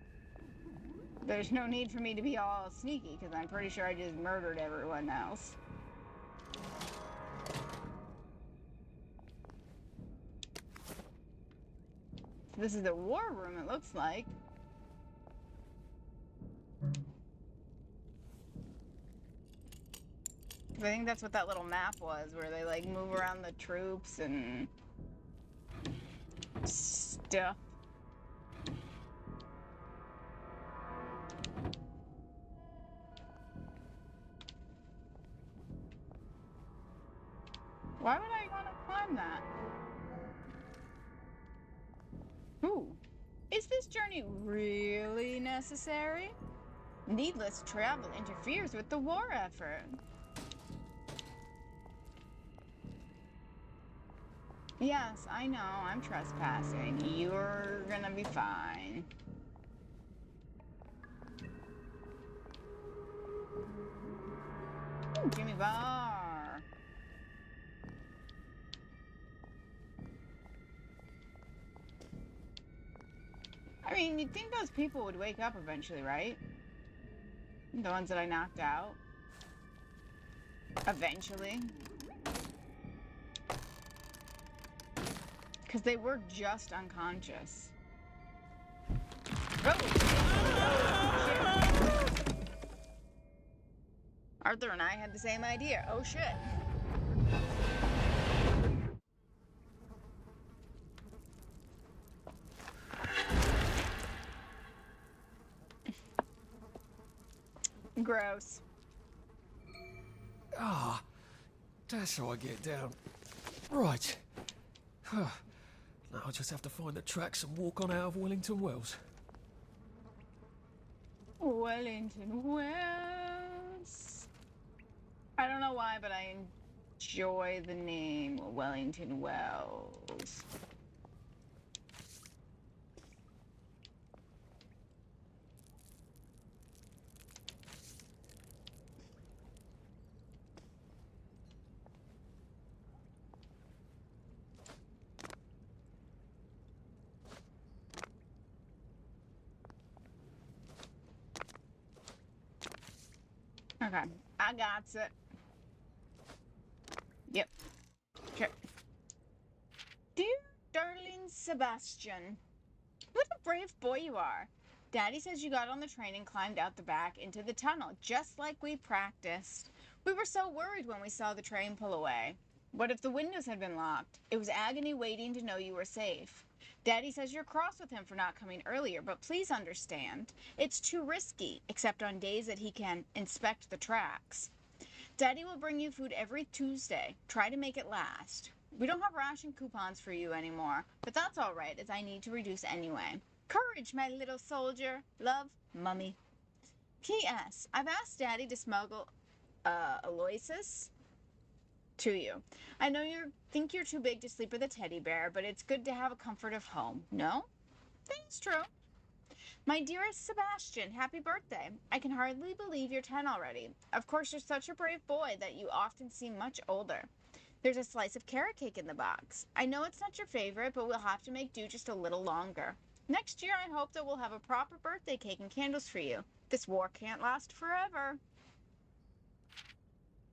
There's no need for me to be all sneaky, because I'm pretty sure I just murdered everyone else. This is the war room, it looks like. I think that's what that little map was, where they like move around the troops and stuff. Why would I want to climb that? Ooh. Is this journey really necessary? Needless travel interferes with the war effort. Yes, I know, I'm trespassing. You're gonna be fine. Ooh, Jimmy Bar. I mean, you'd think those people would wake up eventually, right? The ones that I knocked out. Eventually. Because they were just unconscious. Oh! Shit. Arthur and I had the same idea. Oh shit. Gross. Ah, that's how I get down. Right. Now I just have to find the tracks and walk on out of Wellington Wells. Wellington Wells. I don't know why, but I enjoy the name Wellington Wells. Okay, I got it. Yep. Sure. Dear darling Sebastian, what a brave boy you are. Daddy says you got on the train and climbed out the back into the tunnel, just like we practiced. We were so worried when we saw the train pull away. What if the windows had been locked? It was agony waiting to know you were safe. Daddy says you're cross with him for not coming earlier, but please understand, it's too risky, except on days that he can inspect the tracks. Daddy will bring you food every Tuesday. Try to make it last. We don't have ration coupons for you anymore, but that's all right, as I need to reduce anyway. Courage, my little soldier. Love, Mummy. P.S. I've asked Daddy to smuggle Aloysius to you. I know you think you're too big to sleep with a teddy bear, but it's good to have a comfort of home. No? That's true. My dearest Sebastian, happy birthday. I can hardly believe you're 10 already. Of course, you're such a brave boy that you often seem much older. There's a slice of carrot cake in the box. I know it's not your favorite, but we'll have to make do just a little longer. Next year, I hope that we'll have a proper birthday cake and candles for you. This war can't last forever.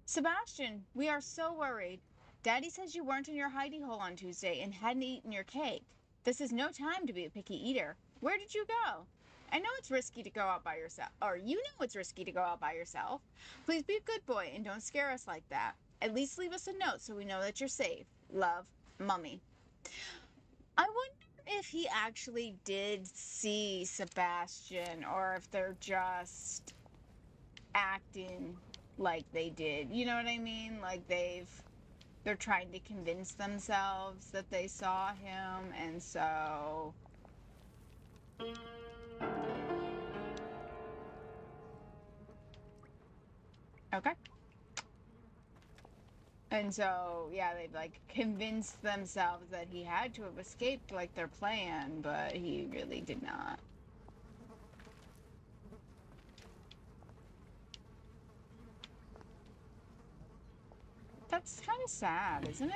Sebastian, we are so worried. Daddy says you weren't in your hidey hole on Tuesday and hadn't eaten your cake. This is no time to be a picky eater. Where did you go? I know it's risky to go out by yourself, or you know it's risky to go out by yourself. Please be a good boy and don't scare us like that. At least leave us a note so we know that you're safe. Love, Mummy. I wonder if he actually did see Sebastian or if they're just acting like they did. You know what I mean? Like they're trying to convince themselves that they saw him, and so okay. And so, yeah, they've like convinced themselves that he had to have escaped like their plan, but he really did not. That's kind of sad, isn't it?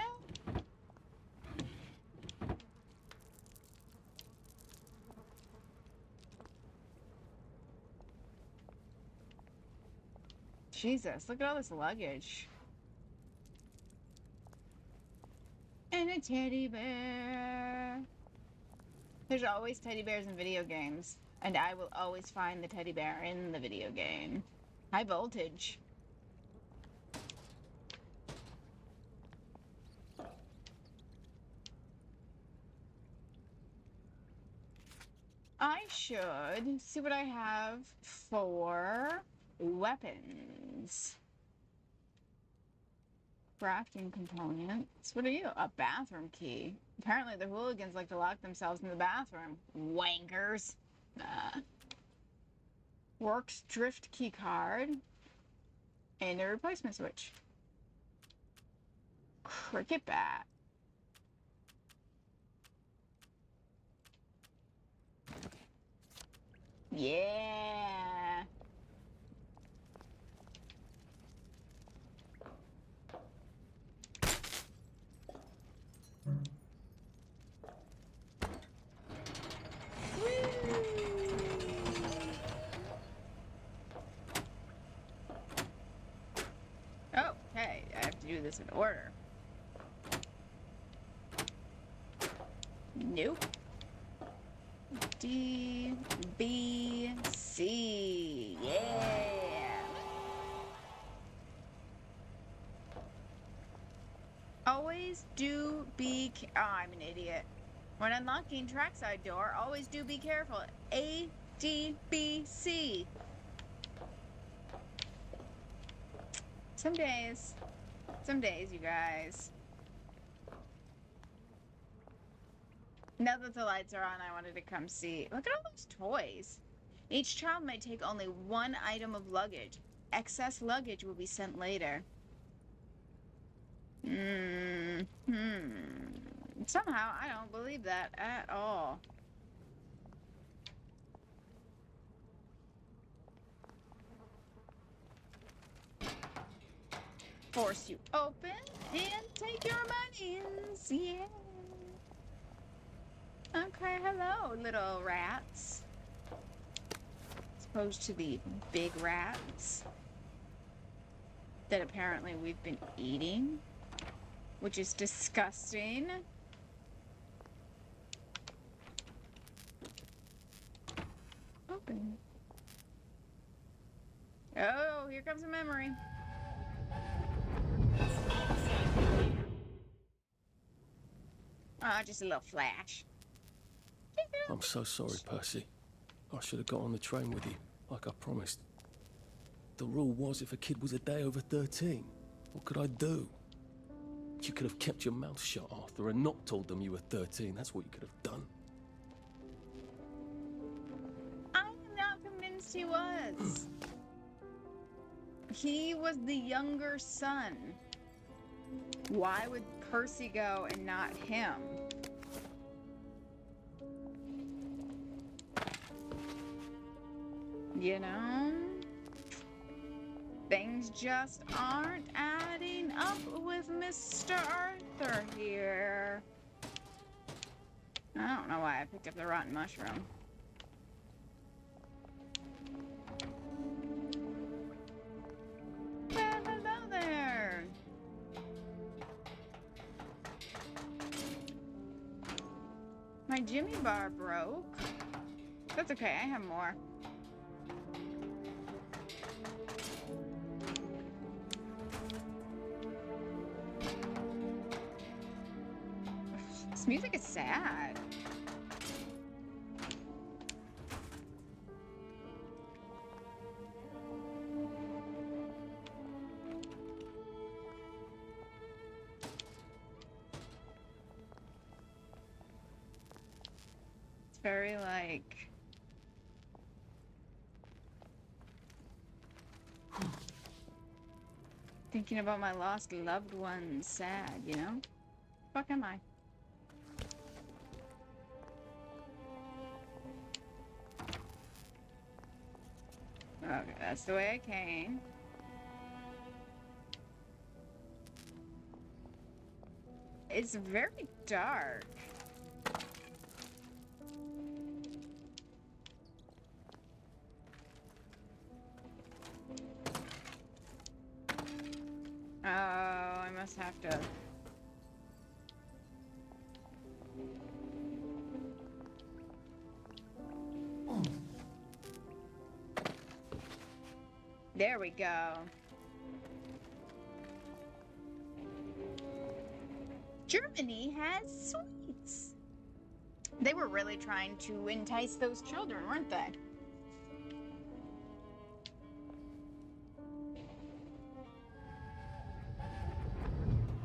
Jesus, look at all this luggage. And a teddy bear. There's always teddy bears in video games, and I will always find the teddy bear in the video game. High voltage. I should see what I have for weapons. Crafting components. What are you? A bathroom key. Apparently the hooligans like to lock themselves in the bathroom. Wankers. Works drift key card. And a replacement switch. Cricket bat. Yeah. Okay, I have to do this in order. Nope. D, B, C. Yeah. Always do be. Oh, I'm an idiot. When unlocking trackside door, always do be careful. A, D, B, C. Some days, you guys. Now that the lights are on, I wanted to come see. Look at all those toys. Each child may take only one item of luggage. Excess luggage will be sent later. Somehow, I don't believe that at all. Force you open and take your monies. Yeah. Okay, hello, little rats. As opposed to the big rats that apparently we've been eating, which is disgusting. Oh, here comes a memory. Ah, just a little flash. I'm so sorry, Percy. I should have got on the train with you, like I promised. The rule was if a kid was a day over 13, what could I do? You could have kept your mouth shut, Arthur, and not told them you were 13. That's what you could have done. I'm not convinced he was. He was the younger son. Why would Percy go and not him? You know? Things just aren't adding up with Mr. Arthur here. I don't know why I picked up the rotten mushroom. Well, hello there. My Jimmy bar broke. That's okay, I have more. This music is sad. It's very like... thinking about my lost loved ones, sad, you know? Fuck am I? Okay, that's the way I came. It's very dark. Oh, I must have to... There we go. Germany has sweets. They were really trying to entice those children, weren't they?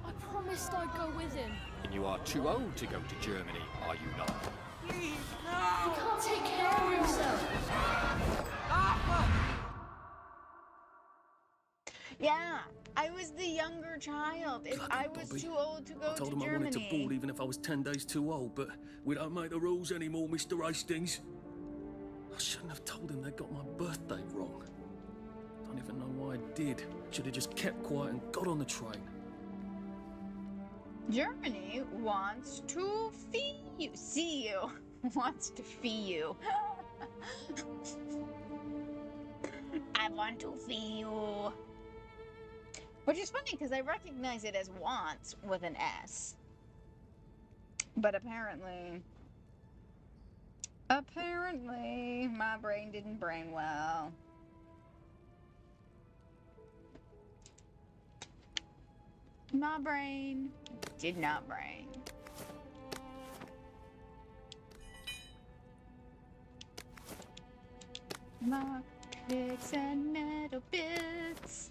I promised I'd go with him. And you are too old to go to Germany, are you not? Please, no! He can't take care of himself. Yeah, I was the younger child. If Bloody I was Bobby. too old to go I told to him I wanted to Germany. board even if I was 10 days too old, but we don't make the rules anymore, Mr. Hastings. I shouldn't have told him they got my birthday wrong. Don't even know why I did. Should have just kept quiet and got on the train. Germany wants to see you. Wants to fee you. I want to fee you. Which is funny because I recognize it as wants with an S. But apparently my brain didn't brain well. My brain did not brain. Lock picks and metal bits.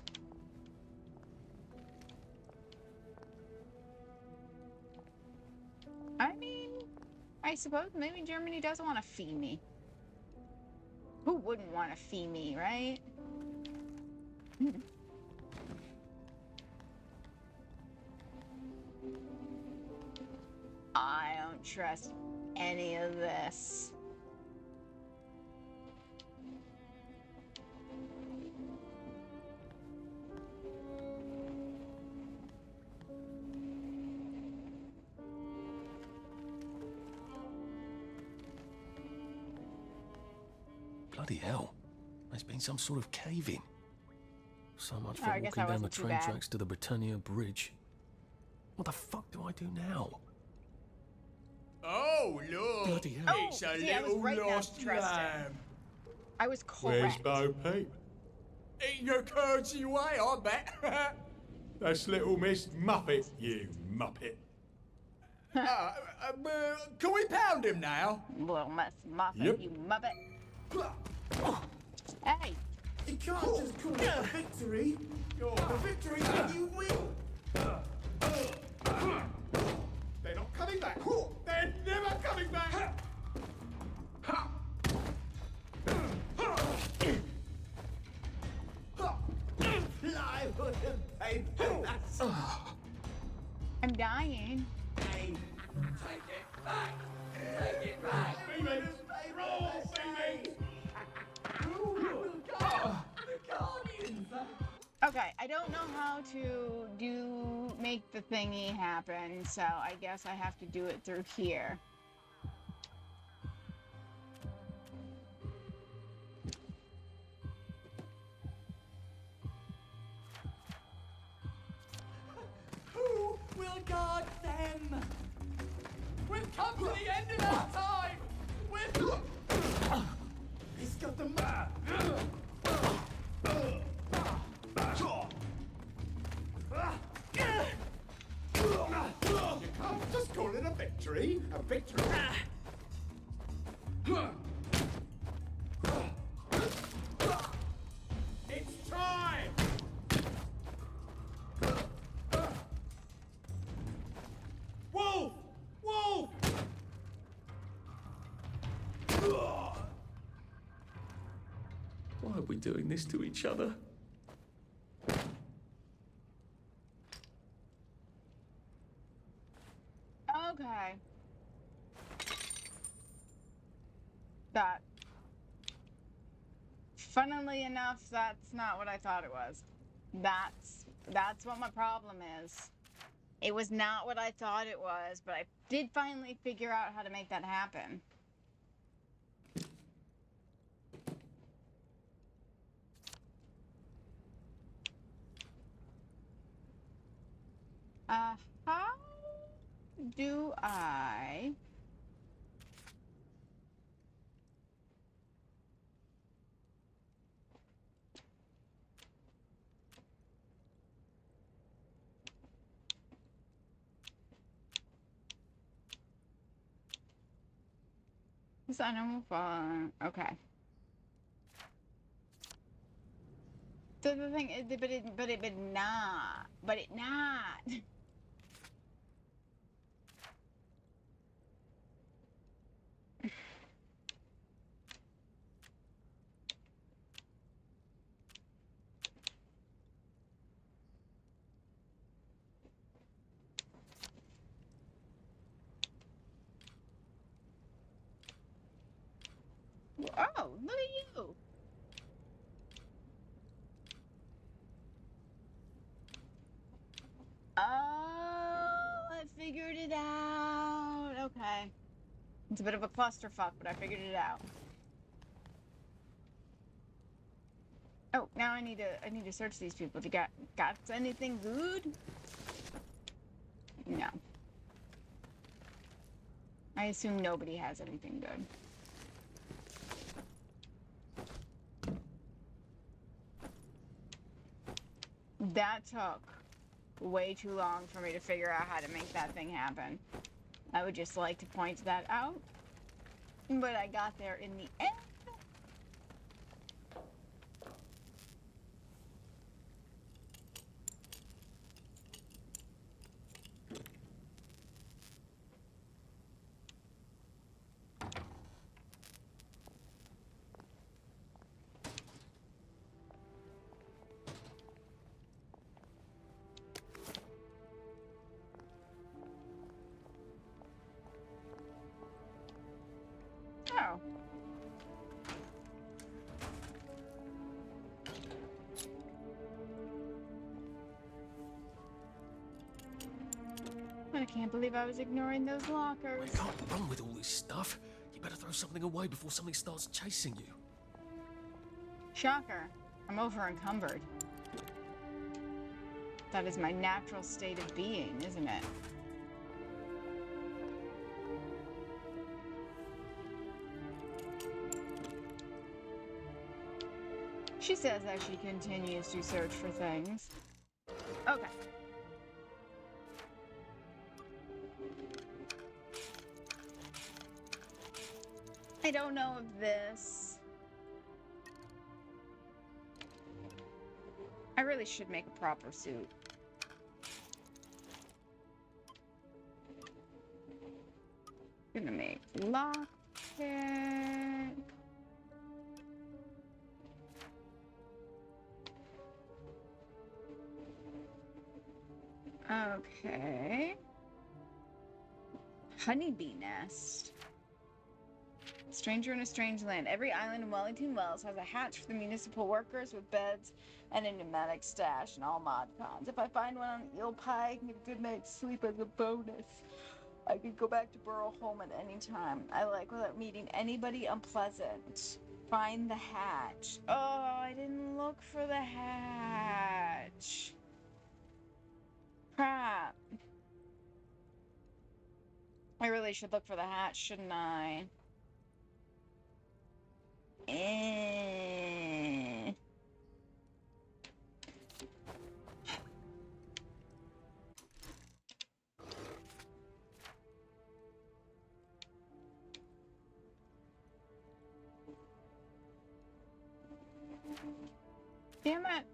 I mean, I suppose maybe Germany does want to fee me. Who wouldn't want to fee me, right? I don't trust any of this. Bloody hell. There's been some sort of cave-in. So much for I guess walking that down the wasn't too train bad. tracks to the Britannia Bridge. What the fuck do I do now? Oh, look. Bloody hell. It's a see, I was little right not lost to trust him. lamb. I was Where's correct. Bo Peep? Eating your currency away, I bet. That's little Miss Muppet, you muppet. Can we pound him now? Little Miss Muppet, Yep. you muppet. Hey! You can't just call it a victory. A victory when you win. They're not coming back. They're never coming back. Plywood and paper. That's I'm dying. Take it back. Take it back. Phoebe! Roll, Phoebe! The Guardians. Okay, I don't know how to make the thingy happen, so I guess I have to do it through here. Who will guard them? We've come to the end of our time! He's got the man. You can't just call it a victory. A victory. It's time! Wolf! Wolf! Why are we doing this to each other? Okay. That. Funnily enough, that's not what I thought it was. That's what my problem is. It was not what I thought it was, but I did finally figure out how to make that happen. How do I... This animal fallen. Okay. So the thing is, but it not. Oh, look at you. Oh, I figured it out. Okay. It's a bit of a clusterfuck, but I figured it out. Oh, now I need to search these people. You got anything good? No. I assume nobody has anything good. That took way too long for me to figure out how to make that thing happen. I would just like to point that out. But I got there in the end. Oh. I can't believe I was ignoring those lockers. I can't run with all this stuff. You better throw something away before something starts chasing you. Shocker. I'm over encumbered. That is my natural state of being, isn't it? She says that she continues to search for things. Okay. I don't know if this... I really should make a proper suit. Gonna make lockpick. Okay. Honeybee nest. Stranger in a strange land. Every island in Wellington Wells has a hatch for the municipal workers with beds and a pneumatic stash and all mod cons. If I find one on Eel Pie, I can get a good night's sleep as a bonus. I could go back to Barrow Holm at any time I like without meeting anybody unpleasant. Find the hatch. Oh, I didn't look for the hatch. Crap. I really should look for the hatch, shouldn't I? Damn it.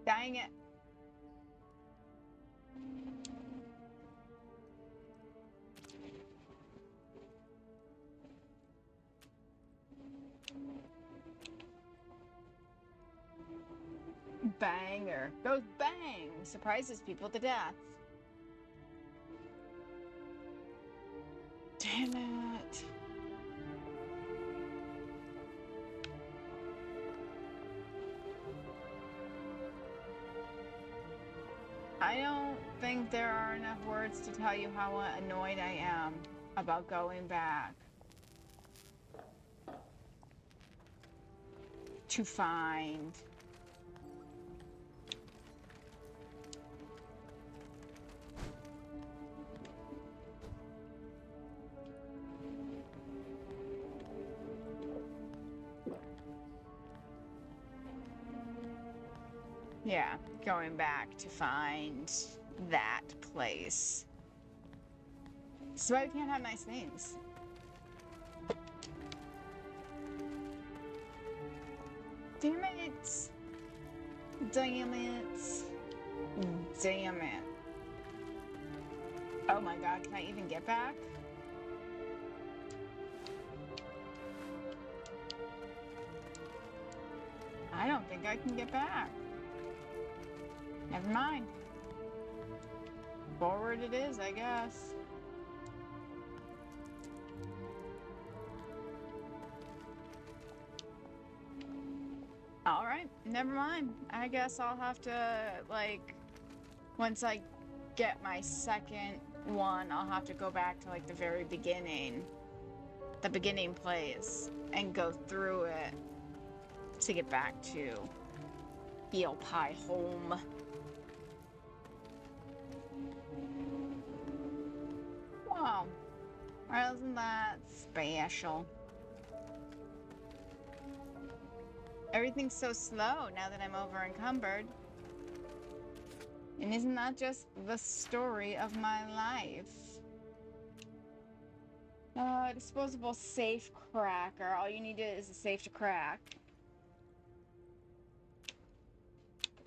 Dang it. Banger. Goes bang. Surprises people to death. Damn it. I don't think there are enough words to tell you how annoyed I am about going back to find going back to find that place. That's why we can't have nice things. Damn it. Damn it. Damn it. Oh my god, can I even get back? I don't think I can get back. Never mind. Forward it is, I guess. Alright, never mind. I guess I'll have to, like, once I get my second one, I'll have to go back to, like, the very beginning. The beginning place. And go through it to get back to Eel Pie Holm. Wow. Isn't that special? Everything's so slow now that I'm over encumbered. And isn't that just the story of my life? Disposable safe cracker. All you need is a safe to crack.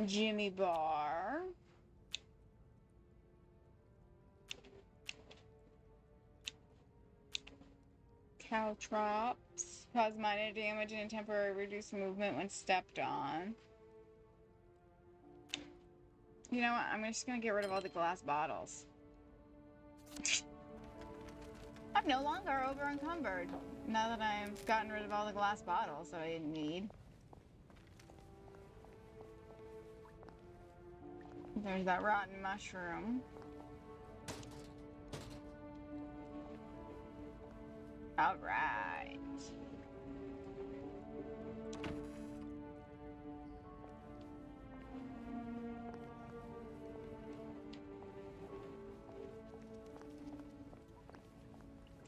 Jimmy bar. Caltrops. Cause minor damage and temporary reduced movement when stepped on. You know what? I'm just gonna get rid of all the glass bottles. I'm no longer over encumbered now that I've gotten rid of all the glass bottles that I didn't need. There's that rotten mushroom. All right.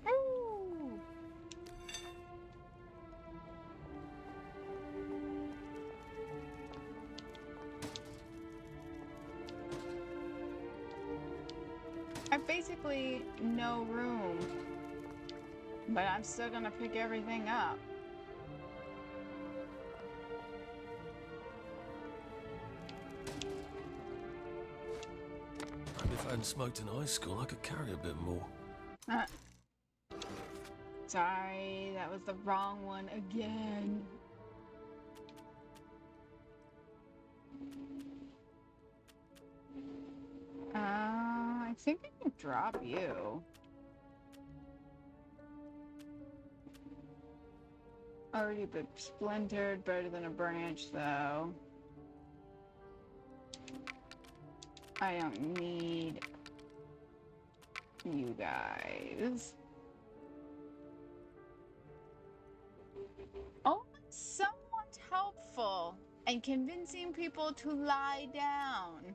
Ooh. basically no room. But I'm still gonna pick everything up. Maybe if I hadn't smoked in high school, I could carry a bit more. Sorry, that was the wrong one again. I think I can drop you. Already been splintered, better than a branch though. I don't need you guys. Oh, someone's helpful and convincing people to lie down.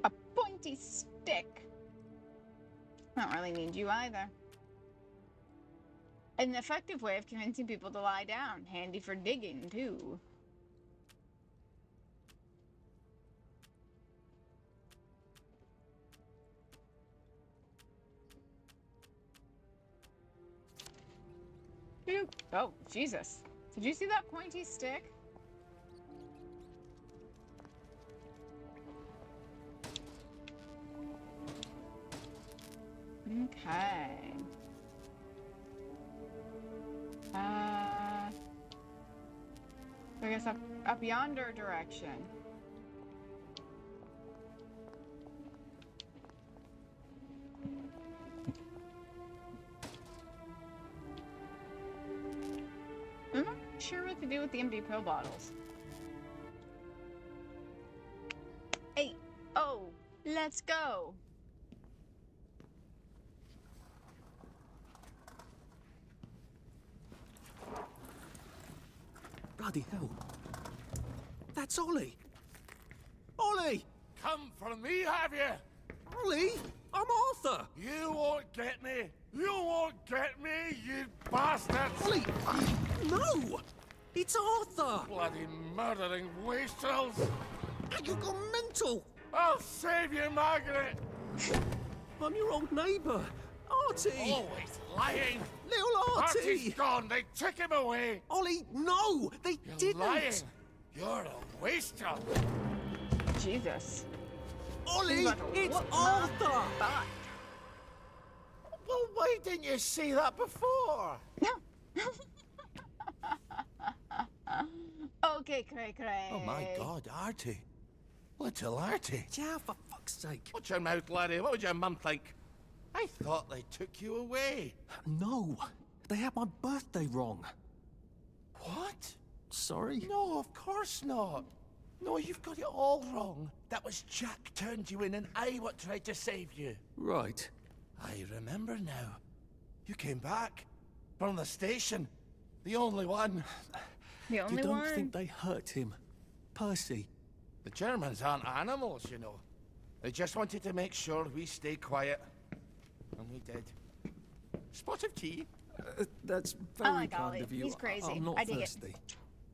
A pointy stick. I don't really need you either. An effective way of convincing people to lie down. Handy for digging, too. Oh, Jesus. Did you see that pointy stick? Okay. I guess up yonder direction. I'm not sure what to do with the empty pill bottles. Hey, oh, let's go. Bloody hell. That's Ollie. Ollie! Come for me, have you? Ollie! I'm Arthur! You won't get me! You won't get me, you bastards! Ollie! No! It's Arthur! Bloody murdering wastrels! You've gone mental! I'll save you, Margaret! I'm your old neighbour, Artie! Always lying! Little Artie! Artie's gone, they took him away! Ollie, no! They You're didn't! lying! You're a wastrel! Jesus. Ollie, it's Arthur! Well, why didn't you see that before? Okay, cray. Oh my God, Artie. Little Artie. Yeah, for fuck's sake. Watch your mouth, laddie. What would your mum think? I thought they took you away. No, they had my birthday wrong. What? Sorry? No, of course not. No, you've got it all wrong. That was Jack turned you in and I what tried to save you. Right. I remember now. You came back from the station. The only one. The only You don't one? think they hurt him? Percy? The Germans aren't animals, you know. They just wanted to make sure we stay quiet. And we did. Spot of tea? That's very like kind Ollie. of you. He's crazy. I'm not I dig it. thirsty.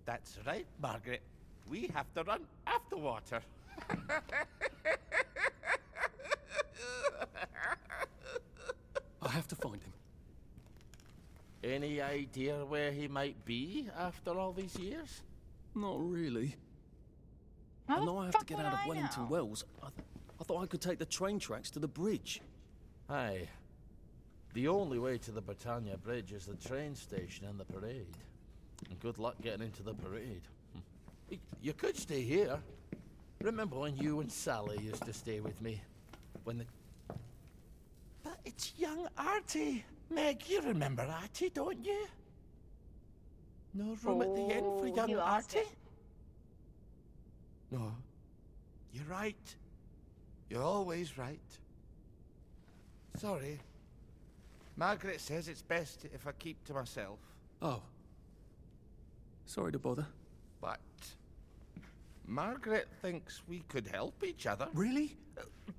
That's right, Margaret. We have to run after water. I have to find him. Any idea where he might be after all these years? Not really. How I know I have to fuck get would out of I Wellington know? Wells. I thought I could take the train tracks to the bridge. Aye. The only way to the Britannia Bridge is the train station and the parade. And good luck getting into the parade. You could stay here. Remember when you and Sally used to stay with me? When the... But it's young Artie. Meg, you remember Artie, don't you? No room at the inn for he young lost Artie? it. No. You're right. You're always right. Sorry. Margaret says it's best if I keep to myself. Oh. Sorry to bother. But Margaret thinks we could help each other. Really?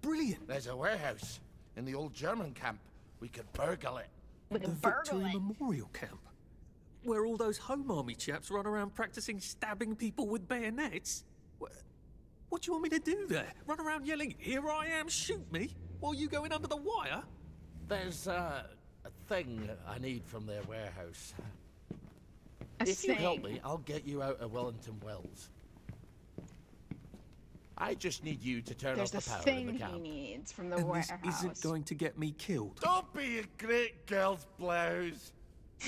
Brilliant. There's a warehouse in the old German camp. We could burgle it. We The can burgle Victory it. Memorial Camp. Where all those Home Army chaps run around practicing stabbing people with bayonets. What do you want me to do there? Run around yelling, "Here I am, shoot me," while you going under the wire? There's a thing I need from their warehouse. A If you help thing? me, I'll get you out of Wellington Wells. I just need you to turn There's off a the power in thing the he camp. needs from the And warehouse. this isn't going to get me killed. Don't be a great girl's blouse.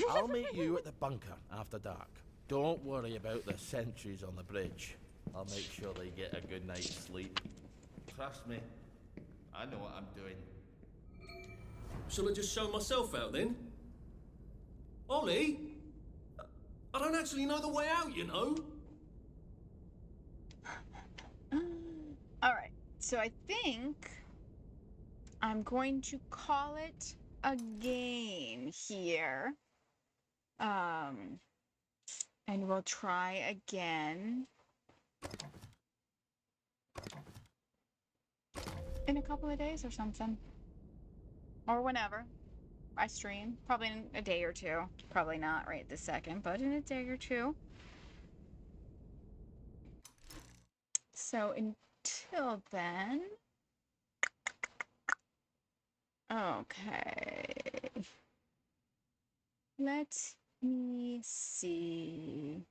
I'll meet you at the bunker after dark. Don't worry about the sentries on the bridge. I'll make sure they get a good night's sleep. Trust me, I know what I'm doing. Shall I just show myself out then? Ollie? I don't actually know the way out, you know? All right, so I think I'm going to call it a game here. And we'll try again in a couple of days or something. Or whenever I stream. Probably in a day or two. Probably not right this second, but in a day or two. So until then... Okay. Let me see.